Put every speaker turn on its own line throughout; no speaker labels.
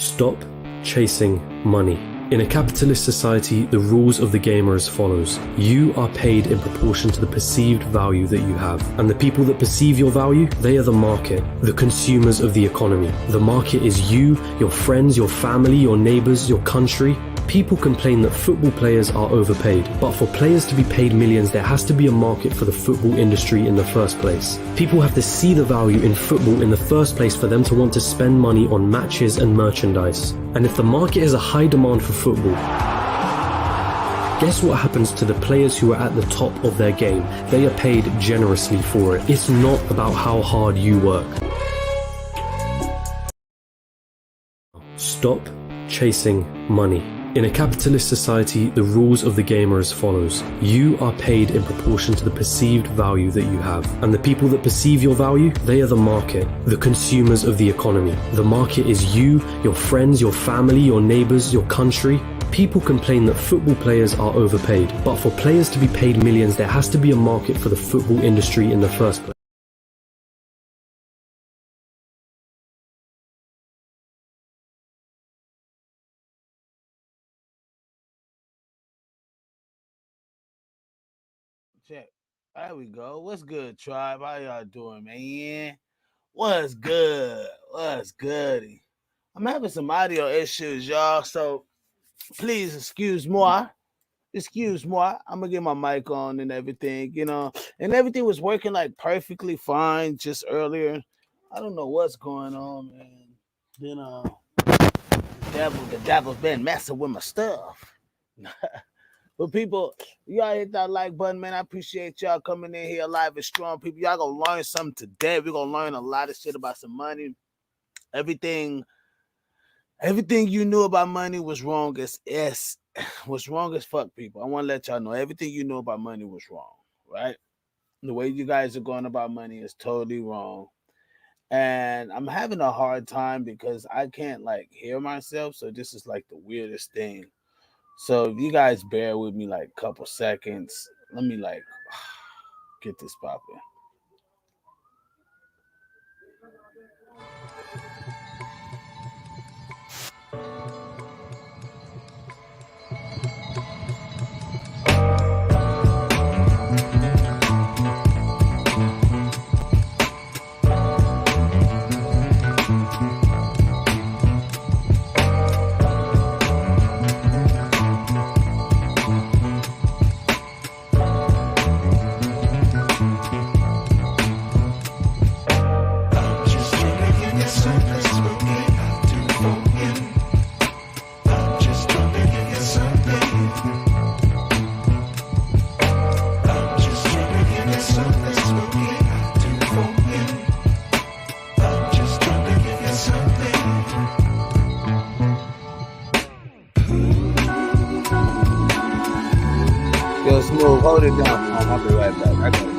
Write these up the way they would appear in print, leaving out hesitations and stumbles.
Stop chasing money. In a capitalist society, the rules of the game are as follows. You are paid in proportion to the perceived value that you have. And the people that perceive your value, they are the market, the consumers of the economy. The market is you, your friends, your family, your neighbors, your country. People complain that football players are overpaid, but for players to be paid millions, there has to be a market for the football industry in the first place. People have to see the value in football in the first place for them to want to spend money on matches and merchandise. And if the market has a high demand for football, guess what happens to the players who are at the top of their game? They are paid generously for it. It's not about how hard you work. Stop chasing money. In a capitalist society, the rules of the game are as follows. You are paid in proportion to the perceived value that you have. And the people that perceive your value, they are the market, the consumers of the economy. The market is you, your friends, your family, your neighbors, your country. People complain that football players are overpaid, but for players to be paid millions, there has to be a market for the football industry in the first place.
Check. There we go. What's good, tribe? How y'all doing, man? What's good? What's good? I'm having some audio issues, y'all. So please excuse moi. Excuse moi. I'm gonna get my mic on and everything, and everything was working like perfectly fine just earlier. I don't know what's going on, man. The devil's been messing with my stuff. But people, y'all hit that like button, man. I appreciate y'all coming in here live and strong. People, y'all gonna learn something today. We're gonna learn a lot of shit about some money. Everything you knew about money was wrong was wrong as fuck, people. I want to let y'all know everything you knew about money was wrong, right? The way you guys are going about money is totally wrong. And I'm having a hard time because I can't like hear myself. So this is like the weirdest thing. So if you guys bear with me like a couple seconds, let me like get this popping. Yo, Smooth, hold it down. I'll be right back. I gotta keep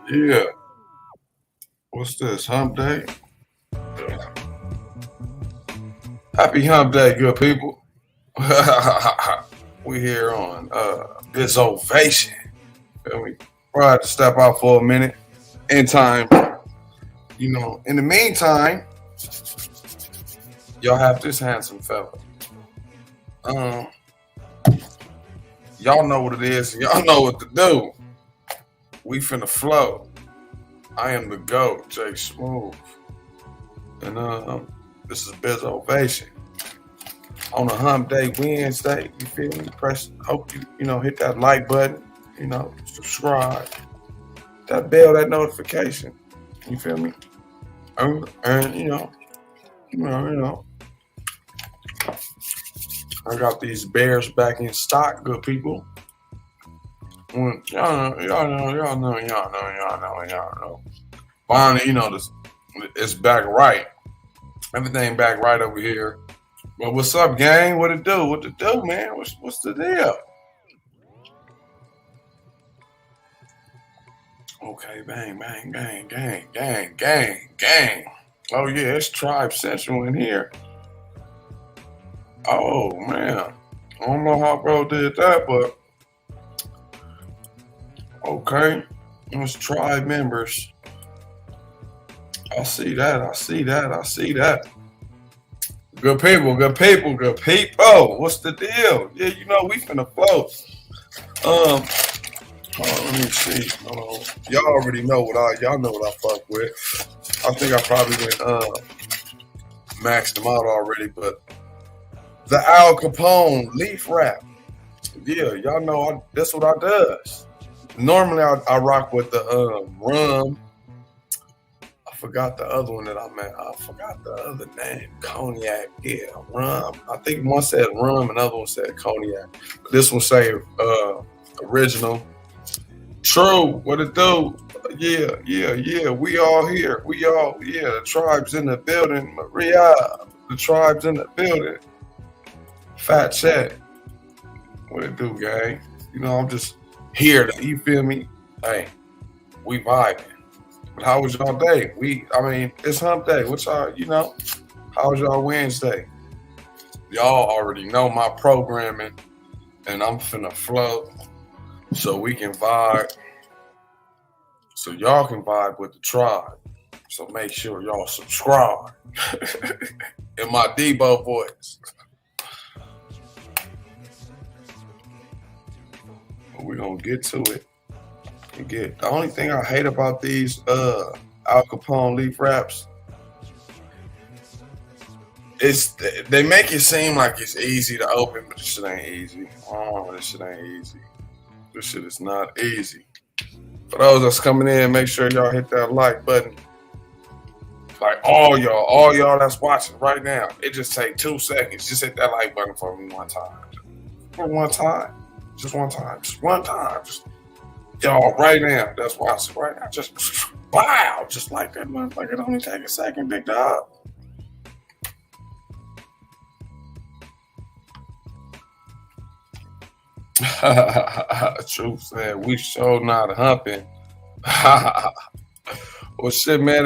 Yeah. What's this? Hump day? Happy hump day, good people. We here on Bizovation. Feel me? Tried to step out for a minute. In time. In the meantime, y'all have this handsome fella. Y'all know what it is. Y'all know what to do. We finna flow. I am the GOAT, Jay Smooth. And this is Bizovation. On a hump day Wednesday, you feel me? Hope you hit that like button, subscribe. That bell, that notification. You feel me? And I got these bears back in stock, good people. Y'all know. finally, it's back right. Everything back right over here. But what's up, gang? What it do? What it do, man? What's the deal? Okay, bang, bang, gang, gang, gang, gang, gang. Oh yeah, it's Tribe Central in here. Oh man, I don't know how bro did that, but okay, it's Tribe members. I see that. I see that. I see that. Good people, good people, good people. What's the deal? Yeah, we finna flow. Let me see. Y'all already know y'all know what I fuck with. I think I probably went maxed them out already, but the Al Capone leaf wrap. Yeah, y'all know that's what I does. Normally I rock with the rum. I forgot the other one that I meant. I forgot the other name. Cognac. Yeah, rum. I think one said rum, another one said cognac. But this one say original. True. What it do? Yeah. We all here. The tribe's in the building. Maria. The tribe's in the building. Fat check. What it do, gang? I'm just here. You feel me? Hey, we vibing. But how was y'all day? It's hump day. What's y'all, how was y'all Wednesday? Y'all already know my programming, and I'm finna flow so we can vibe. So y'all can vibe with the tribe. So make sure y'all subscribe. In my Debo voice. But we're gonna get to it. The only thing I hate about these Al Capone leaf wraps is they make it seem like it's easy to open, but this shit ain't easy. Oh, this shit ain't easy. This shit is not easy. For those that's coming in, make sure y'all hit that like button. Like all y'all that's watching right now, it just take 2 seconds. Just hit that like button for me one time. For one time. Just one time. Just one time. Y'all right now, that's watching right now. Just wow, just like that motherfucker. It only take a second, big dog. Truth said we sure not humping. Well, shit, man.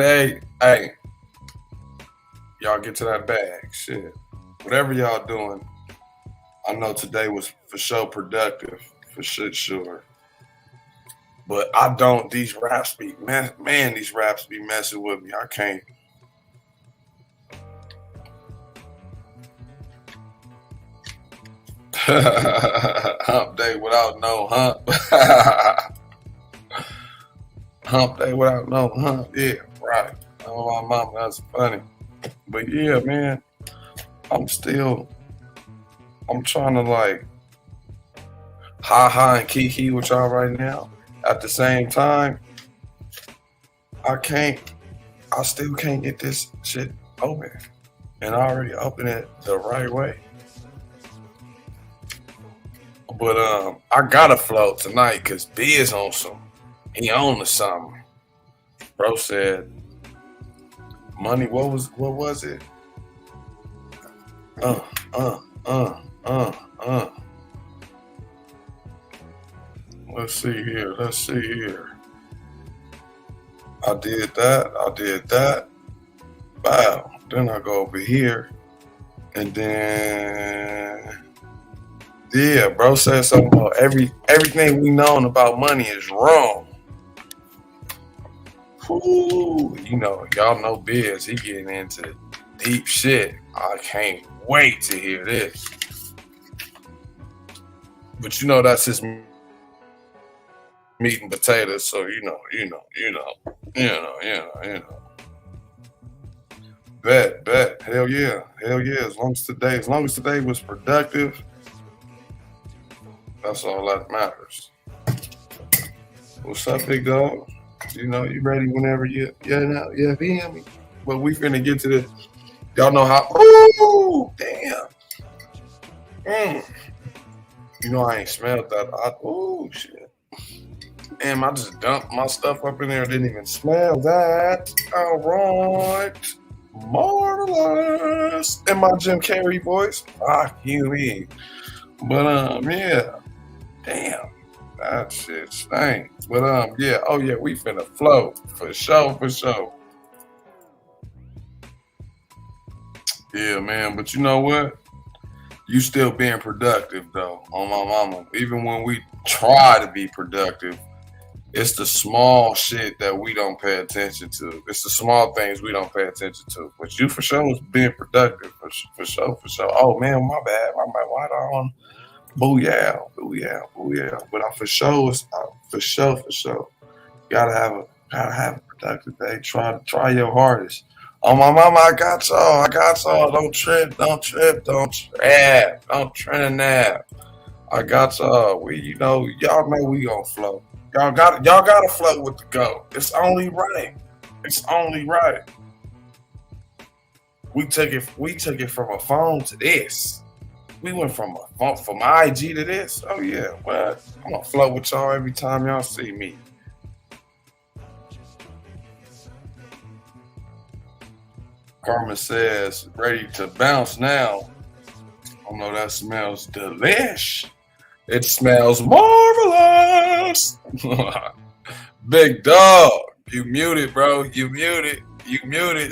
Hey, y'all get to that bag. Shit, whatever y'all doing, I know today was for sure productive, for shit sure. But I don't. These raps be these raps be messing with me. I can't. Hump day without no hump. Hump day without no hump. Yeah, right. Oh, my mama, that's funny. But yeah, man, I'm trying to like ha and kiki with y'all right now. At the same time, I still can't get this shit open. And I already opened it the right way. But I gotta float tonight because B is on he on to something. Bro said money, what was it? Let's see here. I did that. Wow. Then I go over here. And then yeah, bro said something about everything we known about money is wrong. Ooh, y'all know Biz, he getting into deep shit. I can't wait to hear this. But that's his meat and potatoes, so you know. Bet. Hell yeah. As long as today was productive, that's all that matters. What's up, big dog? You ready whenever you feel me? But we finna get to the. Y'all know how. Ooh, damn. I ain't smelled that. Ooh, shit. Damn, I just dumped my stuff up in there. Didn't even smell that. All right. Marvelous. In my Jim Carrey voice. Fuck you, me. But, yeah. Damn. That shit stank. But, yeah. Oh, yeah. We finna flow. For sure, for sure. Yeah, man. But you know what? You still being productive, though, on my mama. Even when we try to be productive, it's the small shit that we don't pay attention to. It's the small things we don't pay attention to. But you for sure is being productive, for sure, for sure. Oh man, my bad. Why don't? Booyah. But I for sure, for sure. Gotta have a productive day. Try your hardest. Oh my mama, I got y'all. Don't trip. Don't trip and nap. I got y'all. Y'all know we gonna flow. Y'all gotta flow with the go. It's only right. We took it from a phone to this. We went from IG to this. Oh yeah, but I'm gonna flow with y'all every time y'all see me. Carmen says, ready to bounce now. I know that smells delish. It smells marvelous. Big dog, you muted, bro. You muted.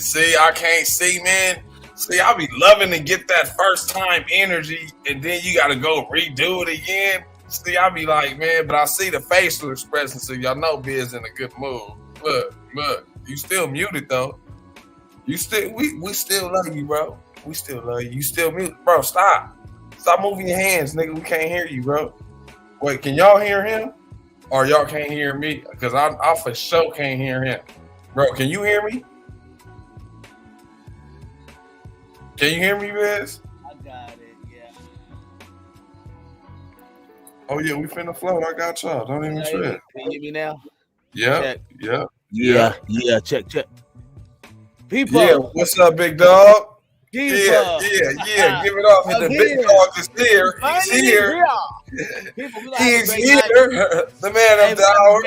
See, I can't see, man. See, I be loving to get that first time energy, and then you got to go redo it again. See, I be like, man, but I see the facial expression, so y'all know Biz in a good mood. Look, you still muted though. We still love you, bro. We still love you. You still muted, bro. Stop moving your hands, nigga. We can't hear you, bro. Wait, can y'all hear him? Or y'all can't hear me? Because I for sure can't hear him. Bro, can you hear me? Can you hear me, Biz?
I got it, yeah.
Oh, yeah, we finna float. I got y'all. Don't even trip.
Can you hear me now?
Yeah.
Yeah, check. People.
Yeah, what's up, big dog?
People.
Yeah. Give it up. And the big dog is here. He's here.
People,
he's here. The man of the hour.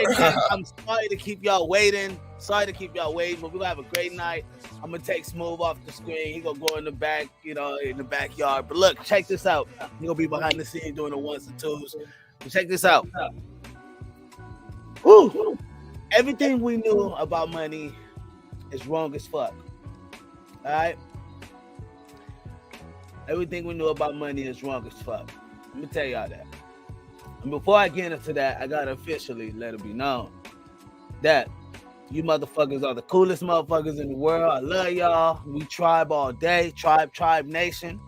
I'm sorry to keep y'all waiting. But we're gonna have a great night. I'm gonna take Smooth off the screen. He's gonna go in the back, in the backyard. But look, check this out. He's gonna be behind the scenes doing the ones and twos. But check this out. Woo. Everything we knew about money is wrong as fuck. All right? Everything we knew about money is wrong as fuck. Let me tell y'all that. And before I get into that, I gotta officially let it be known that you motherfuckers are the coolest motherfuckers in the world. I love y'all. We tribe all day. Tribe nation.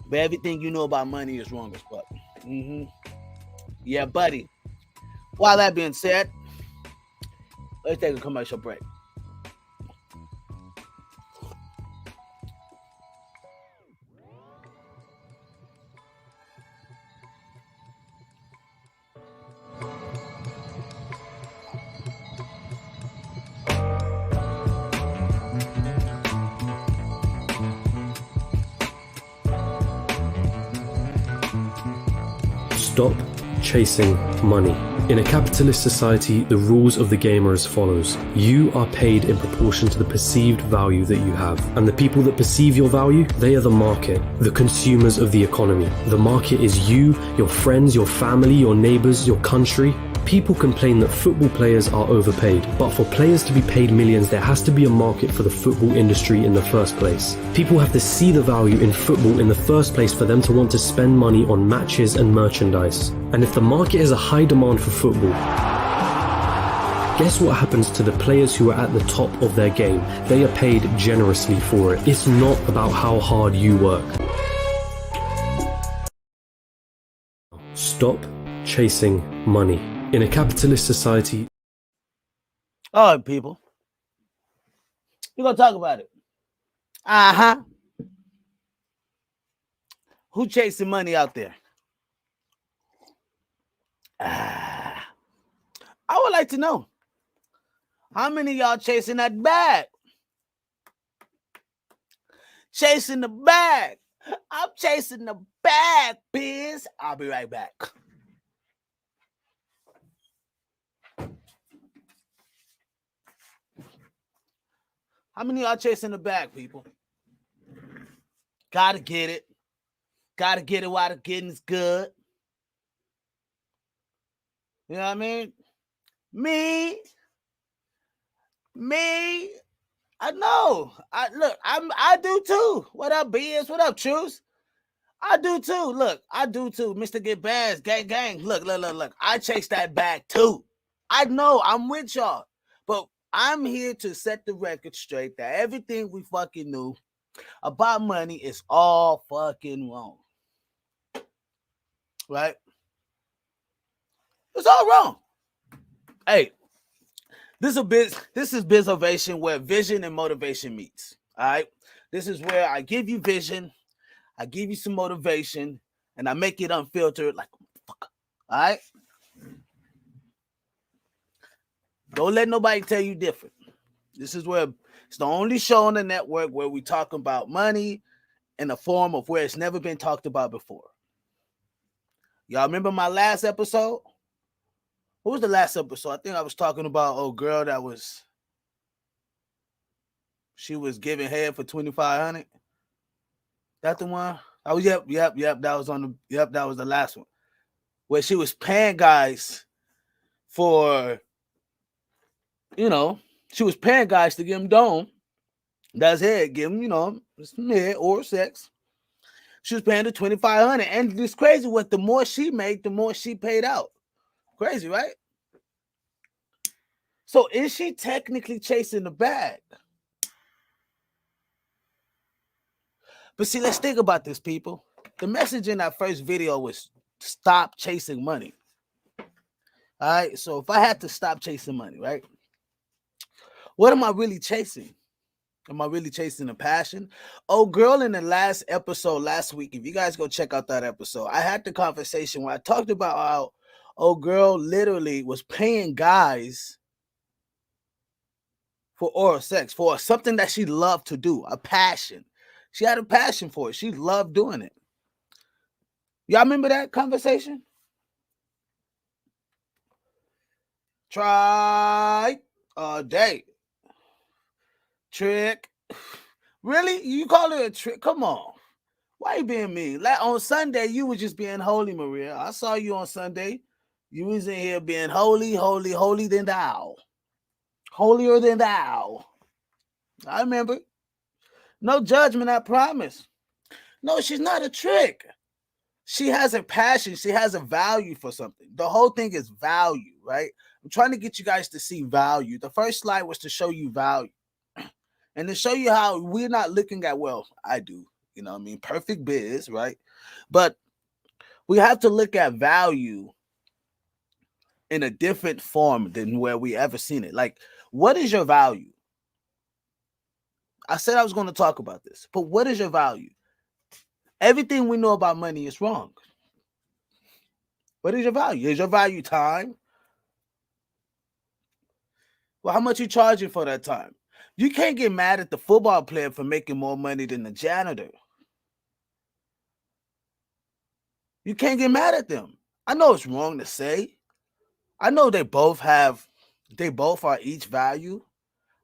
But everything you know about money is wrong as fuck. Yeah, buddy. While that being said, let's take a commercial break.
Stop chasing money. In a capitalist society, the rules of the game are as follows. You are paid in proportion to the perceived value that you have. And the people that perceive your value, they are the market, the consumers of the economy. The market is you, your friends, your family, your neighbors, your country. People complain that football players are overpaid, but for players to be paid millions, there has to be a market for the football industry in the first place. People have to see the value in football in the first place for them to want to spend money on matches and merchandise. And if the market has a high demand for football, guess what happens to the players who are at the top of their game? They are paid generously for it. It's not about how hard you work. Stop chasing money. In a capitalist society...
All right, people. We're going to talk about it. Who chasing money out there? I would like to know. How many of y'all chasing that bag? Chasing the bag. I'm chasing the bag, biz. I'll be right back. How many of y'all chasing the bag, people? Gotta get it. Gotta get it while the getting's good. You know what I mean? Me, I know. I do too. What up, BS? What up, Truce? I do too. Look, I do too. Mr. Get Bags, gang. Look. I chase that bag too. I know I'm with y'all. But I'm here to set the record straight that everything we fucking knew about money is all fucking wrong. Right? It's all wrong. Hey, this is Bizovation where vision and motivation meets. All right. This is where I give you vision, I give you some motivation, and I make it unfiltered like fuck. All right. Don't let nobody tell you different. This is where it's the only show on the network where we talk about money in a form of where it's never been talked about before. Y'all remember my last episode? What was the last episode? I think I was talking about old girl that was she was giving head for $2,500. That the one? Oh, yep. That was that was the last one. Where she was paying guys for, she was paying guys to give them dome. That's it. Give them, head or sex. She was paying the $2,500. And it's crazy what the more she made, the more she paid out. Crazy, right? So is she technically chasing the bag? But see, let's think about this, people. The message in that first video was stop chasing money. All right. So if I had to stop chasing money, right? What am I really chasing? Am I really chasing a passion? Oh, girl, in the last episode last week, if you guys go check out that episode, I had the conversation where I talked about how old girl literally was paying guys for oral sex, for something that she loved to do, a passion. She had a passion for it. She loved doing it. Y'all remember that conversation? Try a date. Trick. Really? You call it a trick? Come on. Why you being mean? Like on Sunday, you were just being holy, Maria. I saw you on Sunday. You was in here being holy than thou. Holier than thou. I remember. No judgment, I promise. No, she's not a trick. She has a passion. She has a value for something. The whole thing is value, right? I'm trying to get you guys to see value. The first slide was to show you value. And to show you how we're not looking at, well, I do, perfect biz, right? But we have to look at value in a different form than where we ever seen it. Like, what is your value? I said I was going to talk about this, but what is your value? Everything we know about money is wrong. What is your value? Is your value time? Well, how much you charging for that time? You can't get mad at the football player for making more money than the janitor. You can't get mad at them. I know it's wrong to say. I know they both are each value.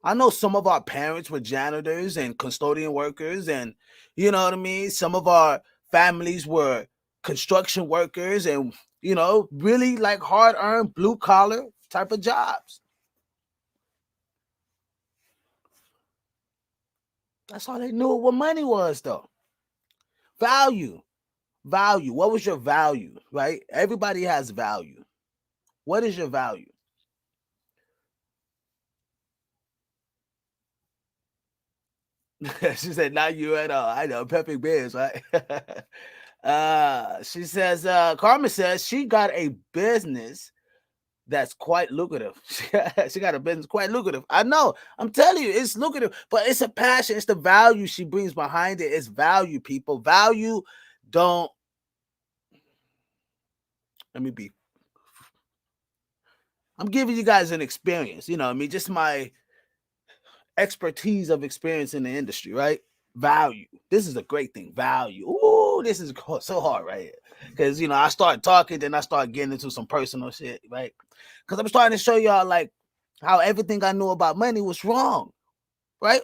I know some of our parents were janitors and custodian workers, and you know what I mean? Some of our families were construction workers and, really like hard-earned blue-collar type of jobs. That's all they knew what money was, though. Value. What was your value, right? Everybody has value. What is your value? She said, not you at all. I know, perfect biz, right? She says, Carmen says she got a business that's quite lucrative. She got a business quite lucrative. I know. I'm telling you, it's lucrative, but it's a passion. It's the value she brings behind it. It's value, people. Value don't. I'm giving you guys an experience, just my expertise of experience in the industry, right? Value. This is a great thing. Value. Ooh, this is so hard right here. Because, I start talking, then I start getting into some personal shit, right? Because I'm starting to show y'all, like, how everything I knew about money was wrong, right?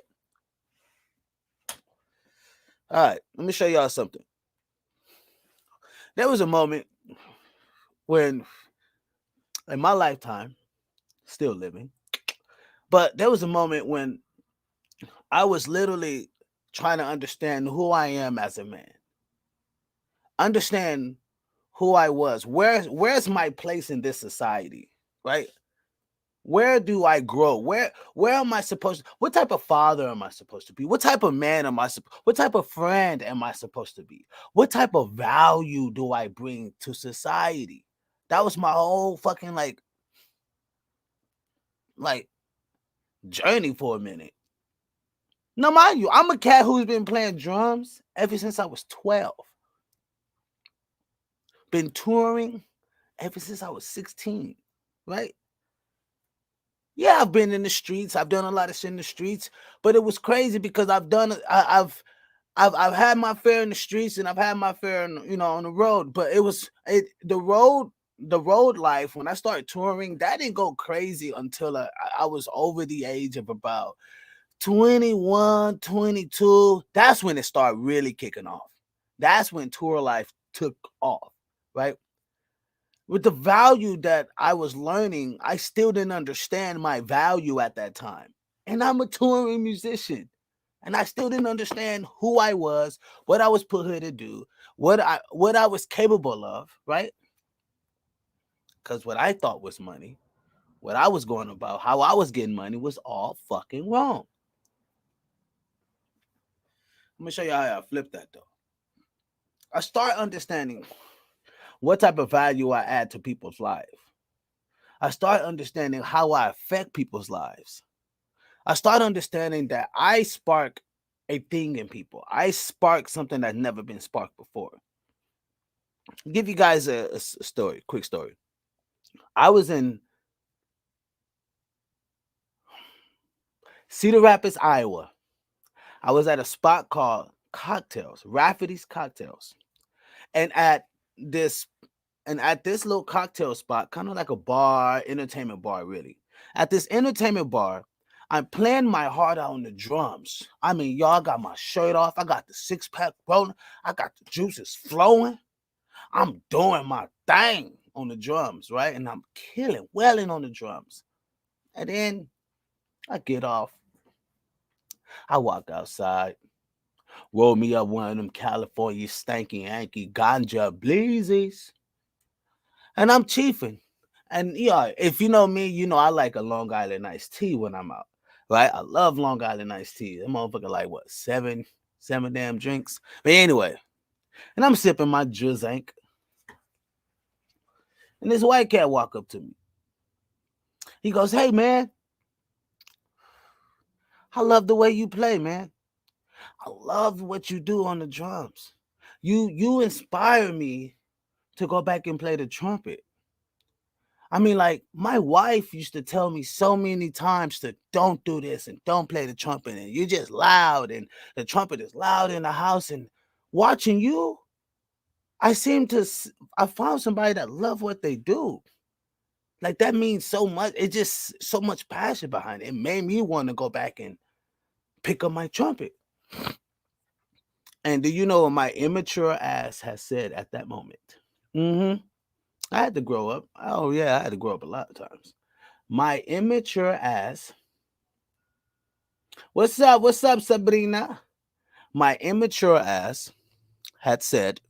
All right, let me show y'all something. There was a moment when, in my lifetime, still living, but there was a moment when I was literally trying to understand who I am as a man, understand who I was. Where's my place in this society, right? Where do I grow? Where am I supposed to, what type of father am I supposed to be? What type of man am I what type of friend am I supposed to be? What type of value do I bring to society? That was my whole fucking like journey for a minute. Now, mind you, I'm a cat who's been playing drums ever since I was 12. Been touring ever since I was 16, right? Yeah, I've been in the streets. I've done a lot of shit in the streets, but it was crazy because I've had my fair in the streets and I've had my fair, on the road. But the road life. When I started touring, that didn't go crazy until I was over the age of about 21, 22. That's when it started really kicking off. That's when tour life took off, right? With the value that I was learning, I still didn't understand my value at that time. And I'm a touring musician. And I still didn't understand who I was, what I was put here to do, what I was capable of, right? Because what I thought was money, what I was going about, how I was getting money was all fucking wrong. Let me show you how I flip that though. I start understanding what type of value I add to people's lives. I start understanding how I affect people's lives. I start understanding that I spark a thing in people. I spark something that's never been sparked before. I'll give you guys a story, quick story. I was in Cedar Rapids, Iowa. I was at a spot called Cocktails, Rafferty's Cocktails. And at this little cocktail spot, kind of like a bar, entertainment bar, really. At this entertainment bar, I'm playing my heart out on the drums. I mean, y'all, got my shirt off. I got the six-pack rolling. I got the juices flowing. I'm doing my thing on the drums, right? And I'm welling on the drums. And then I get off. I walk outside. Roll me up one of them California stanky Yankee ganja bleezies. And I'm chiefing. And yeah, if you know me, you know I like a Long Island iced tea when I'm out. Right? I love Long Island iced tea. That motherfucker like what, seven damn drinks. But anyway, and I'm sipping my Drizank. And this white cat walk up to me. He goes, "Hey man, I love the way you play, man. I love what you do on the drums. You inspire me to go back and play the trumpet. I mean, like, my wife used to tell me so many times to don't do this and don't play the trumpet, and you're just loud, and the trumpet is loud in the house. And watching you, I found somebody that love what they do. Like, that means so much. It just so much passion behind it. It made me want to go back and pick up my trumpet." And do you know what my immature ass has said at that moment? I had to grow up. Oh yeah, I had to grow up a lot of times. My immature ass. What's up? What's up, Sabrina? My immature ass had said,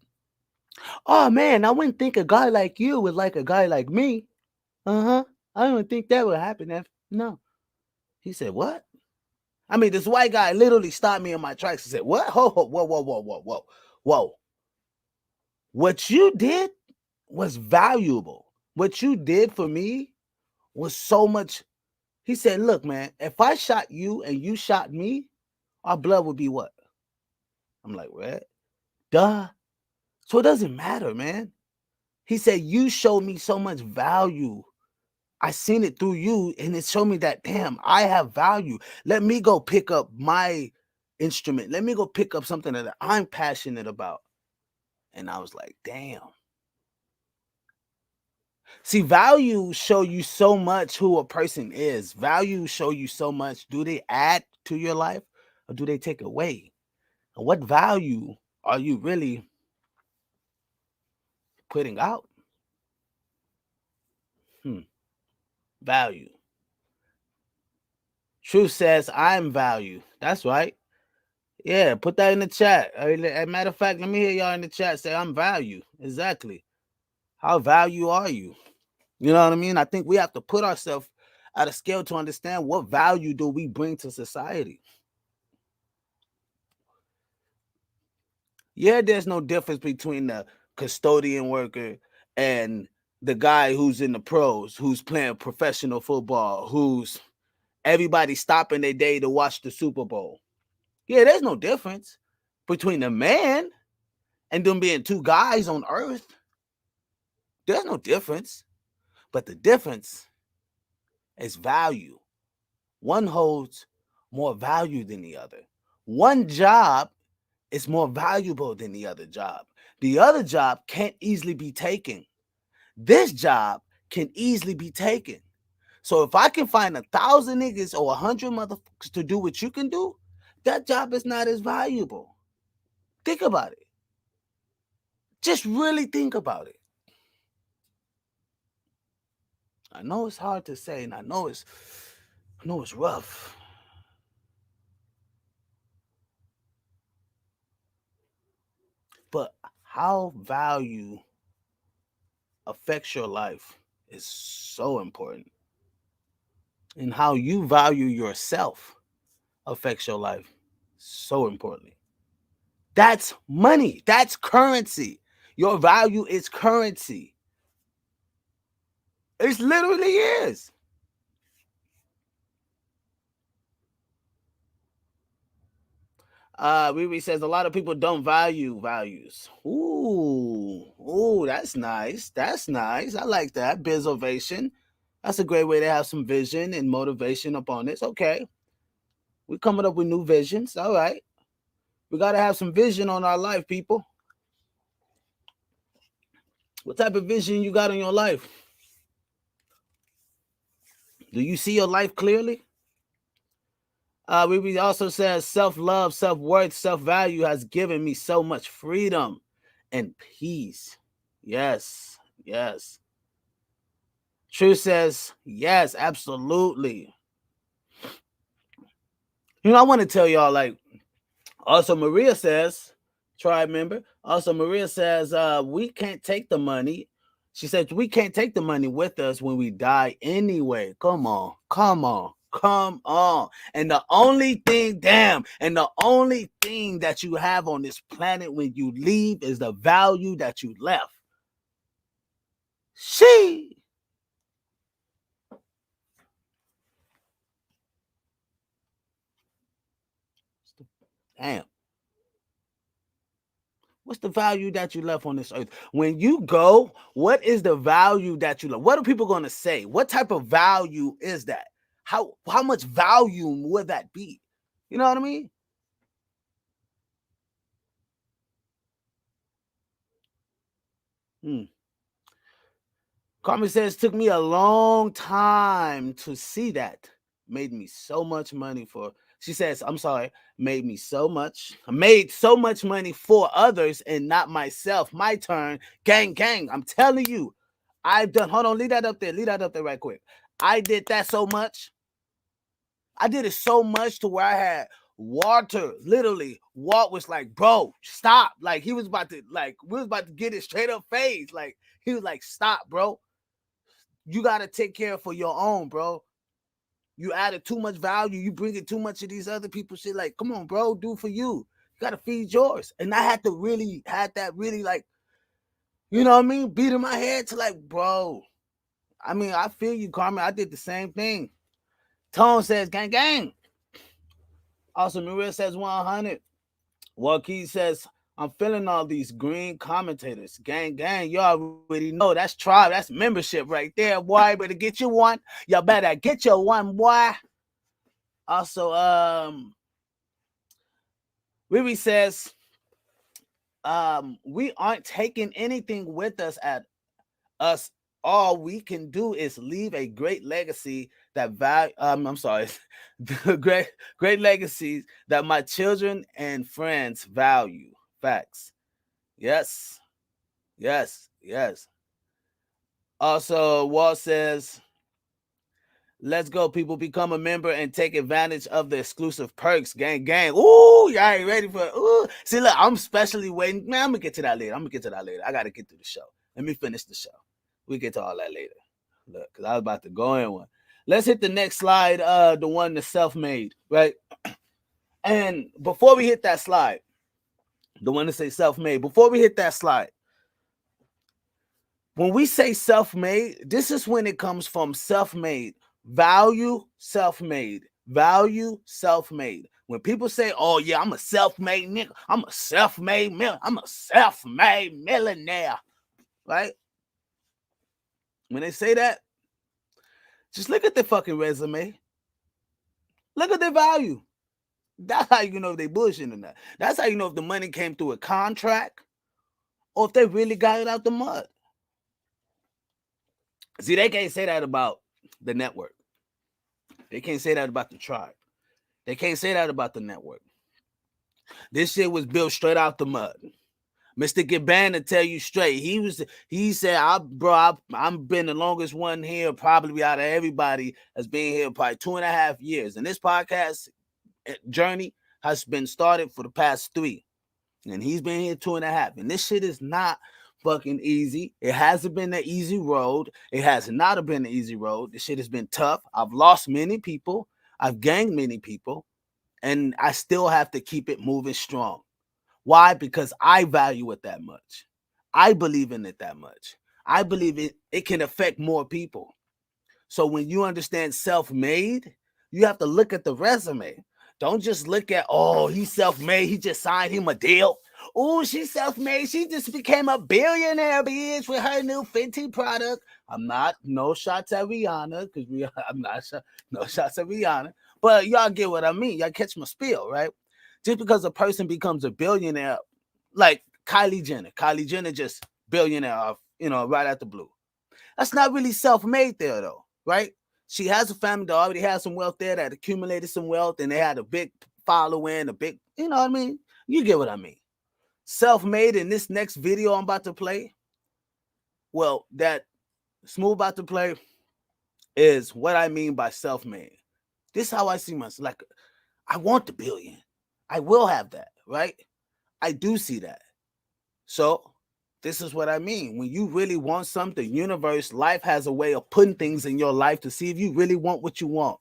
"Oh man, I wouldn't think a guy like you would like a guy like me." Uh-huh. I don't think that would happen. No. He said, "What?" I mean, this white guy literally stopped me in my tracks and said, "What? Whoa, whoa. What you did was valuable. What you did for me was so much." He said, "Look, man, if I shot you and you shot me, our blood would be what?" I'm like, "What? Duh." So it doesn't matter, man. He said, "You showed me so much value. I seen it through you, and it showed me that, damn, I have value. Let me go pick up my instrument. Let me go pick up something that I'm passionate about." And I was like, damn. See, values show you so much who a person is. Values show you so much. Do they add to your life or do they take away? And what value are you really putting out? Value. Truth says I'm value. That's right. Yeah, put that in the chat. As a matter of fact, let me hear y'all in the chat say I'm value. Exactly. How value are you? You know what I mean? I think we have to put ourselves at a scale to understand what value do we bring to society. Yeah, there's no difference between the custodian worker and the guy who's in the pros, who's playing professional football, who's everybody stopping their day to watch the Super Bowl. Yeah, there's no difference between the man and them being two guys on earth. There's no difference. But the difference is value. One holds more value than the other. One job is more valuable than the other job. The other job can't easily be taken. This job can easily be taken. So if I can find 1,000 niggas or 100 motherfuckers to do what you can do, that job is not as valuable. Think about it. Just really think about it. I know it's hard to say, and I know it's rough. But how value affects your life is so important. And how you value yourself affects your life so importantly. That's money. That's currency. Your value is currency. It literally is. Riri says a lot of people don't value values. Ooh, that's nice. That's nice. I like that. Bizovation. That's a great way to have some vision and motivation upon this. Okay. We're coming up with new visions. All right. We got to have some vision on our life, people. What type of vision you got on your life? Do you see your life clearly? We also says self-love, self-worth, self-value has given me so much freedom and peace. Yes, yes. True says, yes, absolutely. You know, I want to tell y'all, like, also Maria says, tribe member, also Maria says, we can't take the money. She said, we can't take the money with us when we die anyway. Come on, come on. Come on. And the only thing that you have on this planet when you leave is the value that you left. Damn. What's the value that you left on this earth? When you go, what is the value that you left? What are people going to say? What type of value is that? How much volume would that be? You know what I mean? Carmen says, took me a long time to see that. Made me so much money for, she says, I'm sorry, made so much money for others and not myself. My turn. Gang, I'm telling you, I've done, hold on, leave that up there right quick. I did that so much. I did it so much to where I had Walter, literally, Walt was like, bro, stop. Like, he was about to, like, we was about to get it straight up face. Like, he was like, stop, bro. You got to take care for your own, bro. You added too much value. You bring it too much of these other people shit. Like, come on, bro, do for you. You got to feed yours. And I had to really, like, you know what I mean? Beat in my head to like, bro. I mean, I feel you, Carmen. I did the same thing. Tone says, gang. Also, Maria says 100. Joaquin says, I'm feeling all these green commentators. Gang. You already know that's tribe. That's membership right there, boy. Better get you one. Y'all better get your one, boy. Also, Riri says, we aren't taking anything with us at us. All we can do is leave a great legacy that value. I'm sorry, the great legacies that my children and friends value. Facts. Yes. Yes. Yes. Also, Walt says, let's go, people. Become a member and take advantage of the exclusive perks. Gang, gang. Ooh, y'all ain't ready for it. Ooh. See, look, I'm specially waiting. Man, I'm going to get to that later. I got to get through the show. Let me finish the show. We get to all that later. Look, because I was about to go in one. Let's hit the next slide, the one that's self-made, right? And before we hit that slide, the one that says self-made, before we hit that slide, when we say self-made, this is when it comes from self-made, value, self-made, value, self-made. When people say, oh, yeah, I'm a self-made nigga, I'm a self-made millionaire, right? When they say that, just look at their fucking resume. Look at their value. That's how you know if they bullshitting or not. That's how you know if the money came through a contract or if they really got it out the mud. See, they can't say that about the network. They can't say that about the tribe. They can't say that about the network. This shit was built straight out the mud. Mr. Gaban to tell you straight. He said, I'm been the longest one here, probably out of everybody has been here probably 2.5 years. And this podcast journey has been started for the past 3. And he's been here 2.5. And this shit is not fucking easy. It hasn't been an easy road. It has not been an easy road. This shit has been tough. I've lost many people. I've gained many people. And I still have to keep it moving strong. Why? Because I value it that much. I believe in it that much. I believe it can affect more people. So when you understand self-made, you have to look at the resume. Don't just look at, oh, he's self-made. He just signed him a deal. Oh, she's self-made. She just became a billionaire, bitch, with her new Fenty product. No shots at Rihanna, because no shots at Rihanna. But y'all get what I mean. Y'all catch my spiel, right? Just because a person becomes a billionaire, like Kylie Jenner just billionaire, right out the blue. That's not really self-made there, though, right? She has a family that already has some wealth there, that accumulated some wealth, and they had a big following, you know what I mean? You get what I mean. Self-made in this next video I'm about to play, well, that Smooth about to play is what I mean by self-made. This is how I see myself. Like, I want the billion. I will have that, right? I do see that. So this is what I mean. When you really want something, universe, life has a way of putting things in your life to see if you really want what you want.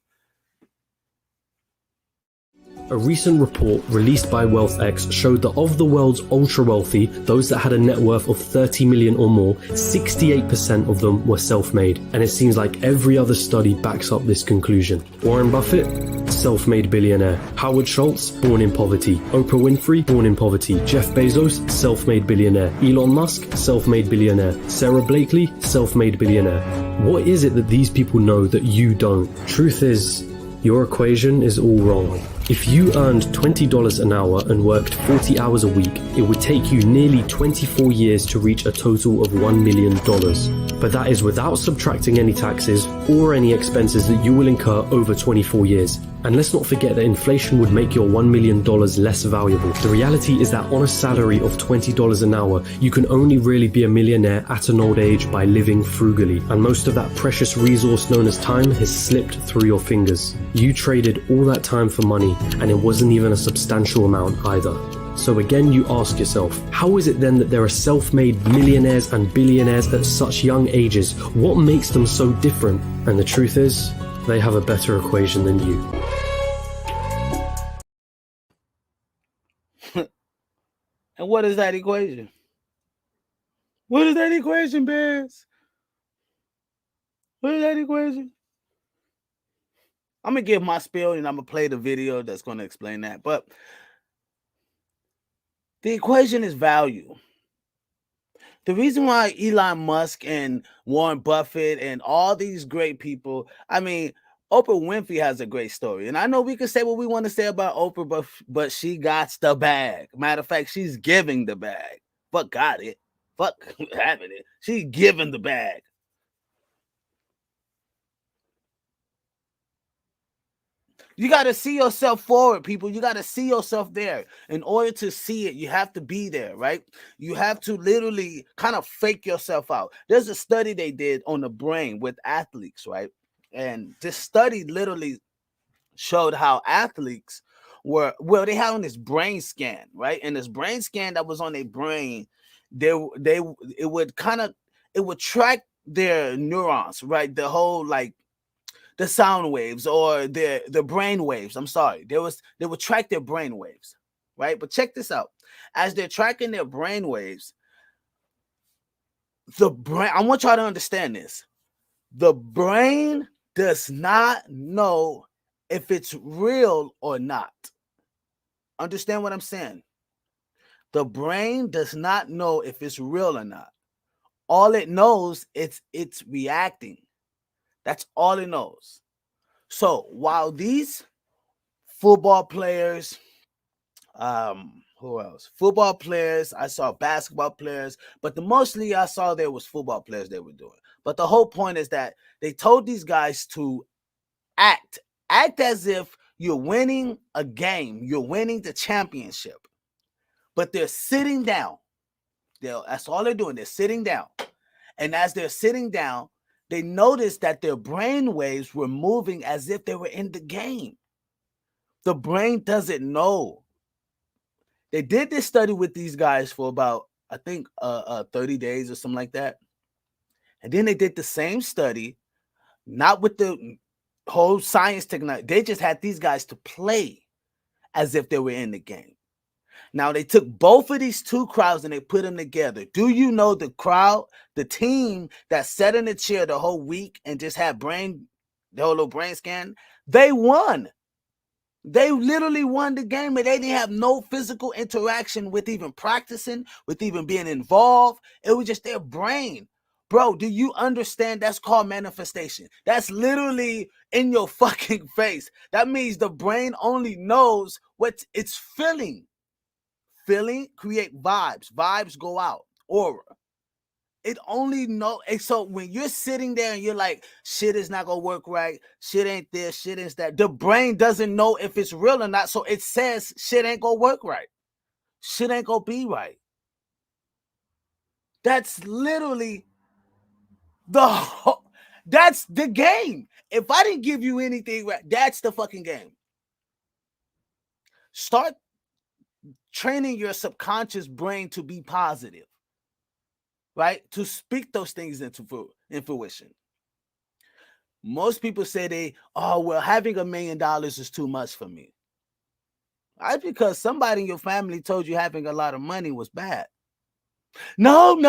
A recent report released by WealthX showed that of the world's ultra-wealthy, those that had a net worth of 30 million or more, 68% of them were self-made. And it seems like every other study backs up this conclusion. Warren Buffett, self-made billionaire. Howard Schultz, born in poverty. Oprah Winfrey, born in poverty. Jeff Bezos, self-made billionaire. Elon Musk, self-made billionaire. Sarah Blakely, self-made billionaire. What is it that these people know that you don't? Truth is, your equation is all wrong. If you earned $20 an hour and worked 40 hours a week, it would take you nearly 24 years to reach a total of $1 million. But that is without subtracting any taxes or any expenses that you will incur over 24 years. And let's not forget that inflation would make your $1 million less valuable. The reality is that on a salary of $20 an hour, you can only really be a millionaire at an old age by living frugally. And most of that precious resource known as time has slipped through your fingers. You traded all that time for money, and it wasn't even a substantial amount either. So again, you ask yourself, how is it then that there are self-made millionaires and billionaires at such young ages? What makes them so different? And the truth is, they have a better equation than you.
And what is that equation? What is that equation, Bears? What is that equation? I'm going to give my spiel and I'm going to play the video that's going to explain that. But the equation is value. The reason why Elon Musk and Warren Buffett and all these great people, I mean, Oprah Winfrey has a great story. And I know we can say what we want to say about Oprah, but she got the bag. Matter of fact, she's giving the bag. Fuck got it. Fuck having it. She's giving the bag. You got to see yourself forward, people. You got to see yourself there. In order to see it, you have to be there, right? You have to literally kind of fake yourself out. There's a study they did on the brain with athletes, right? And this study literally showed how athletes were, well, they had on this brain scan, right? And this brain scan that was on their brain, they it would track their neurons, right? The whole, like, the sound waves or the brain waves. I'm sorry. They would track their brain waves, right? But check this out. As they're tracking their brain waves, the brain, I want y'all to understand this. The brain does not know if it's real or not. Understand what I'm saying? The brain does not know if it's real or not. All it knows is it's reacting. That's all it knows. So while these football players, who else? Football players, I saw basketball players, but the mostly I saw there was football players they were doing. But the whole point is that they told these guys to act as if you're winning a game, you're winning the championship, but they're sitting down. That's all they're doing. They're sitting down. And as they're sitting down, they noticed that their brain waves were moving as if they were in the game. The brain doesn't know. They did this study with these guys for about, I think, 30 days or something like that. And then they did the same study, not with the whole science technology. They just had these guys to play as if they were in the game. Now, they took both of these two crowds and they put them together. Do you know the crowd, the team that sat in the chair the whole week and just had the whole little brain scan? They won. They literally won the game, and they didn't have no physical interaction with even practicing, with even being involved. It was just their brain. Bro, do you understand? That's called manifestation. That's literally in your fucking face. That means the brain only knows what it's feeling. Feeling create vibes. Vibes go out. Aura. It only know. And so when you're sitting there and you're like, shit is not gonna work right, shit ain't this, shit is that, the brain doesn't know if it's real or not. So it says shit ain't gonna work right. Shit ain't gonna be right. That's literally that's the game. If I didn't give you anything right, that's the fucking game. Start training your subconscious brain to be positive, right? To speak those things into fruition. Most people say having $1 million is too much for me. That's because somebody in your family told you having a lot of money was bad. No.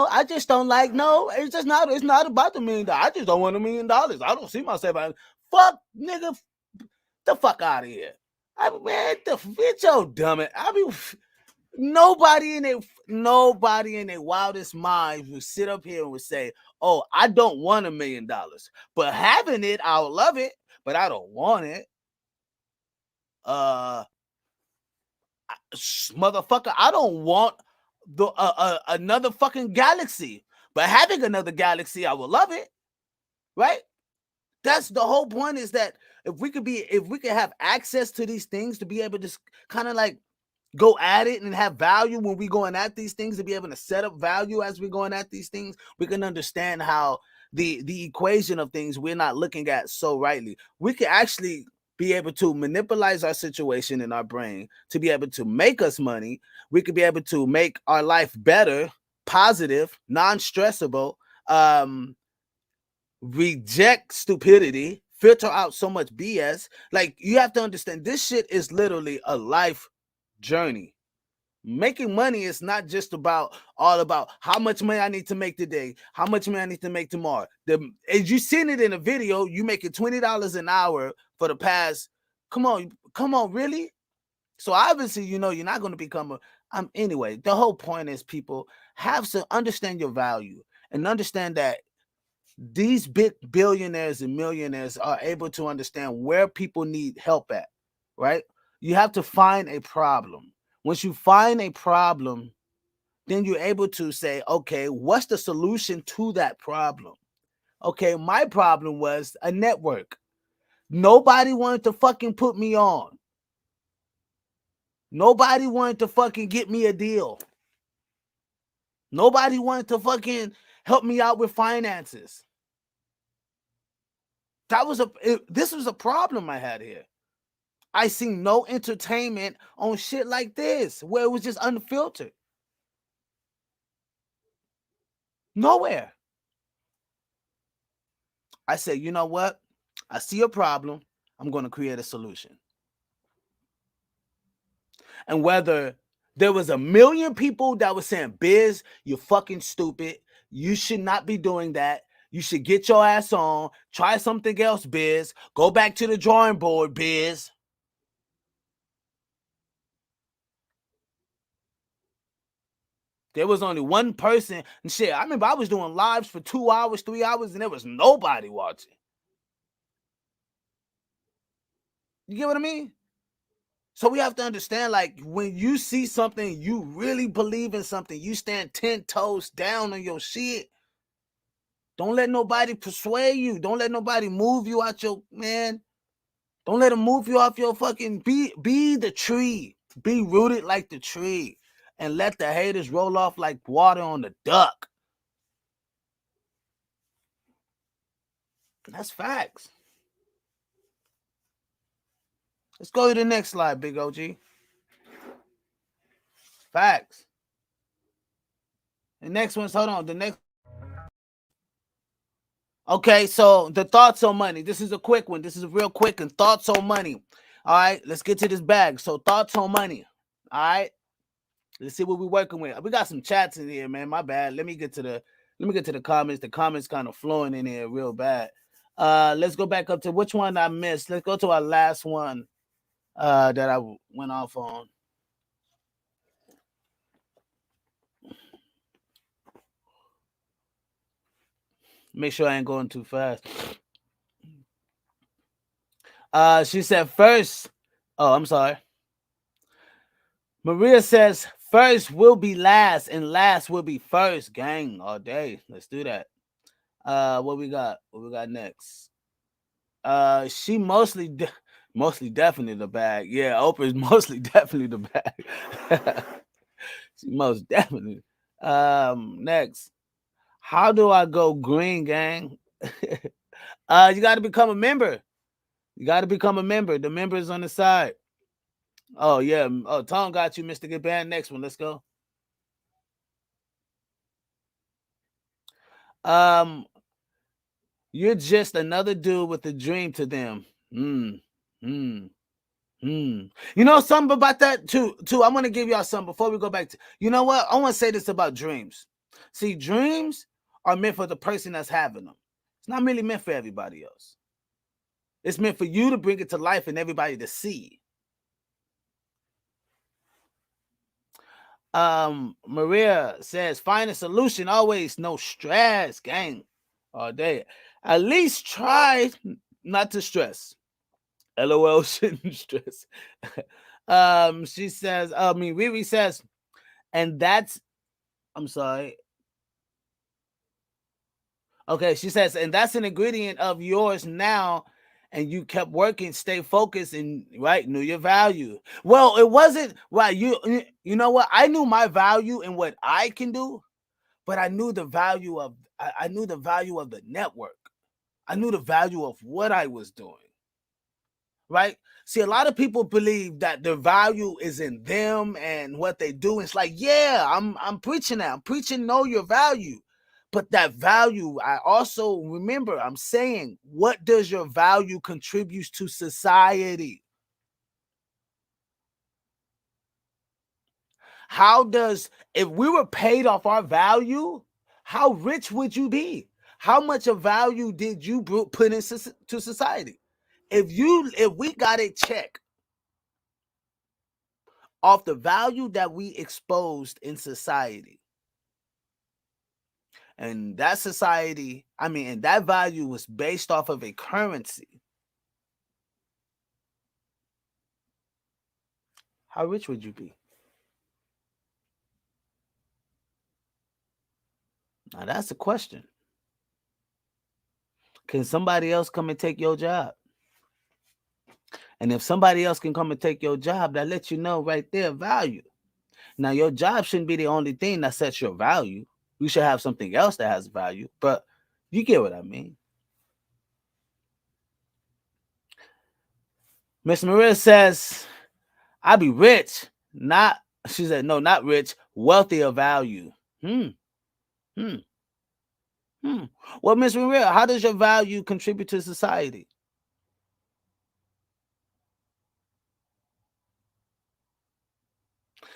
I just don't like, it's not about the $1 million. I just don't want $1 million. I don't see myself. Fuck, nigga, the fuck out of here. I mean, man, it's your dumb it. I mean, nobody in their wildest minds would sit up here and would say, oh, I don't want $1 million, but having it, I would love it, but I don't want it. Motherfucker, I don't want another fucking galaxy, but having another galaxy, I would love it, right? That's the whole point, is that if we could have access to these things to be able to kind of like go at it and have value when we going at these things, to be able to set up value as we're going at these things, we can understand how the equation of things we're not looking at so rightly. We can actually be able to manipulate our situation in our brain to be able to make us money. We could be able to make our life better, positive, non-stressable, reject stupidity, filter out so much BS. Like, you have to understand, this shit is literally a life journey. Making money is not just all about how much money I need to make today, how much money I need to make tomorrow. As you seen it in a video, you making $20 an hour for the past. Come on, really? So obviously, you're not going to become anyway. The whole point is, people have to understand your value and understand that these big billionaires and millionaires are able to understand where people need help at, right? You have to find a problem. Once you find a problem, then you're able to say, okay, what's the solution to that problem? Okay, my problem was a network. Nobody wanted to fucking put me on. Nobody wanted to fucking get me a deal. Nobody wanted to fucking help me out with finances. This was a problem I had here. I seen no entertainment on shit like this, where it was just unfiltered. Nowhere. I said, you know what? I see a problem. I'm going to create a solution. And whether there was a million people that was saying, Biz, you're fucking stupid. You should not be doing that. You should get your ass on. Try something else, Biz. Go back to the drawing board, Biz. There was only one person. And shit, I remember I was doing lives for 2 hours, 3 hours, and there was nobody watching. You get what I mean? So we have to understand, like, when you see something, you really believe in something, you stand 10 toes down on your shit. Don't let nobody persuade you. Don't let nobody move you out your, man. Don't let them move you off your fucking, be the tree. Be rooted like the tree. And let the haters roll off like water on the duck. That's facts. Let's go to the next slide, Big OG. Facts. The next one's, hold on, the next. Okay, so the thoughts on money. This is a quick one. This is a real quick one. Thoughts on money. All right, let's get to this bag. So thoughts on money. All right, let's see what we're working with. We got some chats in here, man. My bad. Let me get to the comments. The comments kind of flowing in here real bad. Let's go back up to which one I missed. Let's go to our last one that I went off on. Make sure I ain't going too fast. She said first. Oh, I'm sorry. Maria says first will be last and last will be first. Gang all day. Let's do that. What we got? What we got next? She mostly definitely the bag. Yeah, Oprah's mostly definitely the bag. She most definitely. Next. How do I go green, gang? You got to become a member. You got to become a member. The member is on the side. Oh, yeah. Oh, Tom got you, Mr. Good Band. Next one. Let's go. You're just another dude with a dream to them. You know something about that too. I'm gonna give y'all something before we go back to. You know what? I want to say this about dreams. See, dreams are meant for the person that's having them. It's not really meant for everybody else. It's meant for you to bring it to life and everybody to see. Maria says, find a solution always, no stress, gang. All day. At least try not to stress. LOL, shouldn't stress. She says, Riri says, and that's, I'm sorry. Okay, she says, and that's an ingredient of yours now. And you kept working, stay focused, and right, knew your value. Well, it wasn't right. You know what? I knew my value and what I can do, but I knew the value of I knew the value of the network. I knew the value of what I was doing. Right? See, a lot of people believe that their value is in them and what they do. It's like, yeah, I'm preaching that. I'm preaching know your value. But that value, I also remember, I'm saying, what does your value contribute to society? If we were paid off our value, how rich would you be? How much of value did you put into society? If we got a check off the value that we exposed in society, and that society, and that value was based off of a currency, how rich would you be? Now that's the question. Can somebody else come and take your job? And if somebody else can come and take your job, that lets you know right there value. Now, your job shouldn't be the only thing that sets your value. You should have something else that has value, but you get what I mean. Miss Maria says, I be rich, not, she said, no, not rich, wealthy of value. Well, Miss Maria, how does your value contribute to society?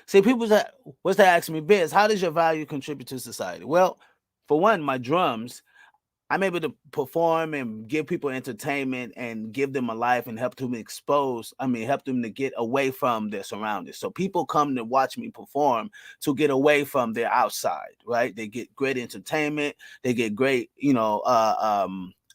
See, people that what's they asking me, Biz, how does your value contribute to society? Well, for one, my drums, I'm able to perform and give people entertainment and give them a life and help them help them to get away from their surroundings. So people come to watch me perform to get away from their outside, right? They get great entertainment, they get great,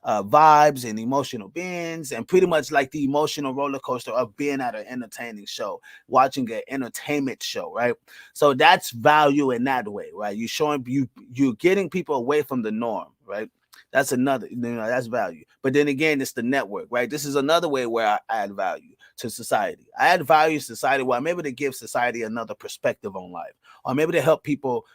vibes and emotional beings, and pretty much like the emotional roller coaster of being at an entertaining show, watching an entertainment show, right? So that's value in that way, right? You're getting people away from the norm, right? That's another, that's value. But then again, it's the network, right? This is another way where I add value to society. I add value to society where I'm able to give society another perspective on life. Or I'm able to help people,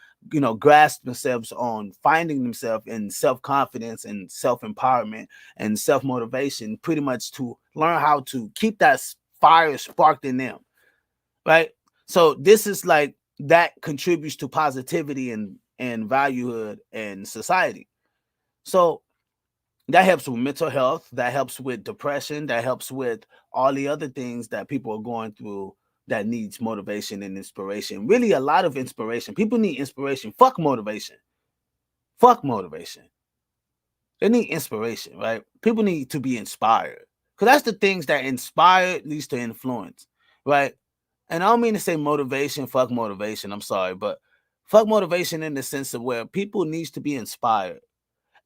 grasp themselves on finding themselves in self-confidence and self-empowerment and self-motivation, pretty much to learn how to keep that fire sparked in them, right? So this is like, that contributes to positivity and valuehood in society. So that helps with mental health, that helps with depression, that helps with all the other things that people are going through that needs motivation and inspiration. Really, a lot of inspiration. People need inspiration. Fuck motivation. Fuck motivation. They need inspiration, right? People need to be inspired. Because that's the things that inspire leads to influence, right? And I don't mean to say motivation, fuck motivation. I'm sorry, but fuck motivation in the sense of where people needs to be inspired.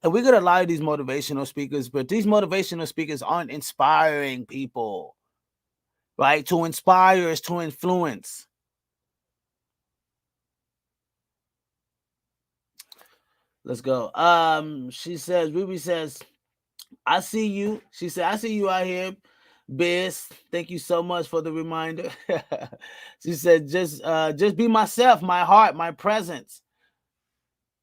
And we got a lot of these motivational speakers, but these motivational speakers aren't inspiring people, right? To inspire is to influence. Let's go. She says, Ruby says, I see you. She said, I see you out here, Biz. Thank you so much for the reminder. She said, just be myself, my heart, my presence.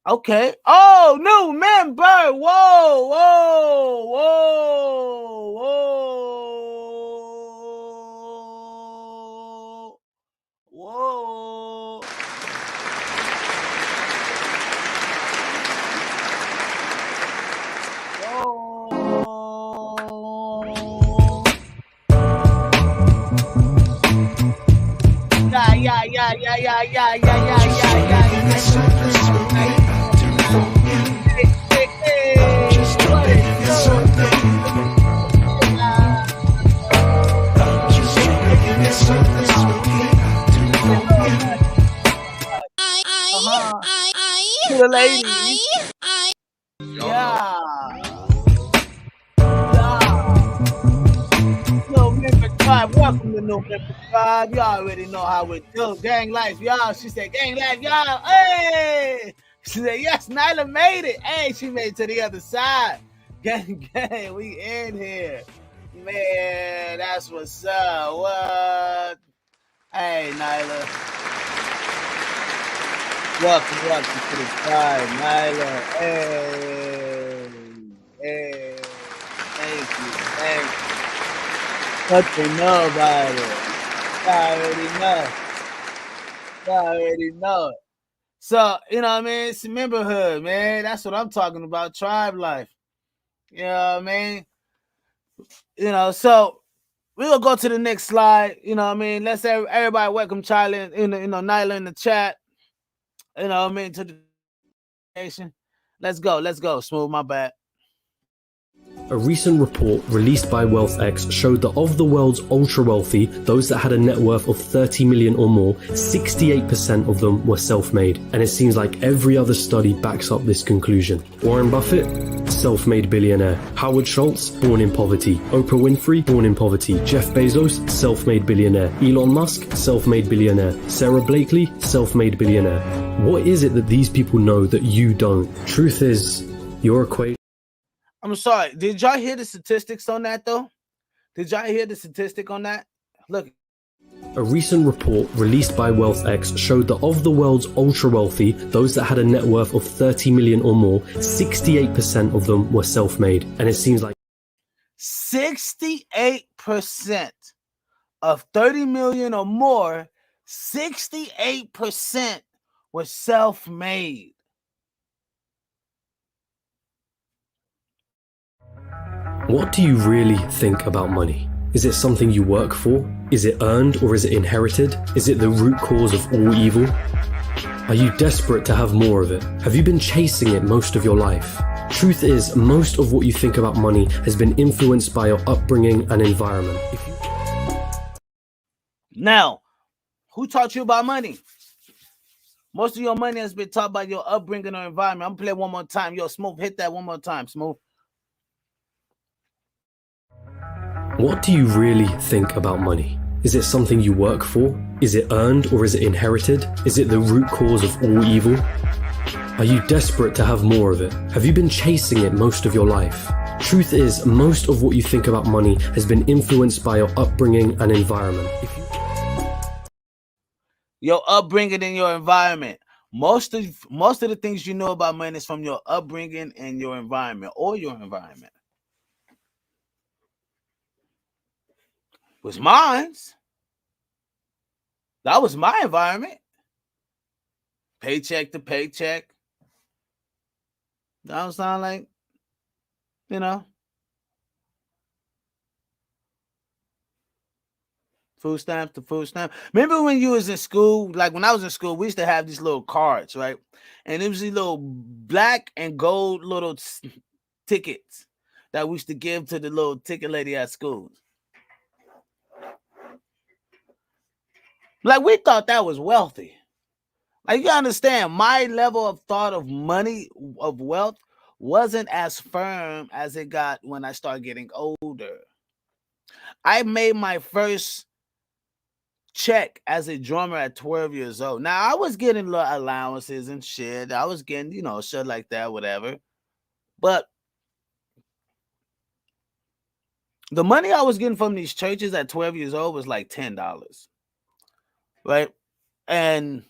Okay. Oh, new member. Whoa, whoa, whoa, whoa, whoa. To the ladies. Yeah. Yo, member tribe, welcome to New Member Tribe. Y'all already know how we do. Gang life, y'all. She said, gang life, y'all. Hey! She said, yes, Nyla made it. Hey, she made it to the other side. Gang, gang, we in here. Man, that's what's up. What? Hey, Nyla. Welcome to the tribe, Nyla. Hey. Thank you. What they know about it? I already know it. So, what I mean? It's memberhood, man. That's what I'm talking about. Tribe life. You know what I mean? So we're gonna go to the next slide. You know what I mean? Let's everybody welcome Charlie, Nyla in the chat. You know what I mean? To the nation. Let's go. Smooth my back.
A recent report released by WealthX showed that of the world's ultra-wealthy, those that had a net worth of 30 million or more, 68% of them were self-made. And it seems like every other study backs up this conclusion. Warren Buffett, self-made billionaire. Howard Schultz, born in poverty. Oprah Winfrey, born in poverty. Jeff Bezos, self-made billionaire. Elon Musk, self-made billionaire. Sarah Blakely, self-made billionaire. What is it that these people know that you don't? Truth is, your equation.
I'm sorry. Did y'all hear the statistics on that though? Did y'all hear the statistic on that? Look.
A recent report released by WealthX showed that of the world's ultra-wealthy, those that had a net worth of 30 million or more, 68% of them were self-made. And it seems like
68% of 30 million or more, 68% were self-made.
What do you really think about money? Is it something you work for? Is it earned or is it inherited? Is it the root cause of all evil? Are you desperate to have more of it? Have you been chasing it most of your life? Truth is, most of what you think about money has been influenced by your upbringing and environment.
Now, who taught you about money? Most of your money has been taught by your upbringing or environment. I'm gonna play one more time. Yo, Smooth, hit that one more time, Smooth.
What do you really think about money? Is it something you work for? Is it earned or is it inherited? Is it the root cause of all evil? Are you desperate to have more of it? Have you been chasing it most of your life? Truth is, most of what you think about money has been influenced by your upbringing and environment.
Your upbringing and your environment. Most of the things you know about money is from your upbringing and your environment, or your environment. Was mine's. That was my environment. Paycheck to paycheck. That don't sound like, you know, food stamp to food stamp. Remember when you was in school? Like when I was in school, we used to have these little cards, right? And it was these little black and gold little tickets that we used to give to the little ticket lady at school. Like we thought that was wealthy. Like you understand, my level of thought of money, of wealth, wasn't as firm as it got when I started getting older. I made my first check as a drummer at 12 years old. Now, I was getting little allowances and shit. I was getting, shit like that, whatever. But the money I was getting from these churches at 12 years old was like $10. Right? And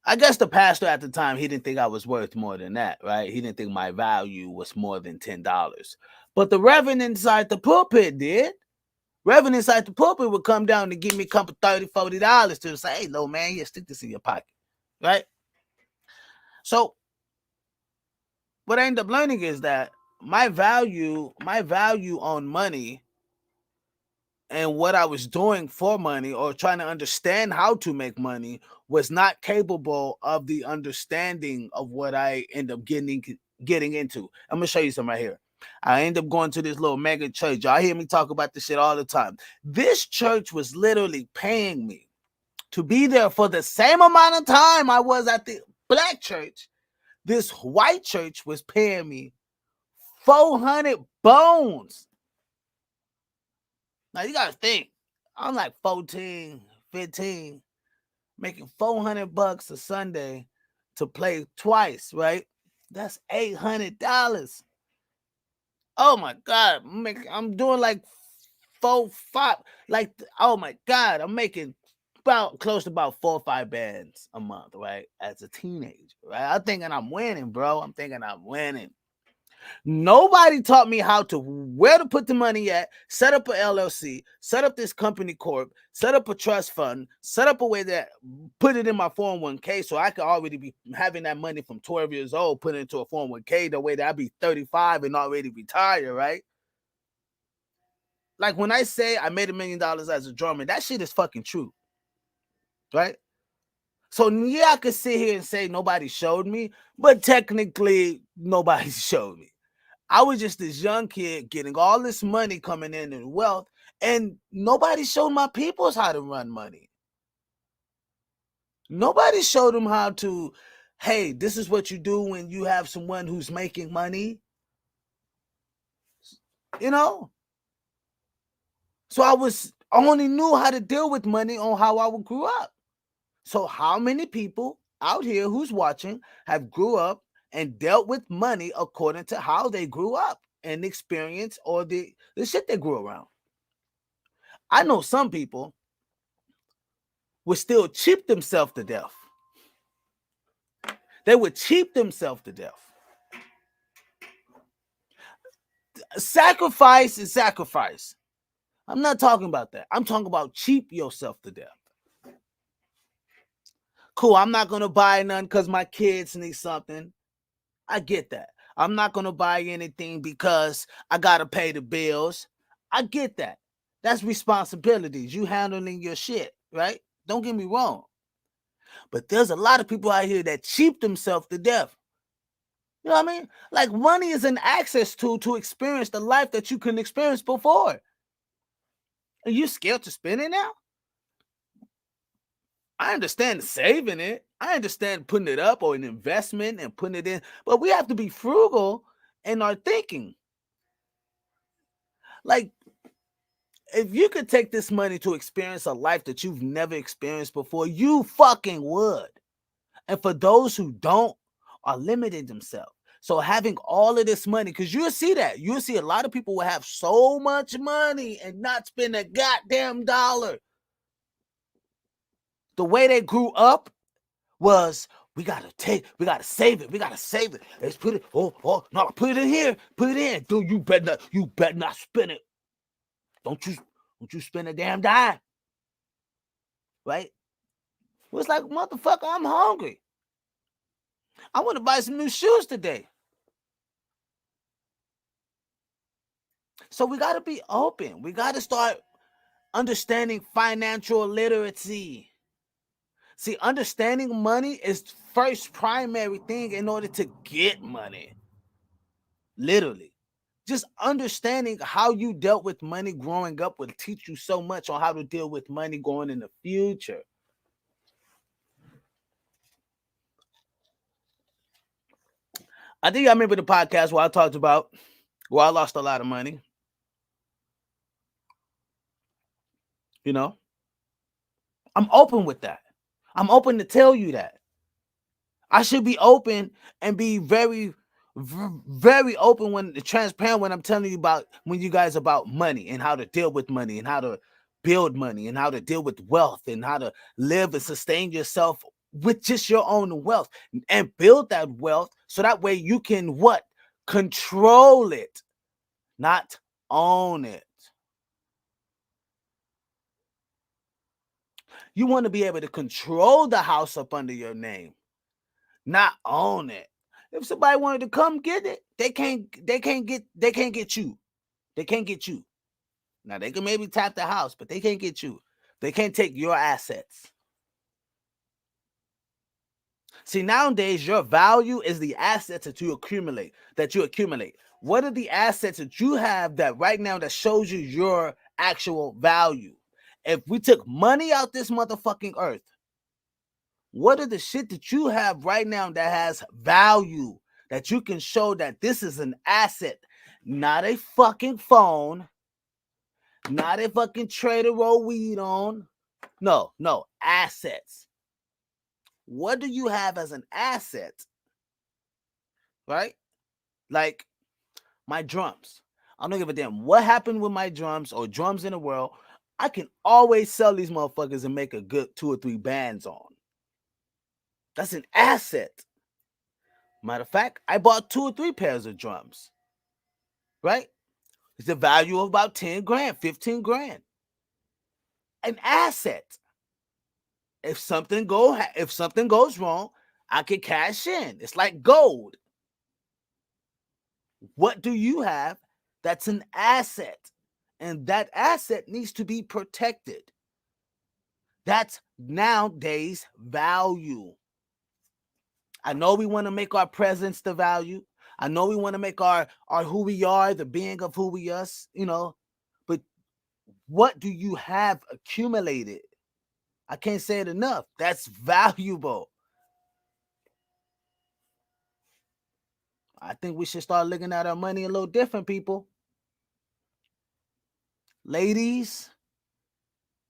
I guess the pastor at the time, he didn't think I was worth more than that, right? He didn't think my value was more than $10. But the reverend inside the pulpit did. Reverend inside the pulpit would come down and give me a couple $30, $40 to say, hey, little man, yeah, stick this in your pocket, right? So what I end up learning is that my value on money and what I was doing for money or trying to understand how to make money was not capable of the understanding of what I end up getting into. I'm going to show you some right here. I end up going to this little mega church. Y'all hear me talk about this shit all the time. This church was literally paying me to be there for the same amount of time I was at the black church. This white church was paying me 400 bones. Now, you got to think, I'm like 14, 15, making $400 a Sunday to play twice, right? That's $800. Oh, my God. I'm doing like 4, 5. Like, oh, my God. I'm making close to about 4 or 5 bands a month, right? As a teenager, right? I'm thinking I'm winning, bro. I'm thinking I'm winning. Nobody taught me where to put the money at, set up an LLC, set up this company corp, set up a trust fund, set up a way that put it in my 401k so I could already be having that money from 12 years old, put it into a 401k the way that I'd be 35 and already retired, right? Like when I say I made $1 million as a drummer, that shit is fucking true, right? So yeah, I could sit here and say nobody showed me, but technically nobody showed me. I was just this young kid getting all this money coming in and wealth, and nobody showed my peoples how to run money. Nobody showed them how to, hey, this is what you do when you have someone who's making money. So I only knew how to deal with money on how I grew up. So how many people out here who's watching have grew up and dealt with money according to how they grew up and experience or the shit they grew around? I know some people would still cheat themselves to death. They would cheat themselves to death. Sacrifice is sacrifice. I'm not talking about that. I'm talking about cheat yourself to death. Cool, I'm not going to buy none because my kids need something. I get that. I'm not going to buy anything because I got to pay the bills. I get that. That's responsibilities. You handling your shit, right? Don't get me wrong. But there's a lot of people out here that cheat themselves to death. You know what I mean? Like, money is an access tool to experience the life that you couldn't experience before. Are you scared to spend it now? I understand saving it. I understand putting it up or an investment and putting it in. But we have to be frugal in our thinking. Like, if you could take this money to experience a life that you've never experienced before, you fucking would. And for those who don't, are limiting themselves. So having all of this money, because you'll see that. You'll see a lot of people will have so much money and not spend a goddamn dollar. The way they grew up was, we gotta save it. Let's put it, no, put it in here. Put it in. Dude, you better not spend it. Don't you spend a damn dime. Right? Well, it's like, motherfucker, I'm hungry. I want to buy some new shoes today. So we got to be open. We got to start understanding financial literacy. See, understanding money is first primary thing in order to get money. Literally. Just understanding how you dealt with money growing up will teach you so much on how to deal with money going in the future. I think I remember the podcast where I talked about where I lost a lot of money. You know, I'm open with that. I'm open to tell you that. I should be open and be very, very open when transparent when I'm telling you about when you guys about money and how to deal with money and how to build money and how to deal with wealth and how to live and sustain yourself with just your own wealth and build that wealth so that way you can what? Control it, not own it. You want to be able to control the house up under your name, not own it. If somebody wanted to come get it, they can't get you. They can't get you. Now they can maybe tap the house, but they can't get you. They can't take your assets. See, nowadays your value is the assets that you accumulate. What are the assets that you have that right now that shows you your actual value? If we took money out this motherfucking earth, what are the shit that you have right now that has value that you can show that this is an asset, not a fucking phone, not a fucking trader roll weed on. No, assets. What do you have as an asset? Right? Like my drums. I don't give a damn what happened with my drums or drums in the world. I can always sell these motherfuckers and make a good 2 or 3 bands on. That's an asset. Matter of fact, I bought 2 or 3 pairs of drums. Right? It's a value of about 10 grand, 15 grand. An asset. If something goes wrong, I can cash in. It's like gold. What do you have that's an asset? And that asset needs to be protected. That's nowadays value. I know we want to make our presence the value. I know we want to make our who we are, the being of who we are, but what do you have accumulated? I can't say it enough. That's valuable. I think we should start looking at our money a little different, people. Ladies,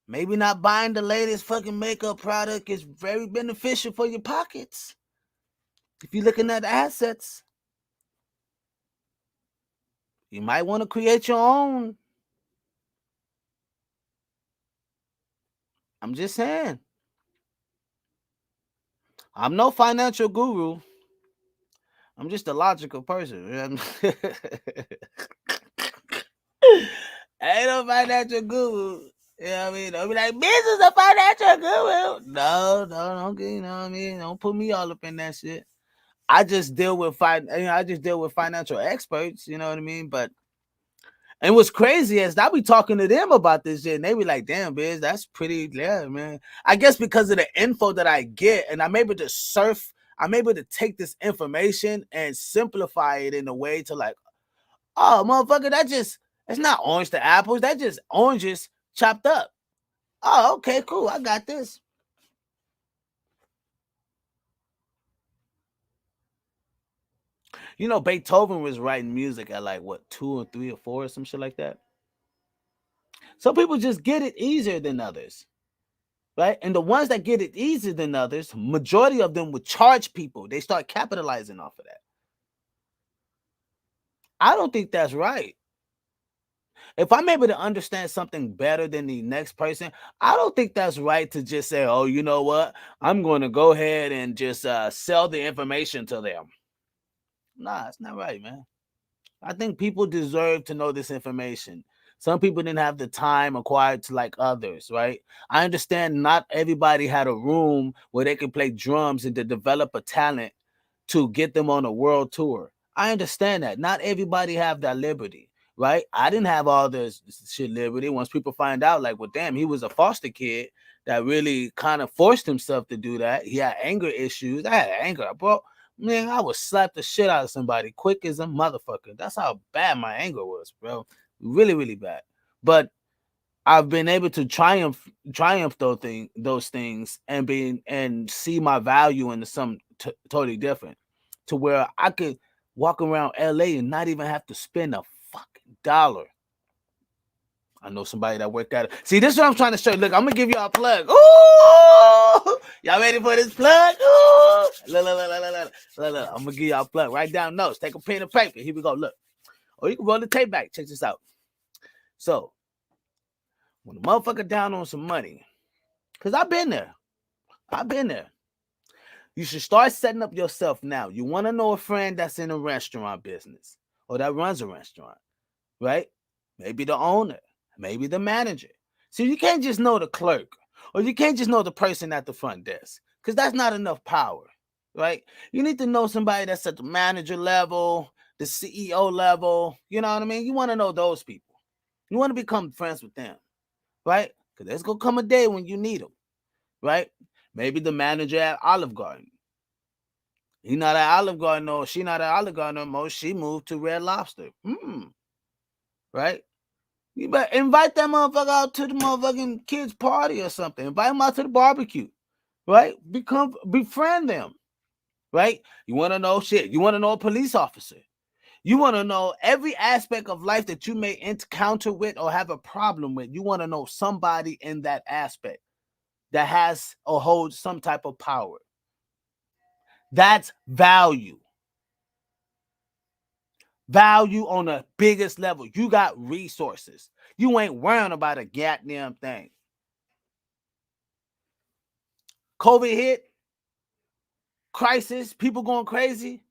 maybe not buying the latest fucking makeup product is very beneficial for your pockets. If you're looking at assets, you might want to create your own. I'm just saying. I'm no financial guru. I'm just a logical person. Ain't no financial guru. You know what I mean? Don't be like, Biz is a financial guru. No, don't get, you know what I mean? Don't put me all up in that shit. I just deal with financial experts, you know what I mean? But and what's crazy is I be talking to them about this shit, and they be like, damn, Biz, that's pretty, yeah, man. I guess because of the info that I get, and I'm able to take this information and simplify it in a way to like, oh, motherfucker, it's not orange to apples. That's just oranges chopped up. Oh, okay, cool. I got this. You know, Beethoven was writing music at like, what, 2 or 3 or 4 or some shit like that? Some people just get it easier than others, right? And the ones that get it easier than others, majority of them would charge people. They start capitalizing off of that. I don't think that's right. If I'm able to understand something better than the next person, I don't think that's right to just say, oh, you know what? I'm going to go ahead and just sell the information to them. Nah, it's not right, man. I think people deserve to know this information. Some people didn't have the time acquired to like others, right? I understand not everybody had a room where they could play drums and to develop a talent to get them on a world tour. I understand that. Not everybody have that liberty, right? I didn't have all this shit liberty. Once people find out, like, well, damn, he was a foster kid that really kind of forced himself to do that. He had anger issues. I had anger, bro. Man, I would slap the shit out of somebody quick as a motherfucker. That's how bad my anger was, bro. Really, really bad. But I've been able to triumph those things and see my value into something totally different, to where I could walk around LA and not even have to spend a fucking dollar. I know somebody that worked at it. See, this is what I'm trying to show you. Look, I'm gonna give y'all a plug. Ooh, y'all ready for this plug? Ooh, look. I'm gonna give y'all a plug. Write down notes. Take a pen and paper. Here we go. Look, or you can roll the tape back. Check this out. So, when a motherfucker down on some money, because I've been there. You should start setting up yourself now. You want to know a friend that's in a restaurant business or that runs a restaurant, right? Maybe the owner, maybe the manager. So you can't just know the clerk or you can't just know the person at the front desk because that's not enough power, right? You need to know somebody that's at the manager level, the CEO level. You know what I mean? You want to know those people. You want to become friends with them, right? Because there's going to come a day when you need them, right? Maybe the manager at Olive Garden. He not at Olive Garden or she not at Olive Garden no more. She moved to Red Lobster. Right? You better invite that motherfucker out to the motherfucking kids' party or something. Invite them out to the barbecue. Right? Befriend them. Right? You want to know shit. You want to know a police officer. You want to know every aspect of life that you may encounter with or have a problem with. You want to know somebody in that aspect that has or holds some type of power. That's value. Value on the biggest level. You got resources. You ain't worrying about a goddamn thing. COVID hit, crisis, people going crazy.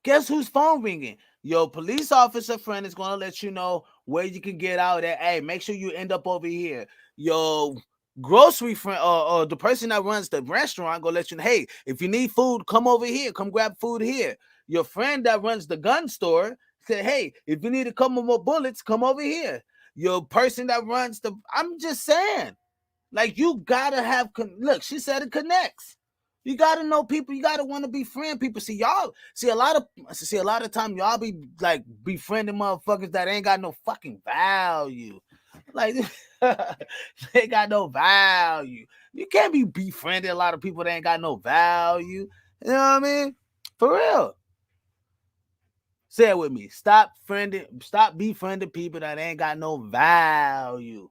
Guess whose phone ringing? Your police officer friend is going to let you know where you can get out at. Hey, make sure you end up over here. Your grocery friend or the person that runs the restaurant going to let you know, hey, if you need food, come over here. Come grab food here. Your friend that runs the gun store said, hey, if you need a couple more bullets, come over here. Your person that runs I'm just saying, like, you gotta have, look, she said it connects. You gotta know people. You gotta want to befriend people. See, a lot of time y'all be like befriending motherfuckers that ain't got no fucking value. Like, they got no value. You can't be befriending a lot of people that ain't got no value. You know what I mean? For real. Say it with me. Stop befriending people that ain't got no value.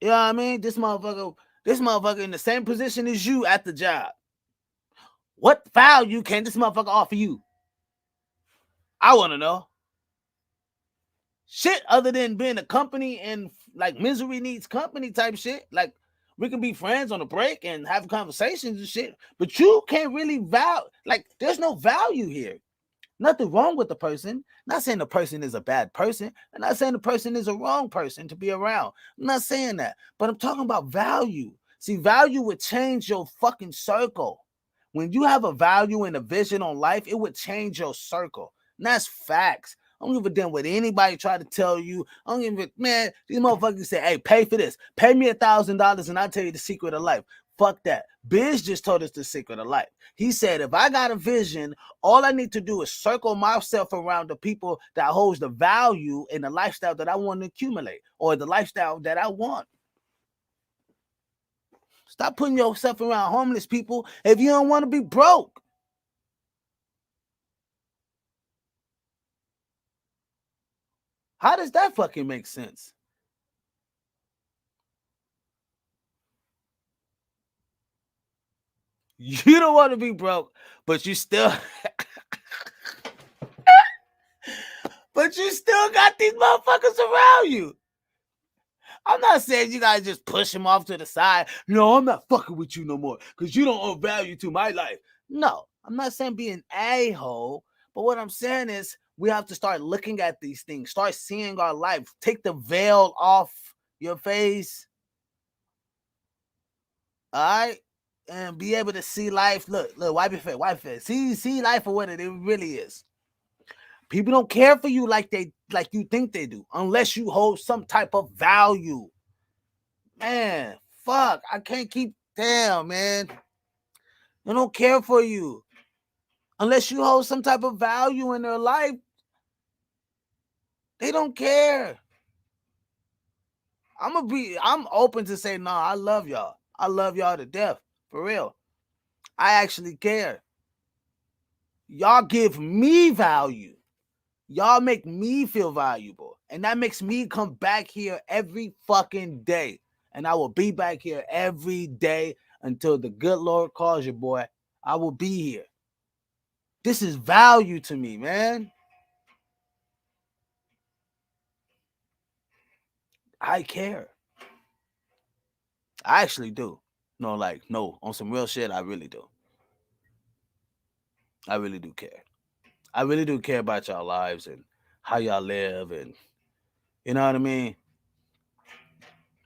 You know what I mean? This motherfucker in the same position as you at the job. What value can this motherfucker offer you? I want to know. Shit other than being a company and like misery needs company type shit. Like we can be friends on a break and have conversations and shit, but you can't really like there's no value here. Nothing wrong with the person. Not saying the person is a bad person. I'm not saying the person is a wrong person to be around. I'm not saying that. But I'm talking about value. See, value would change your fucking circle. When you have a value and a vision on life, it would change your circle. And that's facts. I don't give a damn what anybody try to tell you. I don't give a man. These motherfuckers say, "Hey, pay for this. Pay me $1,000 and I'll tell you the secret of life." Fuck that. Biz just told us the secret of life. He said, if I got a vision, all I need to do is circle myself around the people that holds the value in the lifestyle that I want to accumulate or the lifestyle that I want. Stop putting yourself around homeless people if you don't want to be broke. How does that fucking make sense? You don't want to be broke, but you still but you still got these motherfuckers around you. I'm not saying you guys just push him off to the side. No, I'm not fucking with you no more because you don't owe value to my life. No, I'm not saying be an a-hole, but what I'm saying is we have to start looking at these things, start seeing our life, take the veil off your face, all right, and be able to see life. Look, wipe your face, see life for what it really is. People don't care for you like you think they do, unless you hold some type of value. Man, fuck, I can't keep down, man. They don't care for you unless you hold some type of value in their life. They don't care. I'm open to say, no, I love y'all. I love y'all to death, for real. I actually care. Y'all give me value. Y'all make me feel valuable. And that makes me come back here every fucking day. And I will be back here every day until the good Lord calls you, boy. I will be here. This is value to me, man. I care. I actually do. No, on some real shit, I really do. I really do care. I really do care about y'all lives and how y'all live, and you know what I mean?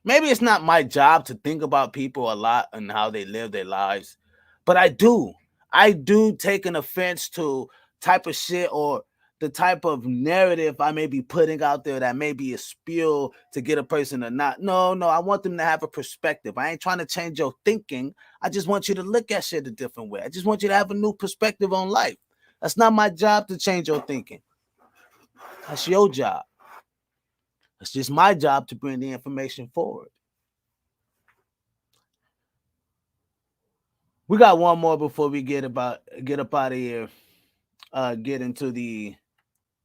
Maybe it's not my job to think about people a lot and how they live their lives, but I do. I do take an offense to type of shit or the type of narrative I may be putting out there that may be a spiel to get a person to not. No, I want them to have a perspective. I ain't trying to change your thinking. I just want you to look at shit a different way. I just want you to have a new perspective on life. That's not my job to change your thinking. That's your job. It's just my job to bring the information forward. We got one more before we get up out of here. Get into the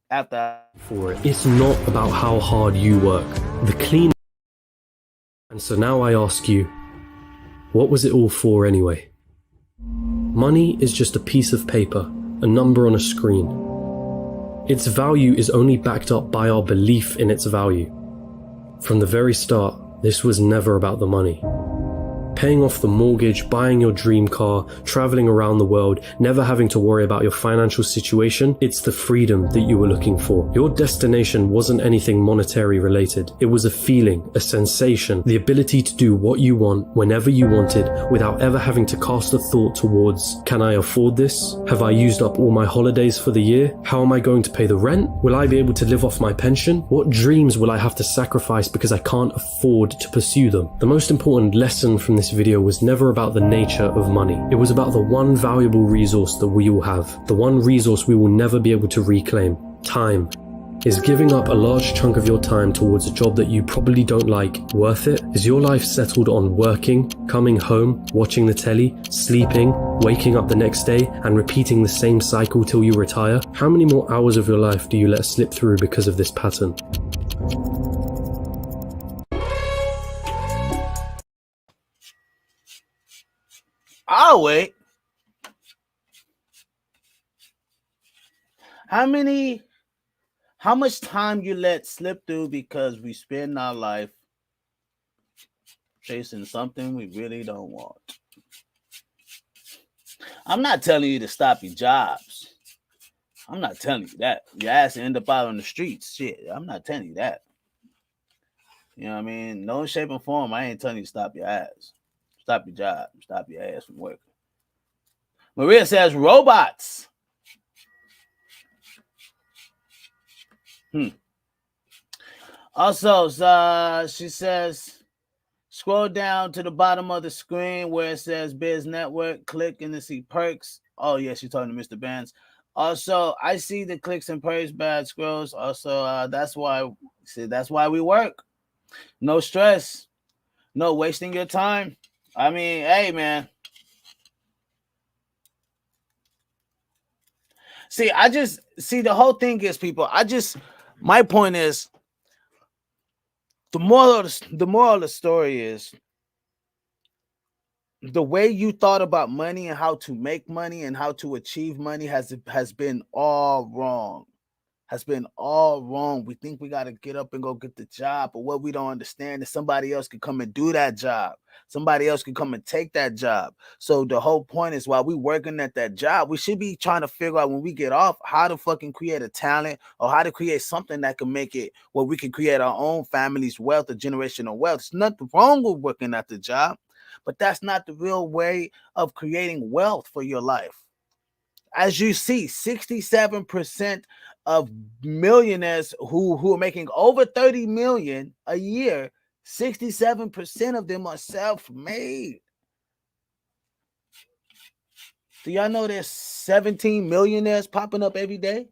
after.
For it. It's not about how hard you work. The clean. And so now I ask you, what was it all for anyway? Money is just a piece of paper, a number on a screen. Its value is only backed up by our belief in its value. From the very start, this was never about the money. Paying off the mortgage, buying your dream car, traveling around the world, never having to worry about your financial situation, it's the freedom that you were looking for. Your destination wasn't anything monetary related. It was a feeling, a sensation, the ability to do what you want whenever you wanted without ever having to cast a thought towards, can I afford this? Have I used up all my holidays for the year? How am I going to pay the rent? Will I be able to live off my pension? What dreams will I have to sacrifice because I can't afford to pursue them? The most important lesson from this video was never about the nature of money. It was about the one valuable resource that we all have, the one resource we will never be able to reclaim: time. Is giving up a large chunk of your time towards a job that you probably don't like worth it? Is your life settled on working, coming home, watching the telly, sleeping, waking up the next day, and repeating the same cycle till you retire? How many more hours of your life do you let slip through because of this pattern?
I'll wait. How much time you let slip through because we spend our life chasing something we really don't want. I'm not telling you to stop your jobs. I'm not telling you that. Your ass will end up out on the streets. Shit, I'm not telling you that. You know what I mean? No shape and form, I ain't telling you to stop your ass. Stop your job. Stop your ass from working. Maria says robots. Also, she says, scroll down to the bottom of the screen where it says Biz Network. Click and to see perks. Oh, yeah, she's talking to Mr. Benz. Also, I see the clicks and perks, bad scrolls. Also, that's why we work. No stress. No wasting your time. I mean, hey, man. See, the whole thing is, people, my point is, the moral of the story is, the way you thought about money and how to make money and how to achieve money has been all wrong. We think we got to get up and go get the job, but what we don't understand is somebody else can come and do that job. Somebody else can come and take that job. So the whole point is, while we working at that job, we should be trying to figure out, when we get off, how to fucking create a talent, or how to create something that can make it where we can create our own family's wealth or generational wealth. There's nothing wrong with working at the job, but that's not the real way of creating wealth for your life. As you see, 67% of millionaires who are making over 30 million a year, 67% of them are self-made. Do y'all know there's 17 millionaires popping up every day?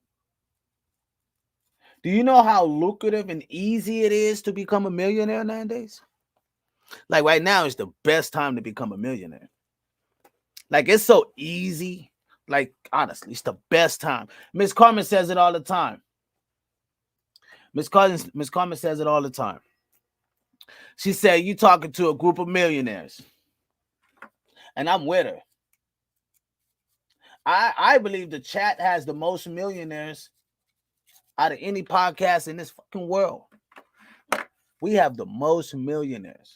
Do you know how lucrative and easy it is to become a millionaire nowadays? Like right now is the best time to become a millionaire. Like, it's so easy. Like, honestly, it's the best time. Miss Carmen says it all the time. Miss Carmen says it all the time. She said, you talking to a group of millionaires. And I'm with her. I believe the chat has the most millionaires out of any podcast in this fucking world. We have the most millionaires.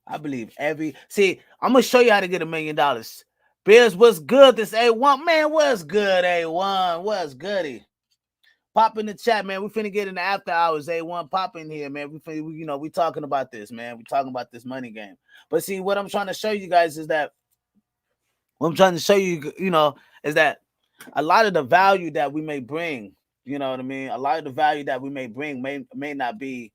I believe see, I'm going to show you how to get $1 million. Biz, what's good? This A1. Man, what's good, A1? What's goody? Pop in the chat, man. We finna get in the after hours, A1. Pop in here, man. We talking about this, man. We talking about this money game. But see, what I'm trying to show you guys is that, is that a lot of the value that we may bring, you know what I mean? A lot of the value that we may bring may not be,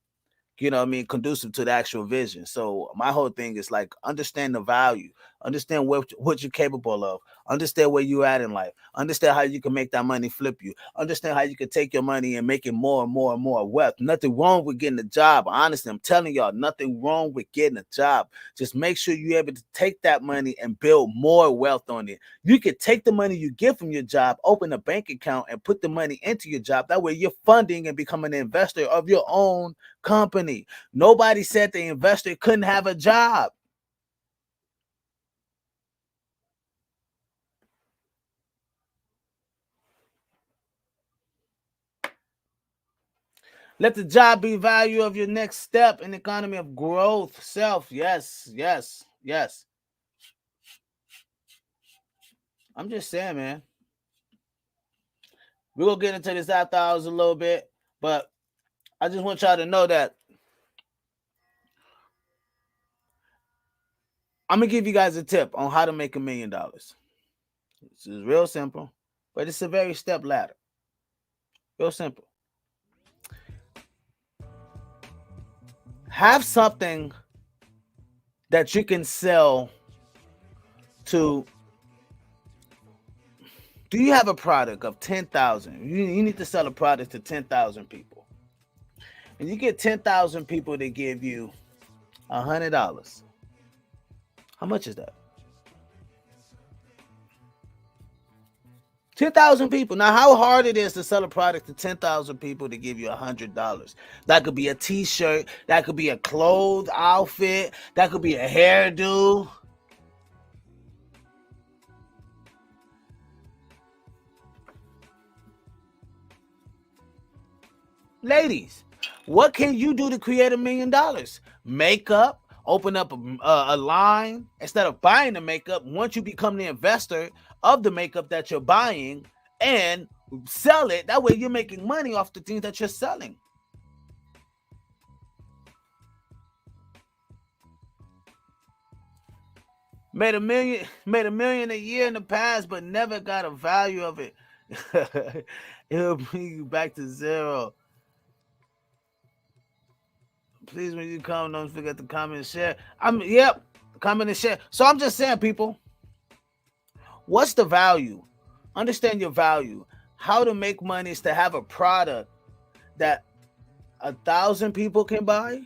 you know what I mean, conducive to the actual vision. So my whole thing is like, understand the value, understand what you're capable of, understand where you're at in life, understand how you can make that money flip you, understand how you can take your money and make it more and more and more wealth. Nothing wrong with getting a job. Honestly, I'm telling y'all, nothing wrong with getting a job. Just make sure you're able to take that money and build more wealth on it. You could take the money you get from your job, open a bank account, and put the money into your job. That way you're funding and becoming an investor of your own company. Nobody said the investor couldn't have a job. Let the job be value of your next step in the economy of growth. Self. Yes. I'm just saying, man. We're going to get into this after hours a little bit, but I just want y'all to know that I'm going to give you guys a tip on how to make $1 million. This is real simple, but it's a very step ladder. Real simple. Have something that you can sell to. Do you have a product of 10,000? You need to sell a product to 10,000 people. And you get 10,000 people to give you $100. How much is that? 10,000 people. Now, how hard it is to sell a product to 10,000 people to give you $100. That could be a t-shirt. That could be a clothes outfit. That could be a hairdo. Ladies, What can you do to create $1 million? Makeup, open up a line. Instead of buying the makeup, once you become the investor of the makeup that you're buying and sell it, that way you're making money off the things that you're selling. Made a million a year in the past, but never got a value of it. It'll bring you back to zero. Please, when you come, don't forget to comment and share. Comment and share. So I'm just saying, people, what's the value? Understand your value. How to make money is to have a product that 1,000 people can buy.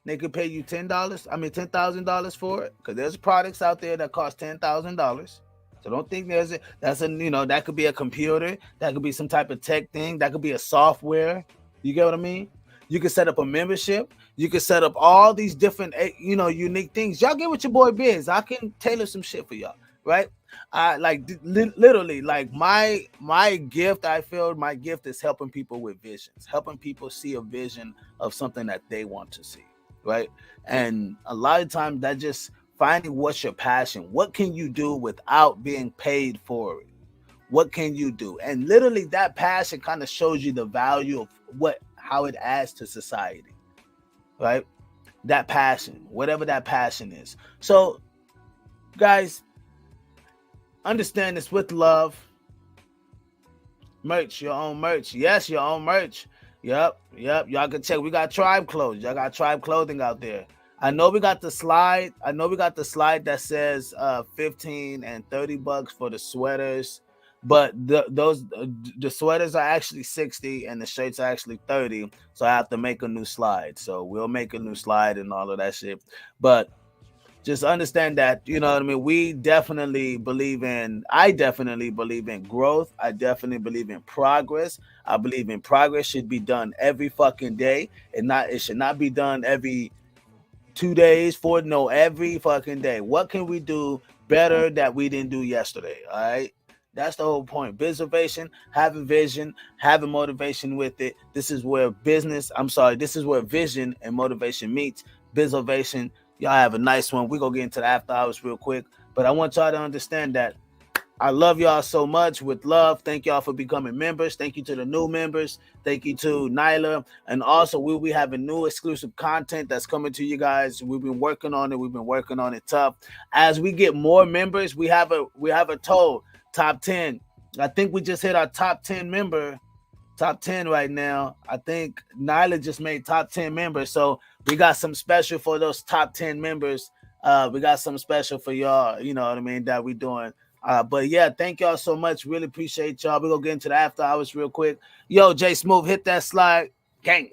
They could pay you $10,000 for it, because there's products out there that cost $10,000. So don't think that could be a computer, that could be some type of tech thing, that could be a software. You get what I mean? You can set up a membership. You can set up all these different, unique things. Y'all get with your boy Biz. I can tailor some shit for y'all, right? I literally, like my gift. I feel my gift is helping people with visions, helping people see a vision of something that they want to see, right? And a lot of times that just finding what's your passion. What can you do without being paid for it? What can you do? And literally that passion kind of shows you the value of how it adds to society, right? That passion, whatever that passion is. So, guys, understand this with love. Merch, your own merch. Yes, your own merch. Yep. Y'all can check. We got Tribe clothes. Y'all got Tribe clothing out there. I know we got the slide. That says $15 and $30 for the sweaters. But the sweaters are actually $60 and the shirts are actually $30. So I have to make a new slide. So we'll make a new slide and all of that shit. But just understand that, you know what I mean? I definitely believe in growth. I definitely believe in progress. I believe in progress should be done every fucking day. It should not be done every 2 days, every fucking day. What can we do better that we didn't do yesterday? All right. That's the whole point. Bizovation, having vision, having motivation with it. This is where vision and motivation meets. Bizovation, y'all have a nice one. We're going to get into the after hours real quick. But I want y'all to understand that I love y'all so much with love. Thank y'all for becoming members. Thank you to the new members. Thank you to Nyla. And also, we'll be having new exclusive content that's coming to you guys. We've been working on it. We've been working on it tough. As we get more members, we have a total top 10. I think we just hit our top 10 right now. I think Nyla just made top 10 members. So we got some special for those top 10 members. We got some special for y'all, you know what I mean, that we doing. But yeah, thank y'all so much. Really appreciate y'all. We're going to get into the after hours real quick. Yo, J Smooth, hit that slide. Gang.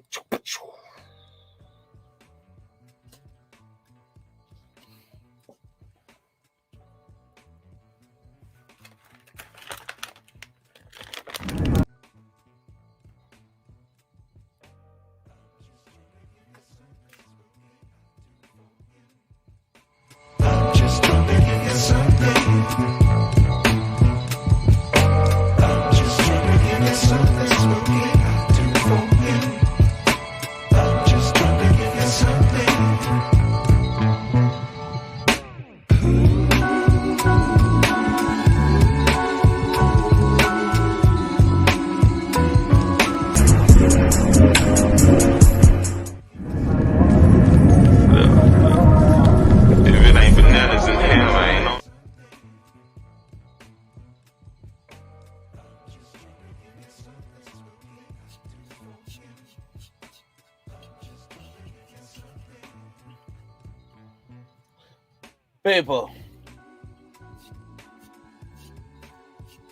People,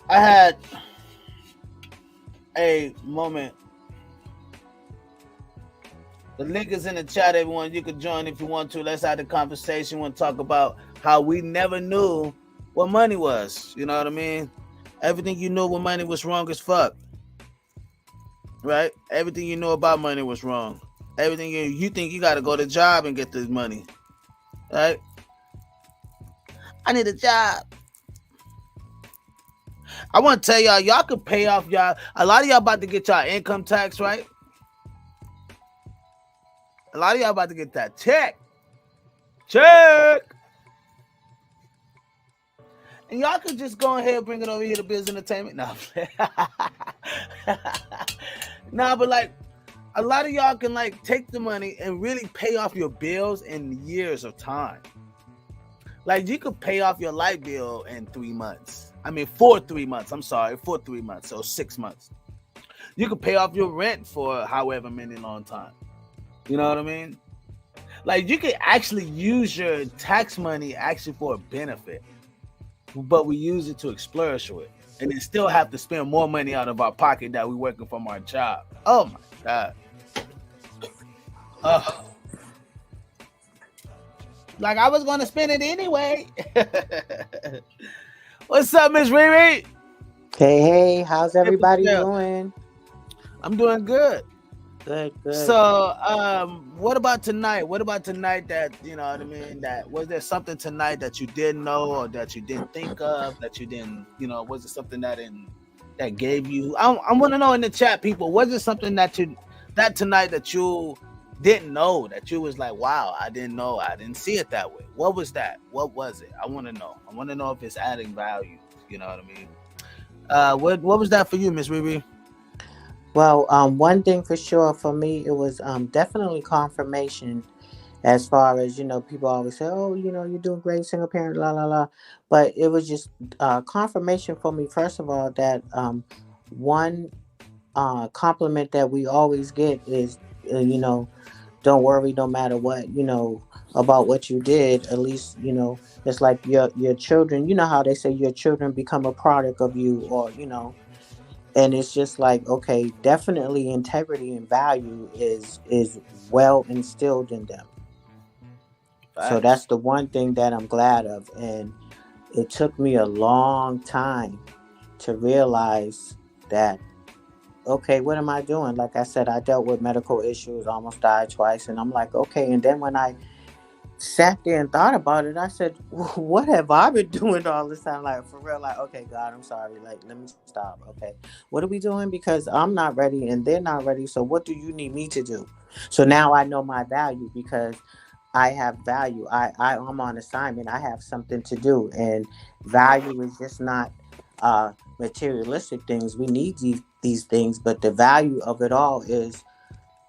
I had a moment. The link is in the chat, everyone. You can join if you want to. Let's have the conversation. We'll talk about how we never knew what money was. You know what I mean? Everything you knew when money was wrong as fuck. Right? Everything you knew about money was wrong. Everything you think you got to go to job and get this money. Right? I need a job. I want to tell y'all could pay off y'all. A lot of y'all about to get y'all income tax, right? A lot of y'all about to get that check. Check. And y'all could just go ahead and bring it over here to Biz Entertainment. No, nah, but like a lot of y'all can like take the money and really pay off your bills in years of time. Like you could pay off your light bill in 3 months. I mean, for 3 months. I'm sorry, for 3 months, so 6 months. You could pay off your rent for however many long time. You know what I mean? Like you could actually use your tax money actually for a benefit, but we use it to explore with, and then still have to spend more money out of our pocket that we working from our job. Oh my God. Like I was gonna spend it anyway. What's up, Miss Riri?
Hey, how's everybody doing?
I'm doing good.
Good.
So, what about tonight? What about tonight that, you know what I mean? That was there something tonight that you didn't know or that you didn't think of, that you didn't, you know, was it something that gave you? I want to know in the chat, people, was it something that tonight that you didn't know, that you was like, wow, I didn't know, I didn't see it that way. What was that? What was it? I want to know. I want to know if it's adding value. You know what I mean? What was that for you, Miss Riri?
Well, one thing for sure for me, it was definitely confirmation as far as, you know, people always say, oh, you know, you're doing great, single parent, la, la, la. But it was just confirmation for me, first of all, that one compliment that we always get is, you know, don't worry no matter what, you know, about what you did. At least, you know, it's like your children, you know how they say your children become a product of you, or, you know. And it's just like, okay, definitely integrity and value is well instilled in them. So that's the one thing that I'm glad of. And it took me a long time to realize that, okay, what am I doing? Like I said, I dealt with medical issues, almost died twice. And I'm like, okay. And then when I sat there and thought about it, I said, what have I been doing all this time? Like, for real, like, okay, God, I'm sorry. Like, let me stop. Okay. What are we doing? Because I'm not ready and they're not ready. So what do you need me to do? So now I know my value because I have value. I'm on assignment. I have something to do. And value is just not materialistic things. We need these things. But the value of it all is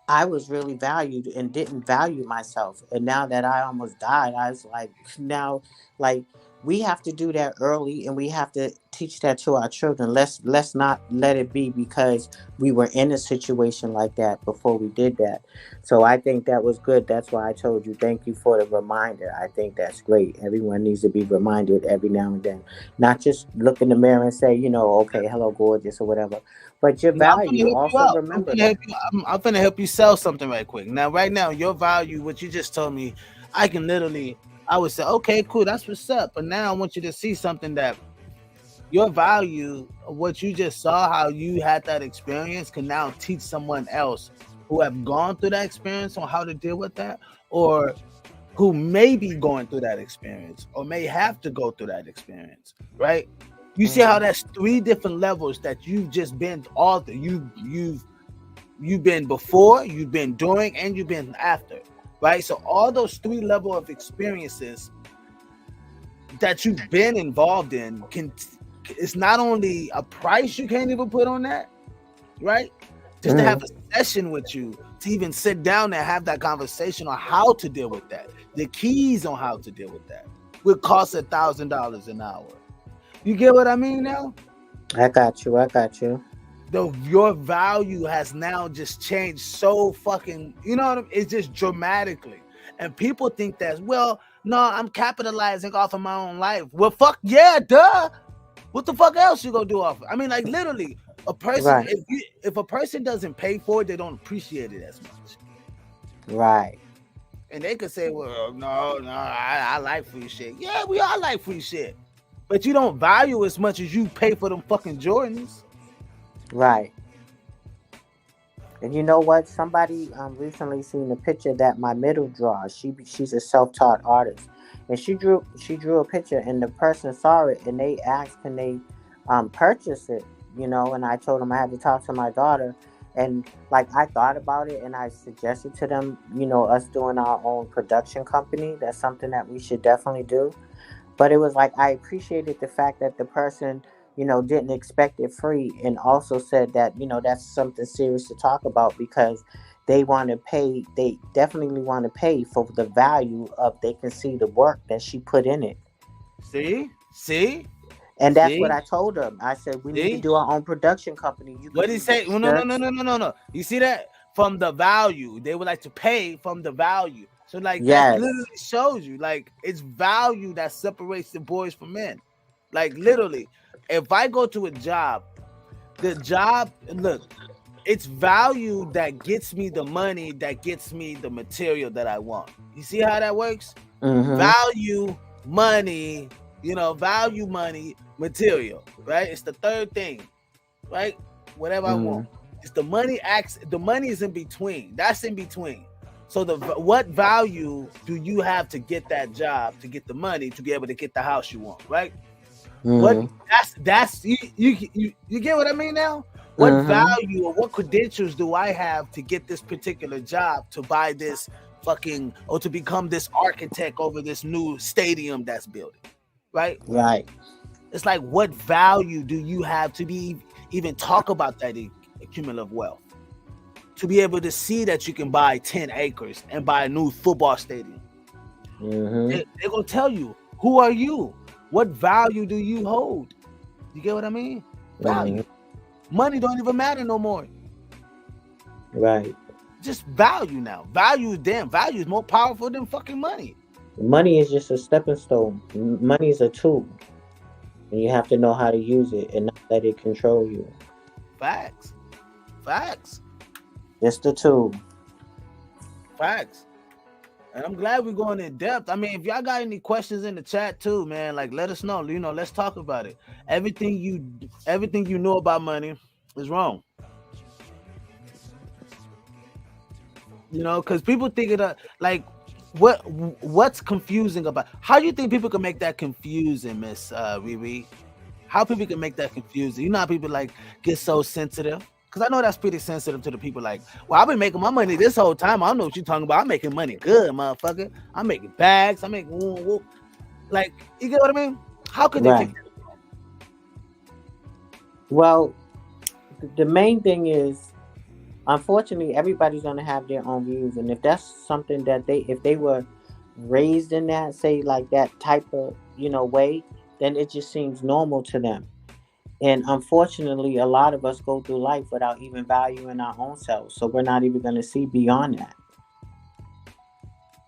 I was really valued and didn't value myself. And now that I almost died, I was like, now, like, we have to do that early and we have to teach that to our children. Let's not let it be because we were in a situation like that before we did that. So I think that was good. That's why I told you, thank you for the reminder. I think that's great. Everyone needs to be reminded every now and then, not just look in the mirror and say, you know, okay, hello, gorgeous or whatever. But your value, also remember that.
I'm going to help you sell something right quick. Now, right now, your value, what you just told me, I would say, okay, cool, that's what's up. But now I want you to see something that your value, what you just saw, how you had that experience, can now teach someone else who have gone through that experience on how to deal with that, or who may be going through that experience or may have to go through that experience, right? You see how that's 3 different levels that you've just been all through. You've been before, you've been during, and you've been after, right? So all those 3 levels of experiences that you've been involved in it's not only a price you can't even put on that, right? Just to have a session with you, to even sit down and have that conversation on how to deal with that, the keys on how to deal with that, would cost $1,000 an hour. You get what I mean now?
I got you.
Your value has now just changed so fucking, you know what I mean? It's just dramatically. And people think that, well, no, I'm capitalizing off of my own life. Well, fuck yeah, duh. What the fuck else you gonna do off of? I mean, like literally, a person, right. If a person doesn't pay for it, they don't appreciate it as much.
Right.
And they could say, well, no, I like free shit. Yeah, we all like free shit. But you don't value as much as you pay for them fucking Jordans.
Right. And you know what? Somebody recently seen a picture that my middle draws. She's a self-taught artist. And she drew a picture and the person saw it and they asked, can they purchase it? You know, and I told them I had to talk to my daughter And like I thought about it and I suggested to them, us doing our own production company. That's something that we should definitely do. But it was like I appreciated the fact that the person, didn't expect it free, and also said that, that's something serious to talk about, because they definitely want to pay for the value of, they can see the work that she put in it.
See, see,
And that's what
see,
I told them. I said, we need to
see.
do our own production company. You
What
could
did he
do the
say? No, no, no, no,
shirts.
no, no, no, no. You see that? From the value, they would like to pay from the value. So like that
Yes.
literally shows you, like, it's value that separates the boys from men. Like literally, if I go to a job, the job, look, it's value that gets me the money, that gets me the material that I want. You see how that works?
Mm-hmm.
Value, money, value, money, material, right? It's the third thing, right? Whatever I want. It's the money acts, the money is in between. That's in between. So what value do you have to get that job, to get the money, to be able to get the house you want, right? What that's you get what I mean now? What value or what credentials do I have to get this particular job, to buy this fucking, or to become this architect over this new stadium that's building, right?
Right.
It's like, what value do you have to be even talk about that cumulative wealth? To be able to see that you can buy 10 acres and buy a new football stadium. They're going to tell you, who are you? What value do you hold? You get what I mean? Value. Money don't even matter no more.
Right.
Just value now. Value is more powerful than fucking money.
Money is just a stepping stone. Money is a tool. And you have to know how to use it and not let it control you.
Facts.
Just a tool.
Facts. And I'm glad we're going in depth. I mean, if y'all got any questions in the chat too, man, like, let us know. Let's talk about it. Everything you know about money is wrong. Because people think it like, what's confusing about, how do you think people can make that confusing, Miss Riri? How people can make that confusing? You know how people like get so sensitive? Because I know that's pretty sensitive to the people. Like, well, I've been making my money this whole time. I don't know what you're talking about. I'm making money good, motherfucker. I'm making bags. I'm making whoop. Like, you get what I mean? How could they take that?
Well, the main thing is, unfortunately, everybody's going to have their own views. And if that's something that if they were raised in that, say, like that type of, way, then it just seems normal to them. And unfortunately, a lot of us go through life without even valuing our own selves. So we're not even going to see beyond that.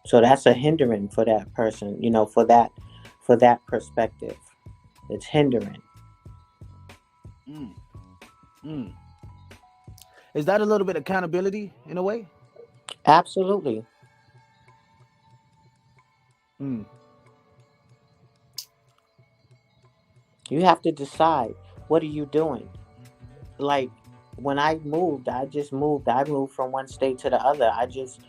So that's a hindering for that person, for that perspective. It's hindering.
Is that a little bit of accountability in a way?
Absolutely. You have to decide, what are you doing? Like, when I moved, I moved from one state to the other. I just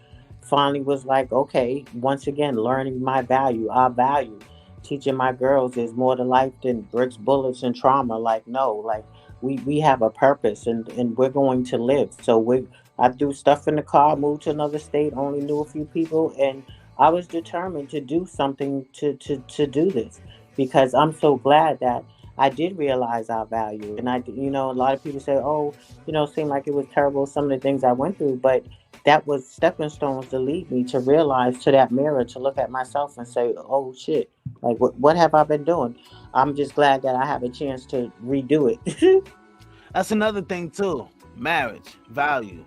finally was like, okay, once again, learning my value, our value, teaching my girls there's more to life than bricks, bullets, and trauma. Like, no, like, we have a purpose, and we're going to live. So I threw stuff in the car, moved to another state, only knew a few people, and I was determined to do something to do this, because I'm so glad that I did realize our value. And a lot of people say, oh, it seemed like it was terrible, some of the things I went through, but that was stepping stones to lead me to realize, to that mirror, to look at myself and say, oh shit, like, what have I been doing? I'm just glad that I have a chance to redo it.
That's another thing too. Marriage, value.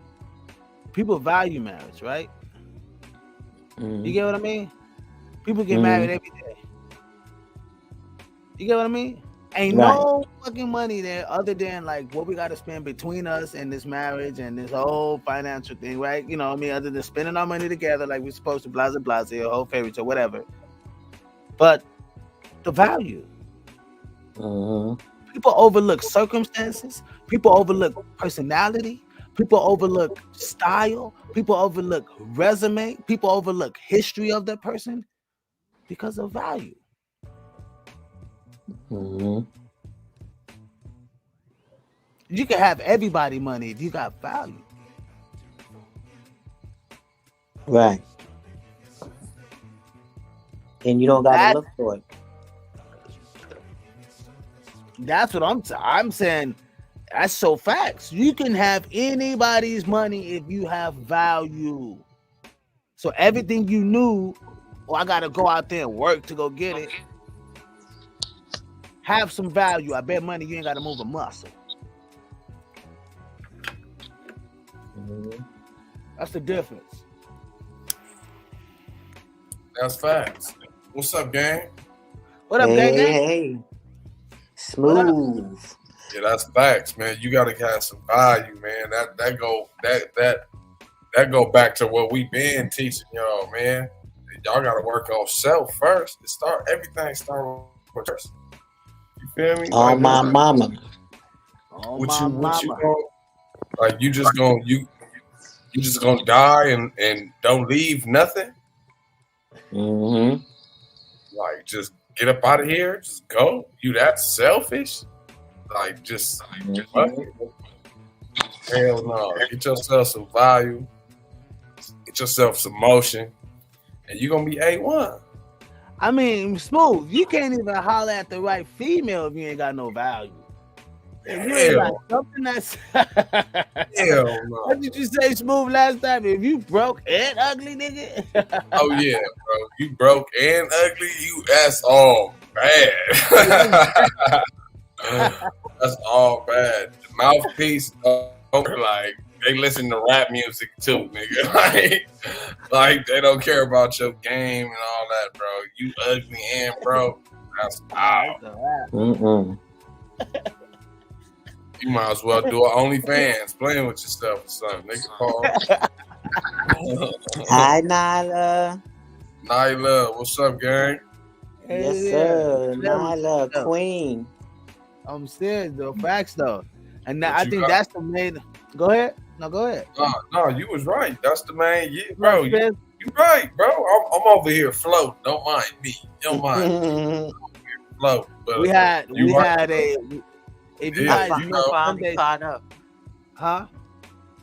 People value marriage, right? You get what I mean? People get married every day. You get what I mean? Ain't no fucking money there other than like what we got to spend between us and this marriage and this whole financial thing, right? You know what I mean? Other than spending our money together like we're supposed to, blase, a whole fairy tale, whatever. But the value. People overlook circumstances. People overlook personality. People overlook style. People overlook resume. People overlook history of that person because of value. You can have everybody money if you got value.
Right. And you don't got to
That
look for it.
that's what I'm saying. That's so facts. You can have anybody's money if you have value. So everything you knew, I got to go out there and work to go get it. Have some value. I bet money you ain't got to move a muscle.
Mm-hmm.
That's the difference.
That's facts. What's up, gang?
What up, gang?
Hey, smooth.
Yeah, that's facts, man. You gotta have some value, man. That go back to what we been teaching y'all, man. Y'all gotta work on self first. Everything start with first. You feel me?
Oh, my mama.
Oh,
What
my
you
mama.
like? You just gonna die and don't leave nothing?
Mm-hmm.
Like, just get up out of here. Just go. You that selfish? Like, just fuck it. Hell no. Get yourself some value. Get yourself some motion, and you're gonna be A1.
I mean, smooth. You can't even holler at the right female if you ain't got no value. If you ain't got something that's
Hell no.
What did you say, smooth, last time? If you broke and ugly, nigga.
Oh yeah, bro. You broke and ugly. That's all bad. That's all bad. The mouthpiece, like they listen to rap music too, nigga. like they don't care about your game and all that, bro. You ugly and broke. That's out.
Mm-mm.
You might as well do an OnlyFans, playing with yourself or something. Nigga, Paul.
Hi, Nyla.
Nyla, what's up, gang?
Yes, sir. Nyla, queen.
I'm serious, though. Facts, though. And now, I think that's the main. Go ahead. No, go ahead.
No, you was right. That's the main. Yeah, bro. You right, bro. I'm over here floating. Don't mind me. Don't mind. Float. But
we had a. If you
I
guys
finally caught up.
Huh?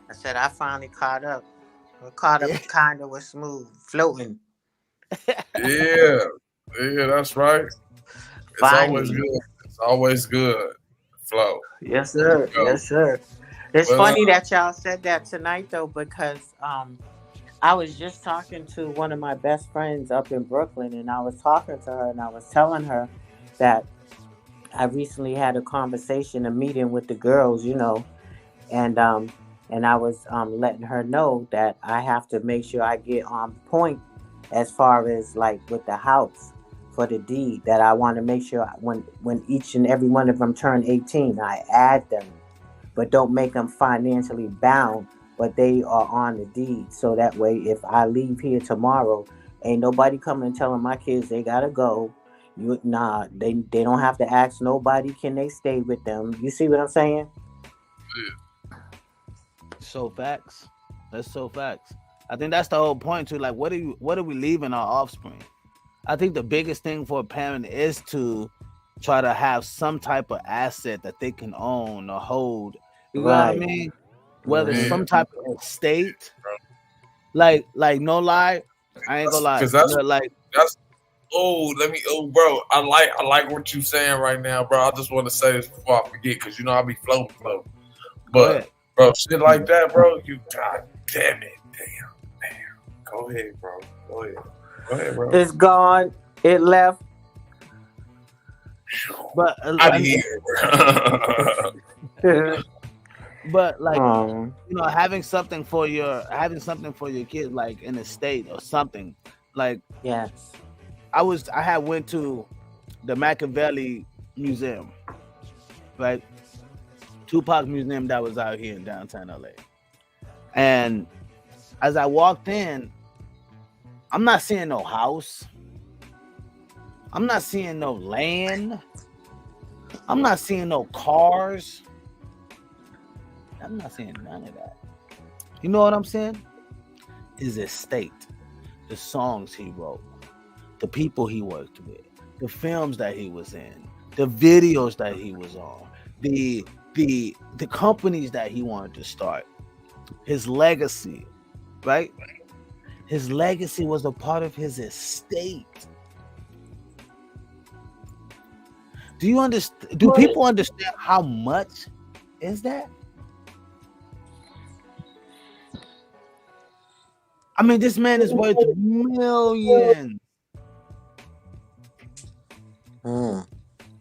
I said I finally caught up. I caught up kind of with smooth, floating.
Yeah, that's right. It's always good. It's always good. Flow.
Yes, sir. Yes, sir. It's funny that y'all said that tonight, though, because I was just talking to one of my best friends up in Brooklyn, and I was talking to her, and I was telling her that I recently had a meeting with the girls, you know, and I was letting her know that I have to make sure I get on point as far as like with the house for the deed, that I want to make sure when each and every one of them turn 18, I add them, but don't make them financially bound, but they are on the deed. So that way, if I leave here tomorrow, ain't nobody coming and telling my kids they gotta go. They don't have to ask nobody, can they stay with them? You see what I'm saying?
Yeah.
So facts. That's so facts. I think that's the whole point too. Like, what are we leaving our offspring? I think the biggest thing for a parent is to try to have some type of asset that they can own or hold. You know what I mean? Whether it's some type of estate. Like no lie, I ain't gonna lie.
Bro, I like what you saying right now, bro. I just want to say this before I forget, because you know I be floating. But bro, shit like that, bro, you god damn it. Damn. Go ahead, bro. Go ahead, bro.
It's gone. It left.
But but like you know, having something for your kids, like an estate or something. Like
yes.
I had went to the Machiavelli Museum, right? Tupac Museum that was out here in downtown LA. And as I walked in, I'm not seeing no house. I'm not seeing no land. I'm not seeing no cars. I'm not seeing none of that. You know what I'm saying? His estate, the songs he wrote, the people he worked with, the films that he was in, the videos that he was on, the the companies that he wanted to start, his legacy, right? His legacy was a part of his estate. Do you understand? Do people understand how much is that? I mean, this man is worth millions.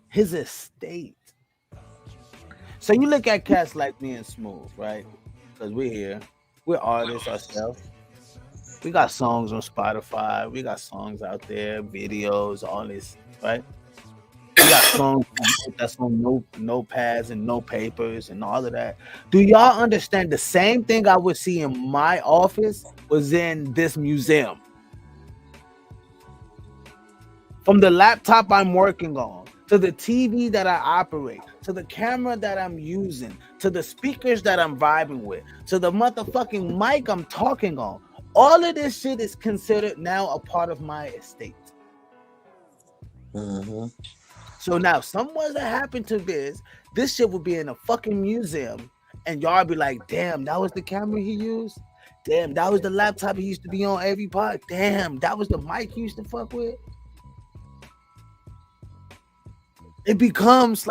His estate. So you look at cats like me and Smooth, right? Because we're here. We're artists ourselves. We got songs on Spotify. We got songs out there, videos, all this, right? We got songs that's on notepads and no papers and all of that. Do y'all understand the same thing I would see in my office was in this museum? From the laptop I'm working on, to the TV that I operate, to the camera that I'm using, to the speakers that I'm vibing with, to the motherfucking mic I'm talking on. All of this shit is considered now a part of my estate. So now, if something was to happen to this shit would be in a fucking museum, and y'all be like, damn, that was the camera he used? Damn, that was the laptop he used to be on every pod? Damn, that was the mic he used to fuck with? It becomes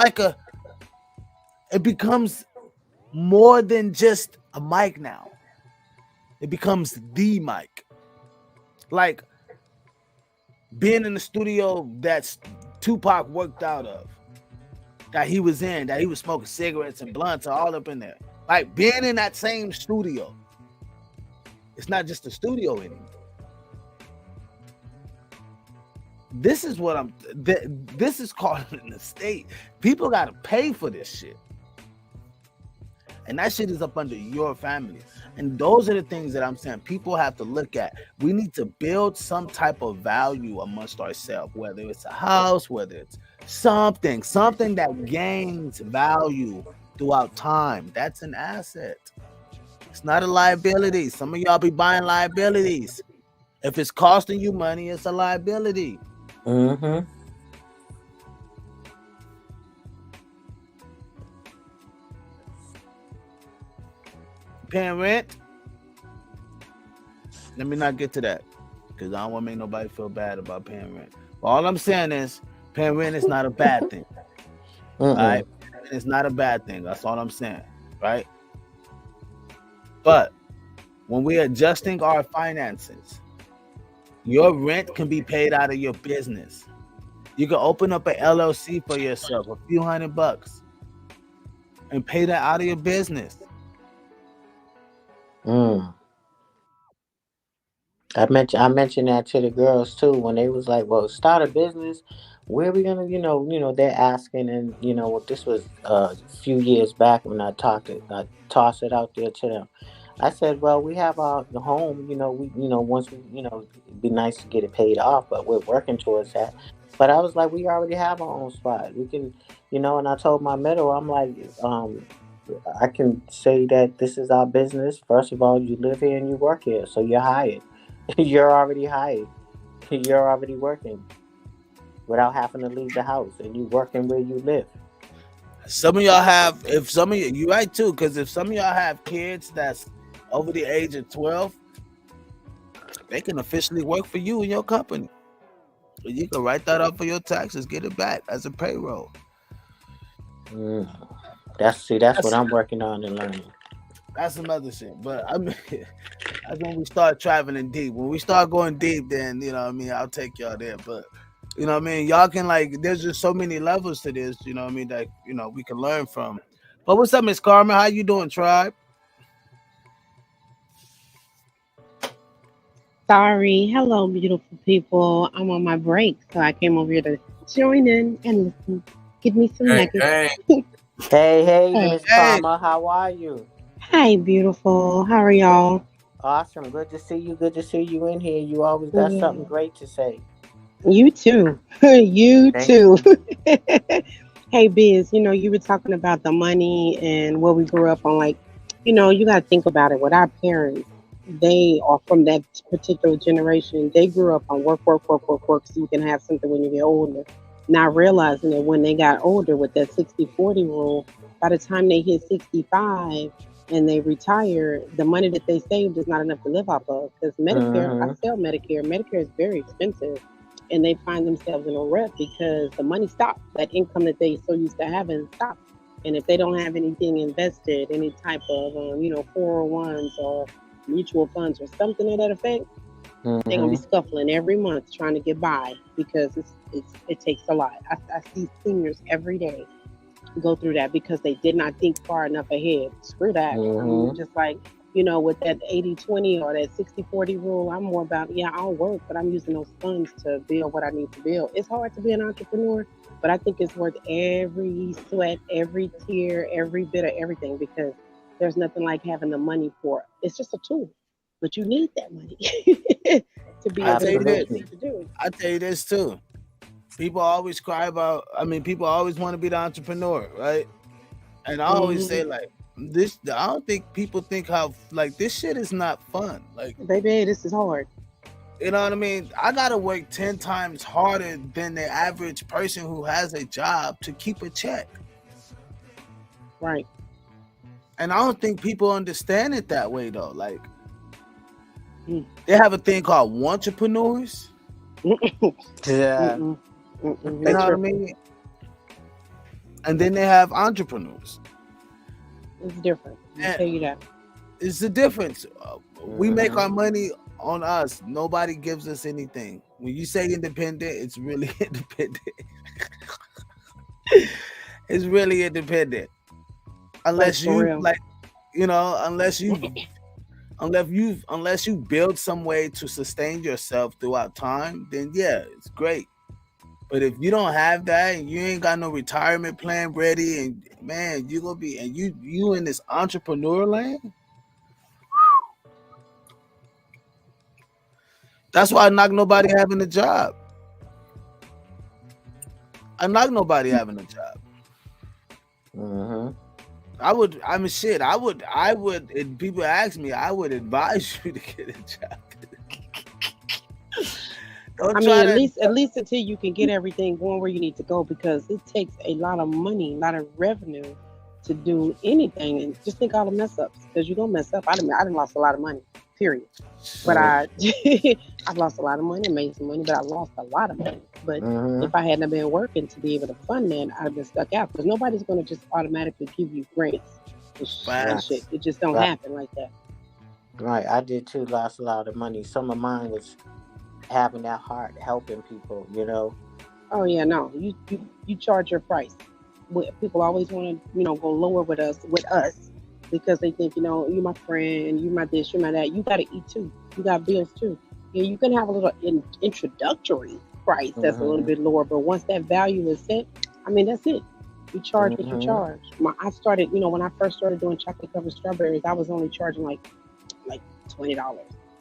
more than just a mic now. It becomes the mic. Like being in the studio that's Tupac worked out of, that he was in, that he was smoking cigarettes and blunts all up in there. Like being in that same studio. It's not just a studio anymore. This is what this is called an estate. People got to pay for this shit. And that shit is up under your family. And those are the things that I'm saying people have to look at. We need to build some type of value amongst ourselves, whether it's a house, whether it's something that gains value throughout time. That's an asset. It's not a liability. Some of y'all be buying liabilities. If it's costing you money, it's a liability. Paying rent. Let me not get to that because I don't want to make nobody feel bad about paying rent. But all I'm saying is paying rent is not a bad thing. Right? It's not a bad thing. That's all I'm saying. Right? But when we're adjusting our finances, your rent can be paid out of your business. You can open up an LLC for yourself, a few $100, and pay that out of your business.
I mentioned that to the girls too when they was like, "Well, start a business. Where are we gonna, they're asking." And this was a few years back when I tossed it out there to them. I said, "Well, we have the home. Once we, it'd be nice to get it paid off, but we're working towards that." But I was like, "We already have our own spot. We can, And I told my middle, I'm like, I can say that this is our business. First of all, you live here and you work here, so you're hired. You're already hired. You're already working without having to leave the house, and you working where you live."
Some of y'all have, you're right too, because if some of y'all have kids that's over the age of 12, they can officially work for you in your company. You can write that up for your taxes, get it back as a payroll.
That's what I'm working on and learning.
That's some other shit. But I mean, that's when we start traveling deep. When we start going deep, then I'll take y'all there. But y'all can there's just so many levels to this, that we can learn from. But what's up, Miss Carmen? How you doing, Tribe?
Sorry. Hello, beautiful people. I'm on my break, so I came over here to join in and listen. Give me some nuggets.
Hey, Miss Karma, how are you?
Hi, beautiful. How are y'all?
Awesome. Good to see you. Good to see you in here. You always got something great to say.
You too. You too. Hey, Biz, you were talking about the money and what we grew up on. You got to think about it. With our parents, they are from that particular generation. They grew up on work, so you can have something when you get older. Not realizing that when they got older with that 60-40 rule, by the time they hit 65 and they retire, the money that they saved is not enough to live off of. Because Medicare, I sell Medicare. Medicare is very expensive, and they find themselves in a rut because the money stops. That income that they so used to having stops. And if they don't have anything invested, any type of 401s or mutual funds or something to that effect, they're gonna be scuffling every month trying to get by because it takes a lot. I see seniors every day go through that because they did not think far enough ahead. Screw that. I mean, just like, with that 80-20 or that 60-40 rule, I'm more about, I'll work, but I'm using those funds to build what I need to build. It's hard to be an entrepreneur, but I think it's worth every sweat, every tear, every bit of everything, because there's nothing like having the money for it. It's just a tool, but you need that money to be able to do it.
I tell you this too. People always cry about, people always want to be the entrepreneur, right? And I always say, like, this, I don't think people think how, like, this shit is not fun. Like,
baby, this is hard.
You know what I mean? I gotta work 10 times harder than the average person who has a job to keep a check.
Right.
And I don't think people understand it that way, though. Like, they have a thing called entrepreneurs.
Yeah.
You know what I mean? And then they have entrepreneurs.
It's different. I'll tell you that.
It's the difference. We make our money on us. Nobody gives us anything. When you say independent, it's really independent. It's really independent. Unless you like, unless you build some way to sustain yourself throughout time, then yeah, it's great. But if you don't have that and you ain't got no retirement plan ready, and man, you gonna be, and you in this entrepreneur land. That's why I knock nobody having a job. I knock nobody having a job. I would, if people ask me, I would advise you to get a job.
At least until you can get everything going where you need to go, because it takes a lot of money, a lot of revenue to do anything. And just think all the mess ups, because you're gonna mess up. I done lost a lot of money, period. But I've lost a lot of money, made some money, but I lost a lot of money. But if I hadn't been working to be able to fund that, I'd have been stuck out, because nobody's gonna just automatically give you grants and shit. It just don't happen like that.
Right, I did too. Lost a lot of money. Some of mine was having that heart, helping people.
Oh yeah, no, you charge your price. People always want to go lower with us because they think you're my friend, you my this, you my that. You got to eat too. You got bills too. Yeah, you can have a little introductory price that's a little bit lower, but once that value is set, that's it. You charge what you charge. I started, when I first started doing chocolate covered strawberries, I was only charging like $20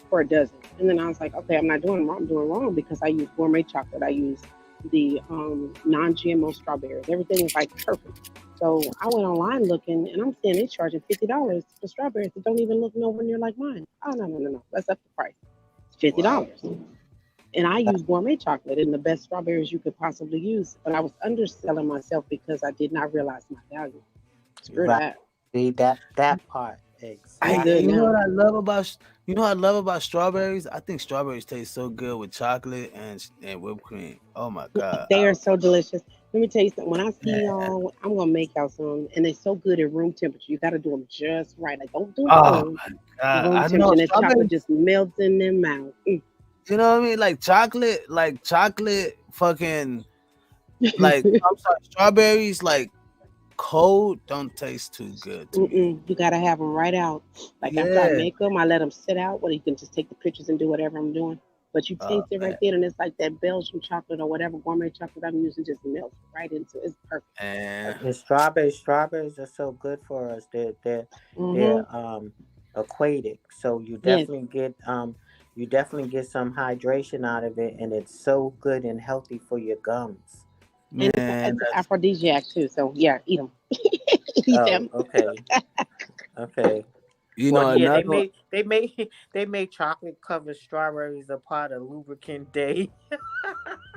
for a dozen. And then I was like, okay, I'm not doing wrong. I'm doing wrong because I use gourmet chocolate. I use the non-GMO strawberries. Everything is like perfect. So I went online looking, and I'm seeing they're charging $50 for strawberries that don't even look nowhere near like mine. Oh, no. Let's up the price. It's $50. Wow. And I use gourmet chocolate and the best strawberries you could possibly use. But I was underselling myself because I did not realize my value. Screw that.
See, that part. Exactly.
You know what I love about strawberries? I think strawberries taste so good with chocolate and whipped cream. Oh my god,
they are so delicious. Let me tell you something. When I see y'all, I'm gonna make y'all some, and they're so good at room temperature. You got to do them just right. Like, don't do them room temperature. And the chocolate just melts in their mouth.
You know what I mean? Like chocolate, fucking, like I'm sorry, strawberries, like cold don't taste too good to me.
You gotta have them right out. Like after I make them, I let them sit out. Where you can just take the pictures and do whatever I'm doing. But you taste it right there, and it's like that Belgian chocolate or whatever gourmet chocolate I'm using just melts right into it. It's perfect.
And strawberries are so good for us. They're aquatic, so you definitely get some hydration out of it, and it's so good and healthy for your gums.
And it's aphrodisiac too. So yeah, eat them. Eat them.
Okay. They made chocolate covered strawberries a part of lubricant day.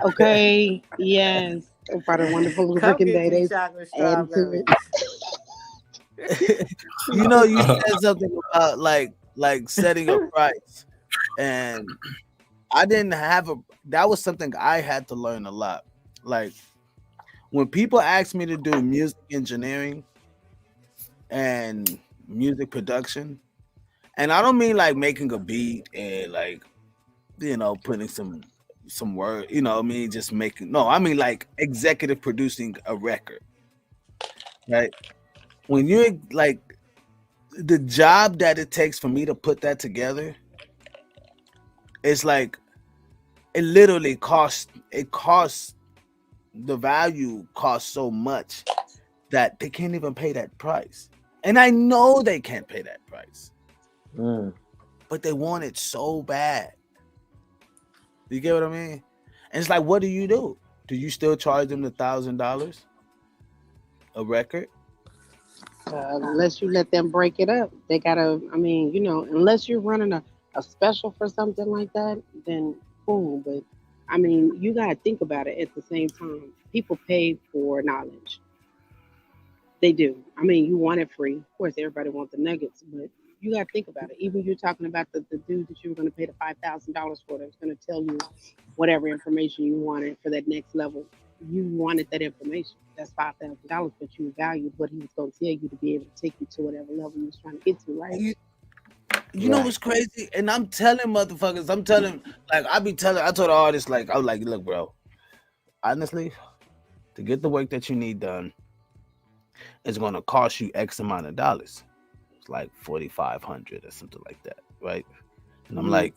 Okay. Yes. A part of wonderful lubricant day. They
chocolate strawberries.
You know, you said something about like setting a price, and I didn't have a. That was something I had to learn a lot. Like when people ask me to do music engineering and music production, and I don't mean like making a beat and like putting some word. I mean just making. No, I mean like executive producing a record, right? When you're like the job that it takes for me to put that together, it's like it literally costs the value costs so much that they can't even pay that price. And I know they can't pay that price. But they want it so bad. You get what I mean? And it's like, what do you do? Do you still charge them the $1,000 a record?
Unless you let them break it up, they gotta. I mean, unless you're running a special for something like that, then cool. But I mean, you gotta think about it at the same time. People pay for knowledge. They do. I mean, you want it free. Of course, everybody wants the nuggets, but you got to think about it. Even you're talking about the dude that you were going to pay the $5,000 for, that's going to tell you whatever information you wanted for that next level. You wanted that information. That's $5,000, but you valued what he was going to tell you to be able to take you to whatever level you was trying to get to, right?
You know what's crazy? And I'm telling motherfuckers, I told the artist, like, I was like, look, bro, honestly, to get the work that you need done, it's going to cost you X amount of dollars. It's like 4,500 or something like that, right? And I'm like,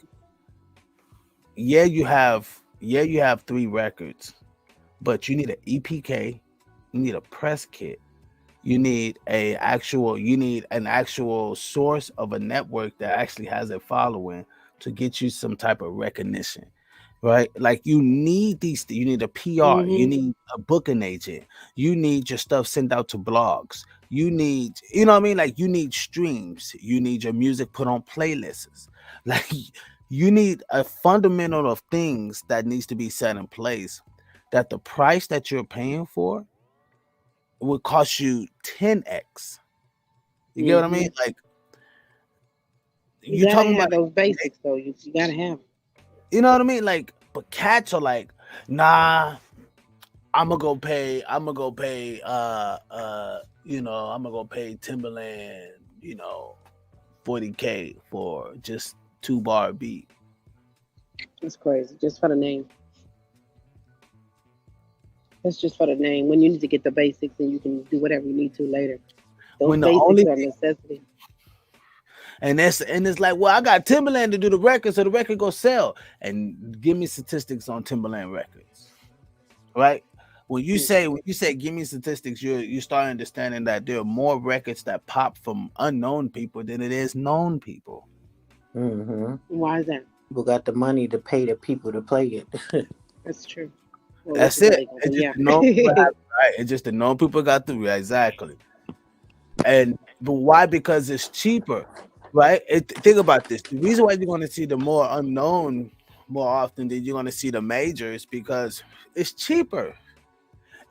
yeah, you have 3 records, but you need an EPK, you need a press kit, you need an actual source of a network that actually has a following to get you some type of recognition, right? Like you need you need a PR, you need a booking agent, you need your stuff sent out to blogs, you need, you know what I mean? Like you need streams, you need your music put on playlists, like you need a fundamental of things that needs to be set in place, that the price that you're paying for would cost you 10x. You get what I mean? Like
you gotta
talking
have
about
those basics though. You gotta have them.
You know what I mean? Like, but cats are like, nah, I'm gonna go pay I'm gonna go pay Timberland, 40K for just 2-bar beat.
It's crazy. Just for the name. That's just for the name. When you need to get the basics and you can do whatever you need to later. Those basics are necessity.
And it's like, well, I got Timberland to do the record, so the record go sell. And give me statistics on Timberland records, right? When you say give me statistics, you start understanding that there are more records that pop from unknown people than it is known people.
Why is that?
People got the money to pay the people to play it.
That's true. Well,
that's it. It's just known people have, right? It's just the known people got the exactly. But why? Because it's cheaper, right? Think about this. The reason why you're going to see the more unknown more often than you're going to see the majors, because it's cheaper.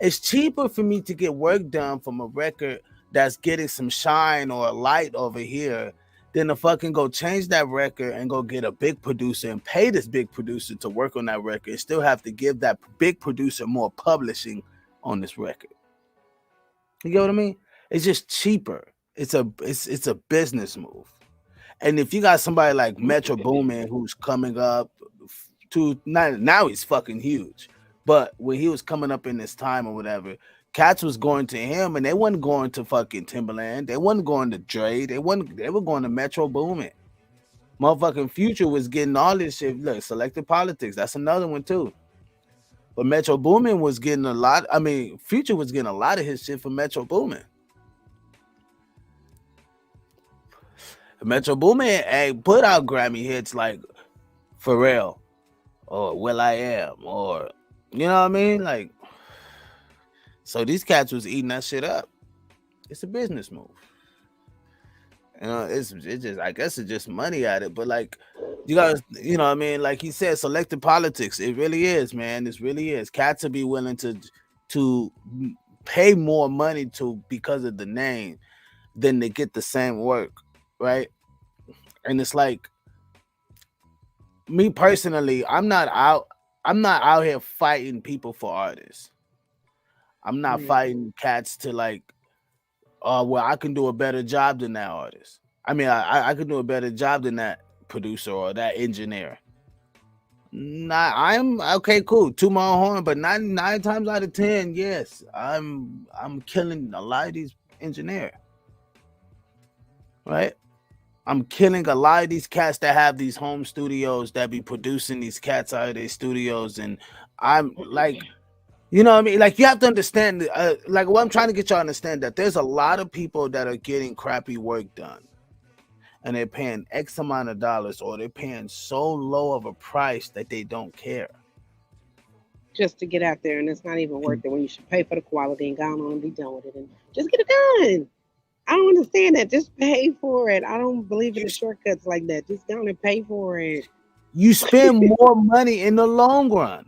It's cheaper for me to get work done from a record that's getting some shine or a light over here than to fucking go change that record and go get a big producer and pay this big producer to work on that record and still have to give that big producer more publishing on this record. You get what I mean? It's just cheaper. It's a business move. And if you got somebody like Metro Boomin who's coming up to now he's fucking huge. But when he was coming up in this time or whatever, cats was going to him and they wasn't going to fucking Timberland. They wasn't going to Dre. They were going to Metro Boomin. Motherfucking Future was getting all this shit. Look, Selective Politics. That's another one too. But Metro Boomin was getting a lot. I mean, Future was getting a lot of his shit from Metro Boomin. Metro Boomin put out Grammy hits like Pharrell or Will I Am or you know what I mean? Like, so these cats was eating that shit up. It's a business move. It's just, I guess it's just money at it. But like, you guys, you know what I mean? Like he said, selective politics. It really is, man. This really is. Cats will be willing to pay more money because of the name then they get the same work, right? And it's like, me personally, I'm not out here fighting people for artists. I'm not fighting cats to like, well, I can do a better job than that artist. I mean, I can do a better job than that producer or that engineer. Nah, I'm okay, cool. To my own horn, but nine times out of 10, yes, I'm killing a lot of these engineers, right? I'm killing a lot of these cats that have these home studios that be producing these cats out of their studios, and I'm like, you know what I mean? Like, you have to understand, like, what I'm trying to get y'all to understand, that there's a lot of people that are getting crappy work done, and they're paying X amount of dollars, or they're paying so low of a price that they don't care.
Just to get out there, and it's not even worth it when you should pay for the quality and go on and be done with it and just get it done. I don't understand that. Just pay for it. I don't believe in the shortcuts like that. Just go on and pay for it.
You spend more money in the long run.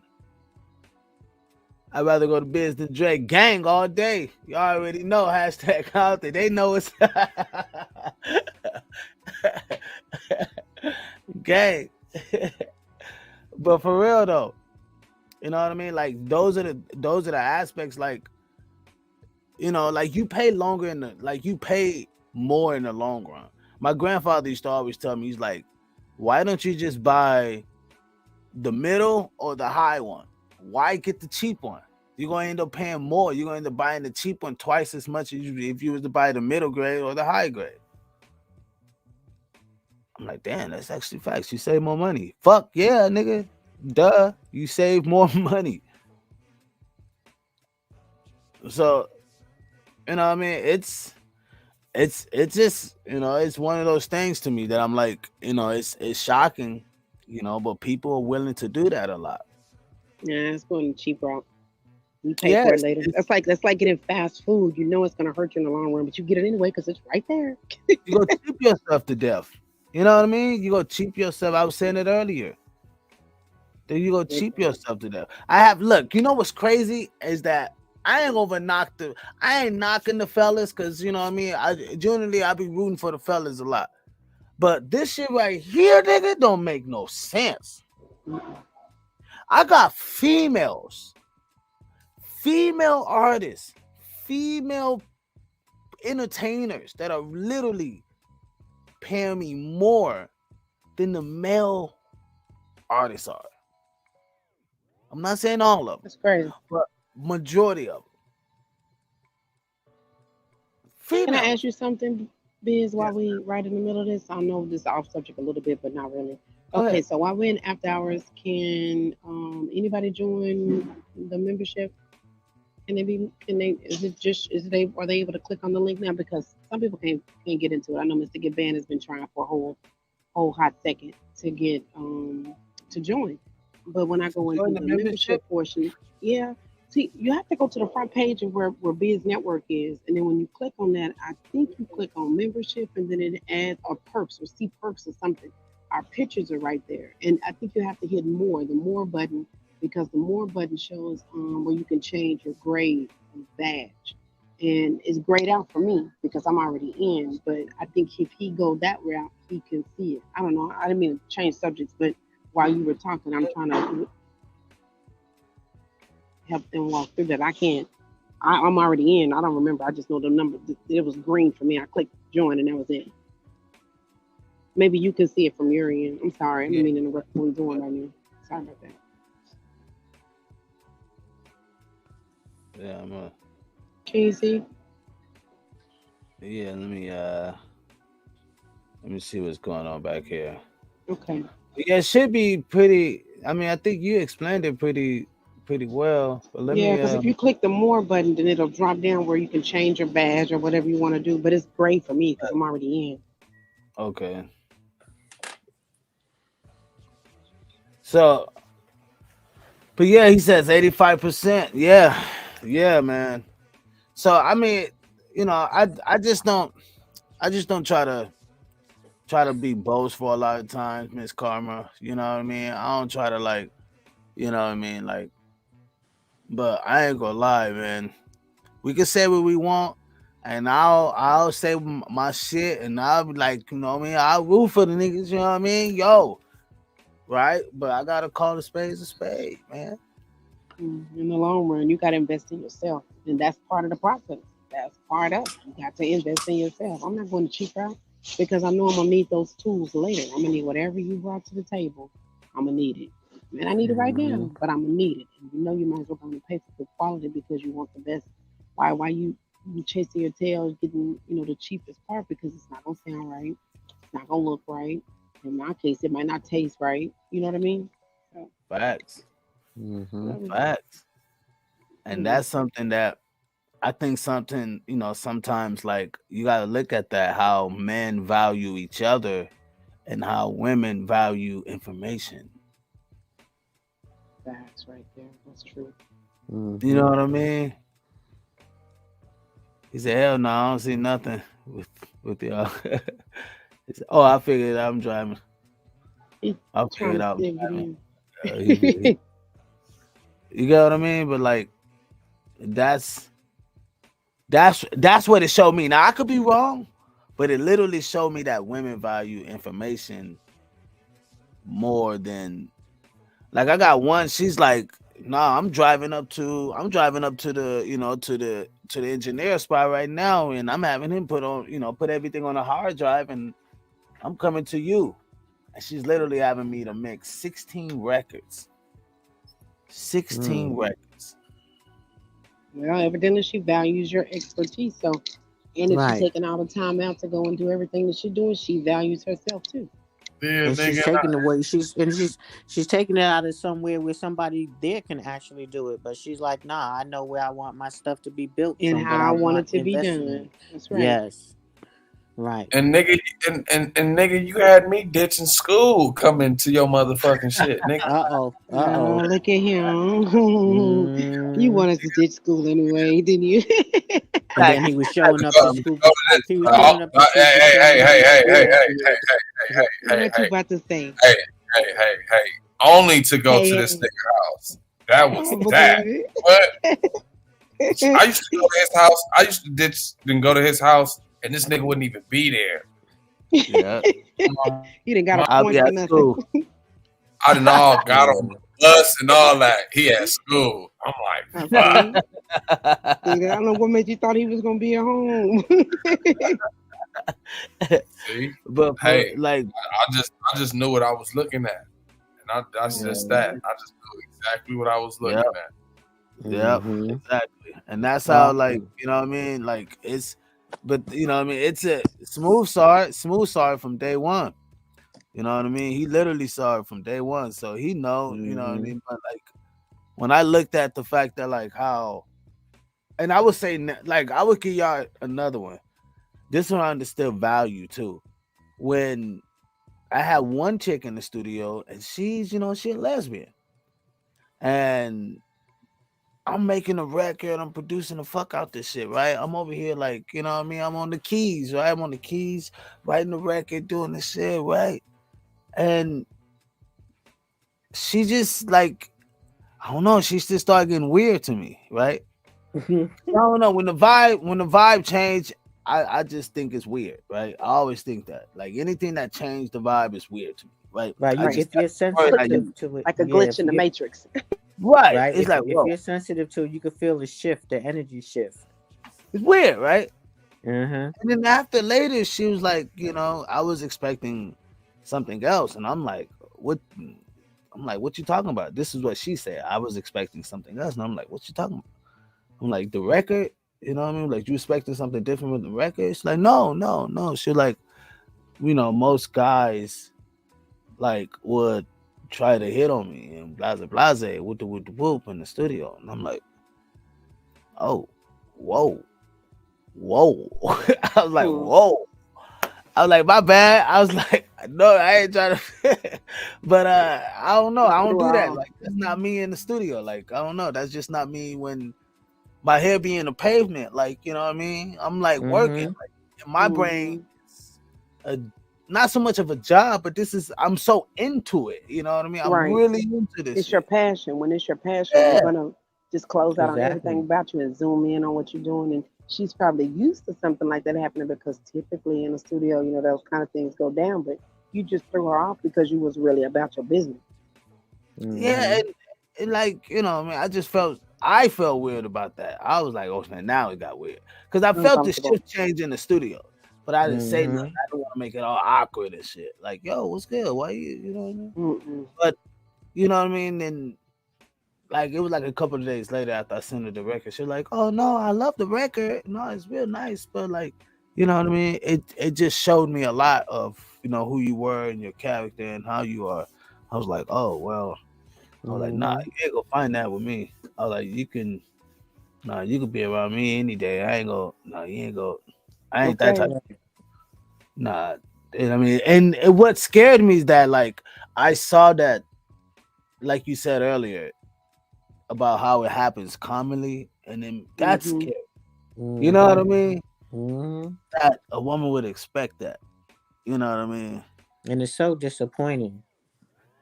I'd rather go to Biz than Dre. Gang all day. You already know. Hashtag out there. They know it's gang. But for real though, you know what I mean? Like, those are the aspects, like, you know, like, you pay longer you pay more in the long run. My grandfather used to always tell me, he's like, why don't you just buy the middle or the high one? Why get the cheap one? You're going to end up paying more. You're going to end up buying the cheap one twice as much as if you was to buy the middle grade or the high grade. I'm like, damn, that's actually facts. You save more money. Fuck yeah, nigga. Duh. You save more money. So, you know what I mean? It's just, you know, it's one of those things to me that I'm like, you know, it's shocking, you know, but people are willing to do that a lot.
Yeah, it's going the cheap route. You pay for it later. That's like getting fast food. You know it's gonna hurt you in the long run, but you get it anyway because it's right there.
You go cheap yourself to death. You know what I mean? You go cheap yourself. I was saying it earlier. Then you go cheap yourself to death. Look, you know what's crazy is that I ain't knocking the fellas, because, you know what I mean, generally I be rooting for the fellas a lot. But this shit right here, nigga, don't make no sense. I got female artists, female entertainers that are literally paying me more than the male artists are. I'm not saying all of them.
That's crazy.
But majority of them.
Can I ask you something, Biz, while we right in the middle of this? I know this is off subject a little bit, but not really. Okay, so while we're in after hours, can anybody join the membership? Are they able to click on the link now? Because some people can't get into it. I know Mr. Gaban has been trying for a whole hot second to get to join. But when I go into the membership portion, yeah. See, you have to go to the front page of where Biz Network is, and then when you click on that, I think you click on membership, and then it adds or perks or see perks or something. Our pictures are right there, and I think you have to hit the more button, because the more button shows where you can change your grade and badge, and it's grayed out for me because I'm already in. But I think if he go that route, he can see it. I don't know. I didn't mean to change subjects, but while you were talking, I'm trying to help them walk through that. I can't. I'm already in. I don't remember. I just know the number. It was green for me. I clicked join and that was it. Maybe you can see it from your end. I'm sorry. I didn't mean to interrupt what we're doing right now. Sorry about that.
Yeah,
Can you see?
Yeah, let me see what's going on back here.
Okay.
Yeah, it should be pretty. I mean, I think you explained it pretty well. But
because if you click the more button, then it'll drop down where you can change your badge or whatever you want to do. But it's great for me because I'm already in.
Okay. So, but yeah, he says 85%. Yeah, man. So I mean, you know, I just don't try to be boastful a lot of times, Miss Karma. You know what I mean? I don't try to like, you know what I mean, like. But I ain't gonna lie, man. We can say what we want, and I'll say my shit, and I'll be like, you know what I mean? I'll root for the niggas, you know what I mean? Yo, right? But I gotta call the spade a spade, man.
In the long run, you got to invest in yourself, and that's part of the process. That's part of it. You got to invest in yourself. I'm not going to cheap out because I know I'm gonna need those tools later. I'm gonna need whatever you brought to the table. I'm gonna need it, and I need it right
Mm-hmm.
now. But I'm gonna need it, and you know you might as well go and pay for the quality because you want the best. Why you chasing your tail, getting the cheapest part because it's not gonna sound right. It's not gonna look right. In my case, it might not taste right. You know what I mean? So,
Facts.
Mm-hmm.
Facts. And
yeah.
that's something that I think sometimes like you gotta look at that, how men value each other and how women value information.
That's right there. That's true.
You know
Mm-hmm.
what I mean? He said, "Hell no, I don't see nothing with y'all." He said, "Oh, I figured it out. I'm driving.
He's
I
trying
figured
to
out I'm
still get
driving."
in.
You get what I mean? But like that's that's what it showed me. Now I could be wrong, but it literally showed me that women value information more than like I got one. She's like, "Nah, I'm driving up to the to the engineer spot right now, and I'm having him put everything on a hard drive, and I'm coming to you." And she's literally having me to mix 16 records. 16
Mm.
records.
Well, evidently she values your expertise. So, and if she's
Right.
taking all the time out to go and do everything that she's doing, she values herself too.
Yeah,
And she's
nigga.
taking away. She's taking it out of somewhere where somebody there can actually do it. But she's like, nah, I know where I want my stuff to be built
And
from. What
how
I
I want
want
it to be
invested in.
done. That's right.
Yes. Right.
And nigga, and nigga, you had me ditching school coming to your motherfucking shit, nigga.
Uh oh. Uh
Oh,
oh.
look at him. You
Mm.
wanted to ditch school anyway, didn't you?
And then he was
I had
showing
to
up
go,
to
to
school.
go to this.
He was showing up to school
Hey, hey, hey,
pretending
hey,
he
hey,
was
hey,
doing
hey,
it.
hey, hey, hey, hey,
What you
hey,
about to say?
hey, hey, hey, hey. Only to go
Hey,
to this
hey.
nigga house. That
I
was
don't
that.
believe
What? I
it.
used to go to his house. I used to ditch and go to his house, and this nigga wouldn't even be there.
Yeah.
You didn't got a
I'll be
point for
at
nothing.
school.
I done all got on
Yeah.
the bus and all that. He at school. I'm
I
like, fuck.
see. See, I don't know what made you thought he was gonna be at home.
See,
But for
hey,
like,
I just knew what I was looking at, and that's just that. I just knew exactly what I was
yeah,
looking at.
yeah,
Mm-hmm.
exactly. And that's how like,
Awesome.
you know what I mean? Like it's but you know what I mean, it's a smooth saw it from day one. You know what I mean? He literally saw it from day one. So he know, you know what I
Mm-hmm.
mean? But like when I looked at the fact that like how and I would say like I would give y'all another one. This one I understood value too. When I had one chick in the studio and she's a lesbian. And I'm making a record, I'm producing the fuck out this shit, right? I'm over here like, you know what I mean? I'm on the keys, right? I'm on the keys, writing the record, doing the shit, right? And she just like, I don't know, she just started getting weird to me, right? I don't know. When the vibe changed, I just think it's weird, right? I always think that. Like anything that changed the vibe is weird to me, right?
Right.
I
Right.
just
If you're
like,
sensitive to it,
Like a
yeah.
glitch
If
in the
you
matrix.
right.
right,
It's like,
if
whoa,
you're sensitive to it, you can feel the shift, the energy shift.
it's weird, right?
Mm-hmm.
And then after later, she was like, I was expecting something else. And I'm like, what? I'm like, what you talking about? This is what she said. I was expecting something else. And I'm like, what you talking about? I'm like, the record, you know what I mean? Like, you expecting something different with the record? She's like, no, no, no. She like, most guys like would try to hit on me and blase with the whoop in the studio. And I'm like, oh, whoa, whoa. I was like,
Hmm.
whoa. I was like, my bad. I was like, no, I ain't trying to. But I don't know. I don't do that.
Wow.
Like that's not me in the studio. Like I don't know. That's just not me when my head be in the pavement. Like you know what I mean. I'm like working.
Mm-hmm.
Like in my brain,
Hmm.
it's a, not so much of a job, but I'm so into it. You know what I mean. I'm
Right.
really into this
It's your
shit.
passion. When it's your passion, you're
Yeah.
gonna just close out on everything
Exactly.
about you and zoom in on what you're doing and she's probably used to something like that happening because typically in the studio, those kind of things go down. But you just threw her off because you was really about your business.
Yeah, and like I mean, I felt weird about that. I was like, oh man, now it got weird because I felt the
Uncomfortable.
shift change in the studio, but I didn't say nothing.
Mm-hmm.
I don't want to make it all awkward and shit. Like, yo, what's good? Why you know what I mean?
Mm-mm.
But you know what I mean? And like it was like a couple of days later after I sent her the record, she was like, oh no, I love the record. No, it's real nice, but like, you know what I mean? It just showed me a lot of who you were and your character and how you are. I was like, oh well. I was like, nah, you ain't gonna find that with me. I was like, you can be around me any day. I ain't gonna, no, you ain't gonna, I ain't that
Okay.
type. Nah, and I mean, and what scared me is that like I saw that, like you said earlier, about how it happens commonly, and then that's
Mm-hmm.
scary. You know what I mean?
Mm-hmm.
That a woman would expect that. You know what I mean?
And it's so disappointing.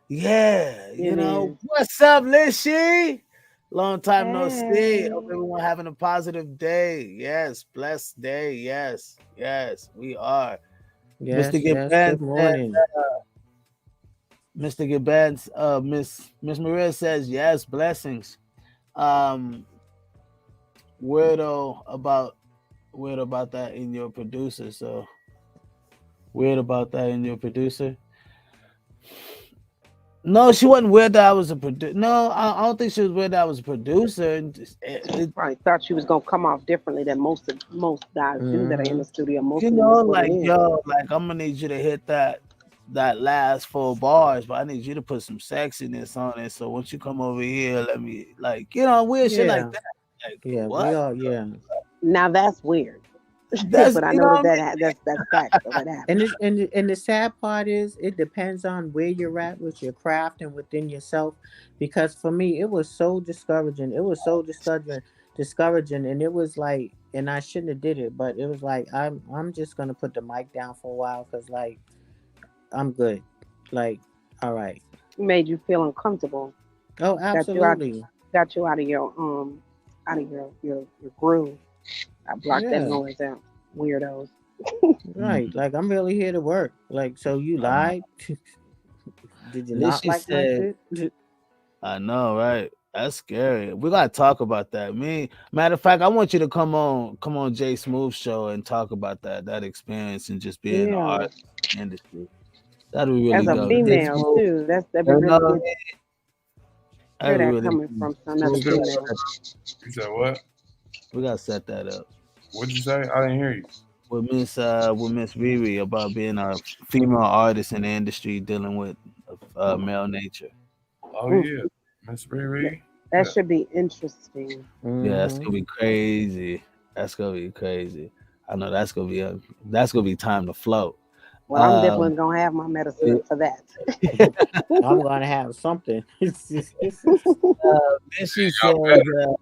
Yeah,
It is.
what's up, Lishy? Long time no see. Hope
Hey.
everyone having a positive day. Yes, blessed day. Yes, we are. Mr.
Yes, yes.
Gibbons
Good
says,
morning.
Mr. Gibbons, Miss Maria says yes, blessings. Um, weirdo about weird about that in your producer. So weird about that in your producer. No, she wasn't weird that I was a producer. No, I don't think she was weird that I was a producer.
Probably thought she was gonna come off differently than most guys do that are in
Mm-hmm.
the studio. Most of them is what it
Like
is.
yo, like I'm gonna need you to hit that last 4 bars, but I need you to put some sexiness on it. So once you come over here, let me like weird shit like
Yeah.
that. Like
Yeah.
what?
We all. Yeah.
Now that's weird,
That's
but I
you
know
know
that
what I mean?
that's facts. So that
And
happens.
the sad part is it depends on where you're at with your craft and within yourself. Because for me, it was so discouraging. It was so discouraging, and it was like, and I shouldn't have did it, but it was like I'm just gonna put the mic down for a while because like I'm good. Like, all right.
Made you feel uncomfortable.
Oh,
Got you out.
absolutely.
Got you out of your groove. I blocked that
Yeah.
noise out. Weirdos.
Right. Like I'm really here to work. Like, so you
I know.
lied? Did you
At least
not
she
like my
said,
shit?
I know, right? That's scary. We gotta talk about that. Matter of fact, I want you to come on Jay Smooth show and talk about that experience and just being an
Yeah.
artist in the industry. That'd be really
As a
dope. Jay
female
Smooth,
too. That'd be
you
really
know,
good to hear
that'd be
that
really
coming
dope.
from another
You
We
said
gotta
what?
female.
set,
You said what?
we gotta set that up
What'd you say? I didn't hear you.
with Miss Riri about being a female artist in the industry dealing with male nature.
Oh
Mm,
yeah, Miss
that,
Riri.
that
Yeah.
should be interesting.
Yeah, that's
Mm-hmm.
gonna be crazy. That's gonna be crazy. I know that's gonna be time to float.
Well, I'm
Um,
definitely gonna have my medicine for that.
I'm gonna have something.
Lissy
Y'all
says,
better.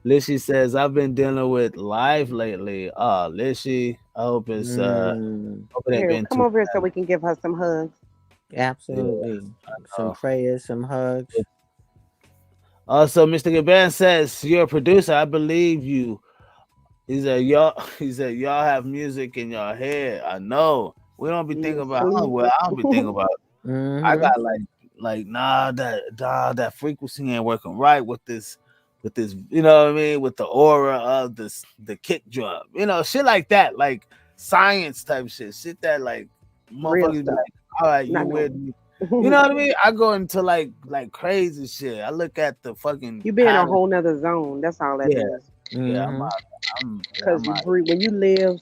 Lissy says, I've been dealing with life lately. Lissy,
Mm,
hope it ain't
Here,
been
come
too
over here so we can give her some hugs.
yeah.
absolutely. Some
Uh,
prayers, some hugs.
Also, Mr. Gaban says, you're a producer. I believe you. He said, y'all he said, y'all have music in your head. I know. We don't be
You
thinking about
asleep?
I don't be thinking about I
Mm-hmm.
got like that frequency ain't working right with this you know what I mean with the aura of the kick drum shit like that like science type shit that like
Real
motherfuckers be
stuff.
like all right you
Not no.
weird you know what I mean I go into like crazy shit I look at the fucking
You be in a
pattern
whole nother zone. That's all that
yeah
is.
yeah
Mm-hmm.
Because
I'm
you
out
breathe when you live,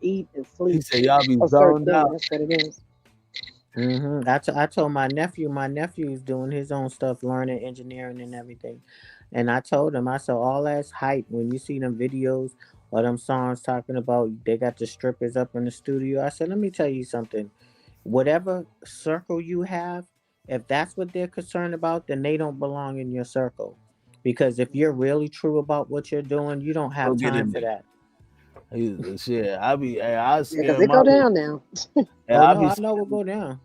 eat, and
he
sleep
said y'all be
a certain
zoned
thing.
out
That's what it is.
Mm-hmm. I told my nephew's doing his own stuff, learning engineering and everything. And I told him, I said, all that's hype. When you see them videos or them songs talking about they got the strippers up in the studio, I said, let me tell you something. Whatever circle you have, if that's what they're concerned about, then they don't belong in your circle. Because if you're really true about what you're doing, you don't
go
have
get
time
in
for
there
that.
shit I was
Yeah, because
scared
it
my
go down now.
yeah,
Oh
I
no,
be
I know what go down.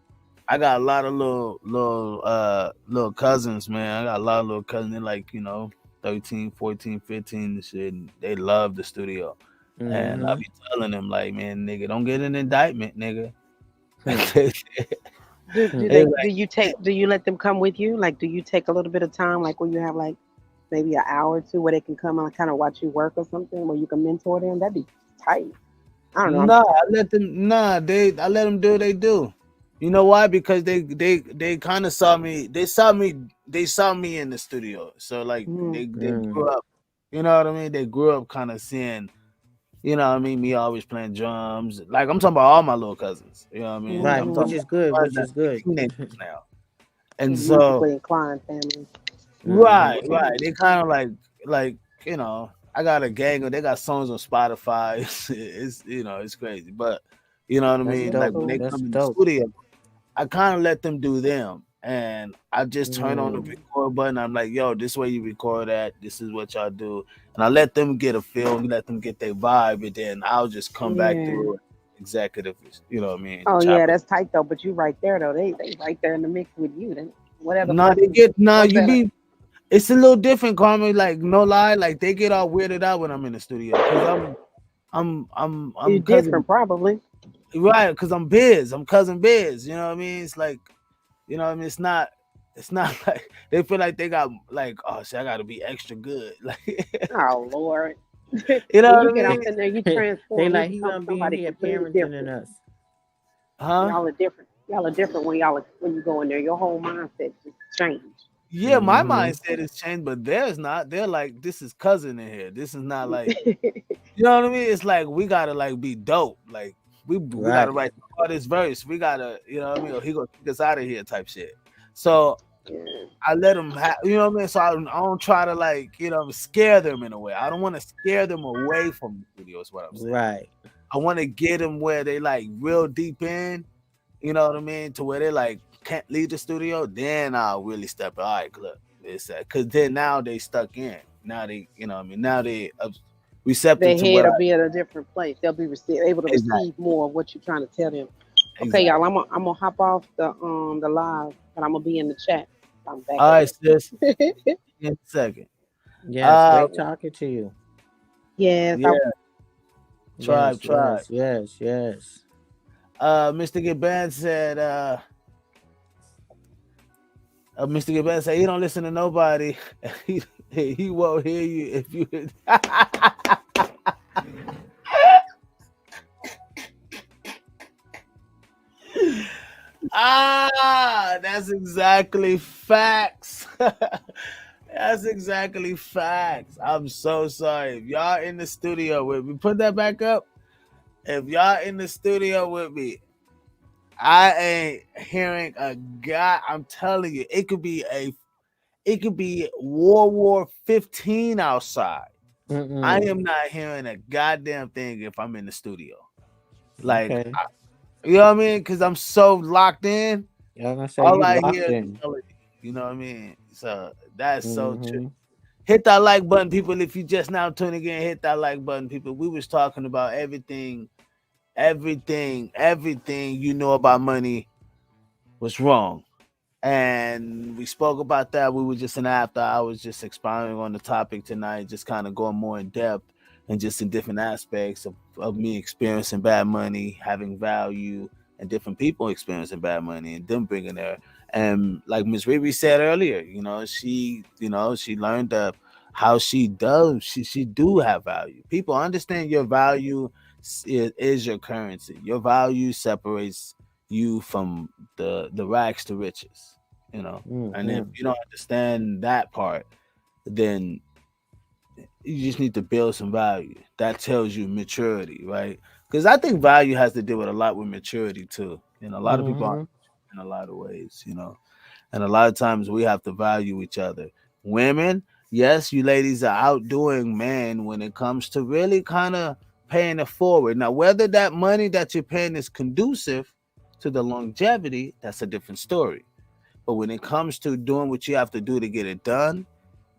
I got a lot of little cousins, man. I got a lot of little cousins. They're like, 13, 14, 15 and shit. And they love the studio. And I
Mm-hmm.
be telling them like, man, nigga, don't get an indictment, nigga.
Hmm.
They
Do you let them come with you? Like, do you take a little bit of time, like when you have like maybe an hour or two where they can come and kind of watch you work or something, where you can mentor them? That'd be tight. I don't know. I'm
Nah,
just
I let them. Nah, I let them do what they do. You know why? Because they kind of saw me. They saw me in the studio. So like
mm,
they
Mm.
grew up. You know what I mean? They grew up kind of seeing. You know what I mean? Me always playing drums. Like I'm talking about all my little cousins. You know what I mean?
Right,
I'm
which
talking
mm-hmm.
is good,
about ones
which
that
is
they
good.
teenagers now. And so
Musically inclined family.
right,
Mm-hmm.
right. They kind of like you know. I got a gang of they got songs on Spotify. It's you know it's crazy, but you know what I
That's
mean. Like
dope.
when they
That's
come in the
dope.
studio, I kind of let them do them, and I just turn on the
Mm.
record button. I'm like, yo, this way you record at. This is what y'all do, and I let them get a feel, and let them get their vibe, and then I'll just come back
Yeah.
through executive. You know what I mean?
Oh yeah,
Chop it.
that's tight though. But you right there though. They right there in the mix with you. Then what other
No, they
person
get no.
or
You
better?
be it's a little different, Carmen. Like no lie, like they get all weirded out when I'm in the studio because I'm
You
cousin
different probably.
right because I'm Biz. I'm cousin Biz. You know what I mean? It's like you know what I mean. It's not like they feel like they got like oh shit I got to be extra good. Like
Oh Lord.
you know
When
what
you
I
get
mean?
off in there, you
They
transform. You
like he
become
gonna be in
somebody
here
completely
parenting than
different.
us.
Huh?
Y'all are different. Y'all are different when you go in there. Your whole mindset just change.
Yeah, my
Mm-hmm.
mindset has changed, but theirs not. They're like this is cousin in here. This is not like you know what I mean? It's like we gotta like be dope. Like we gotta
Right.
write all this verse. We gotta, you know what I mean? Or he gonna kick us out of here type shit. So
Yeah.
I let them have, you know what I mean? So I don't try to like, you know, scare them in a way. I don't want to scare them away from the studio. Is what I'm saying.
Right.
I want to get them where they like real deep in. You know what I mean? To where they like can't leave the studio. Then I'll really step in. All right, look, it's because then now they stuck in. Now they, you know what I mean? Now they receptive
Their
to what
head will
I
be at a different place. They'll be able to
exactly.
receive more of what you're trying to tell them. Okay, y'all,
Exactly.
I'm gonna hop off the live, but I'm gonna be in the chat. I'm back
All right, sis.
again.
In a second.
Yes.
Uh,
Great talking to you.
Yes,
yeah,
Yes.
tribe.
Yes. Yes. Yes.
Mr. Gaban said, Mr. Gaban said he don't listen to nobody. He won't hear you if you. That's exactly facts. That's exactly facts. I'm so sorry. If y'all in the studio with me, put that back up. If y'all in the studio with me, I ain't hearing a guy. I'm telling you, it could be World War 15 outside. I
Mm-mm.
am not hearing a goddamn thing if I'm in the studio. Like,
Okay.
you know what I mean? Because I'm so locked in.
Y'all gonna say
All
you
I
locked
hear is
in.
melody. You know what I mean? So that's so true.
Mm-hmm.
Hit that like button, people. If you just now tuning in, hit that like button, people. We was talking about everything you know about money was wrong. And we spoke about that. We were just in after hours, just expounding on the topic tonight, just kind of going more in depth and just in different aspects of me experiencing bad money, having value, and different people experiencing bad money and them bringing their. And like Miss Riri said earlier, she learned how she do have value. People understand your value is your currency. Your value separates you from the rags to riches, and if
Mm-hmm.
you don't understand that part, then you just need to build some value. That tells you maturity, right? Because I think value has to do with a lot with maturity too, and a lot of people aren't
Mm-hmm.
in a lot of ways, and a lot of times we have to value each other. Women, yes, you ladies are outdoing men when it comes to really kind of paying it forward. Now, whether that money that you're paying is conducive to the longevity, that's a different story. But when it comes to doing what you have to do to get it done,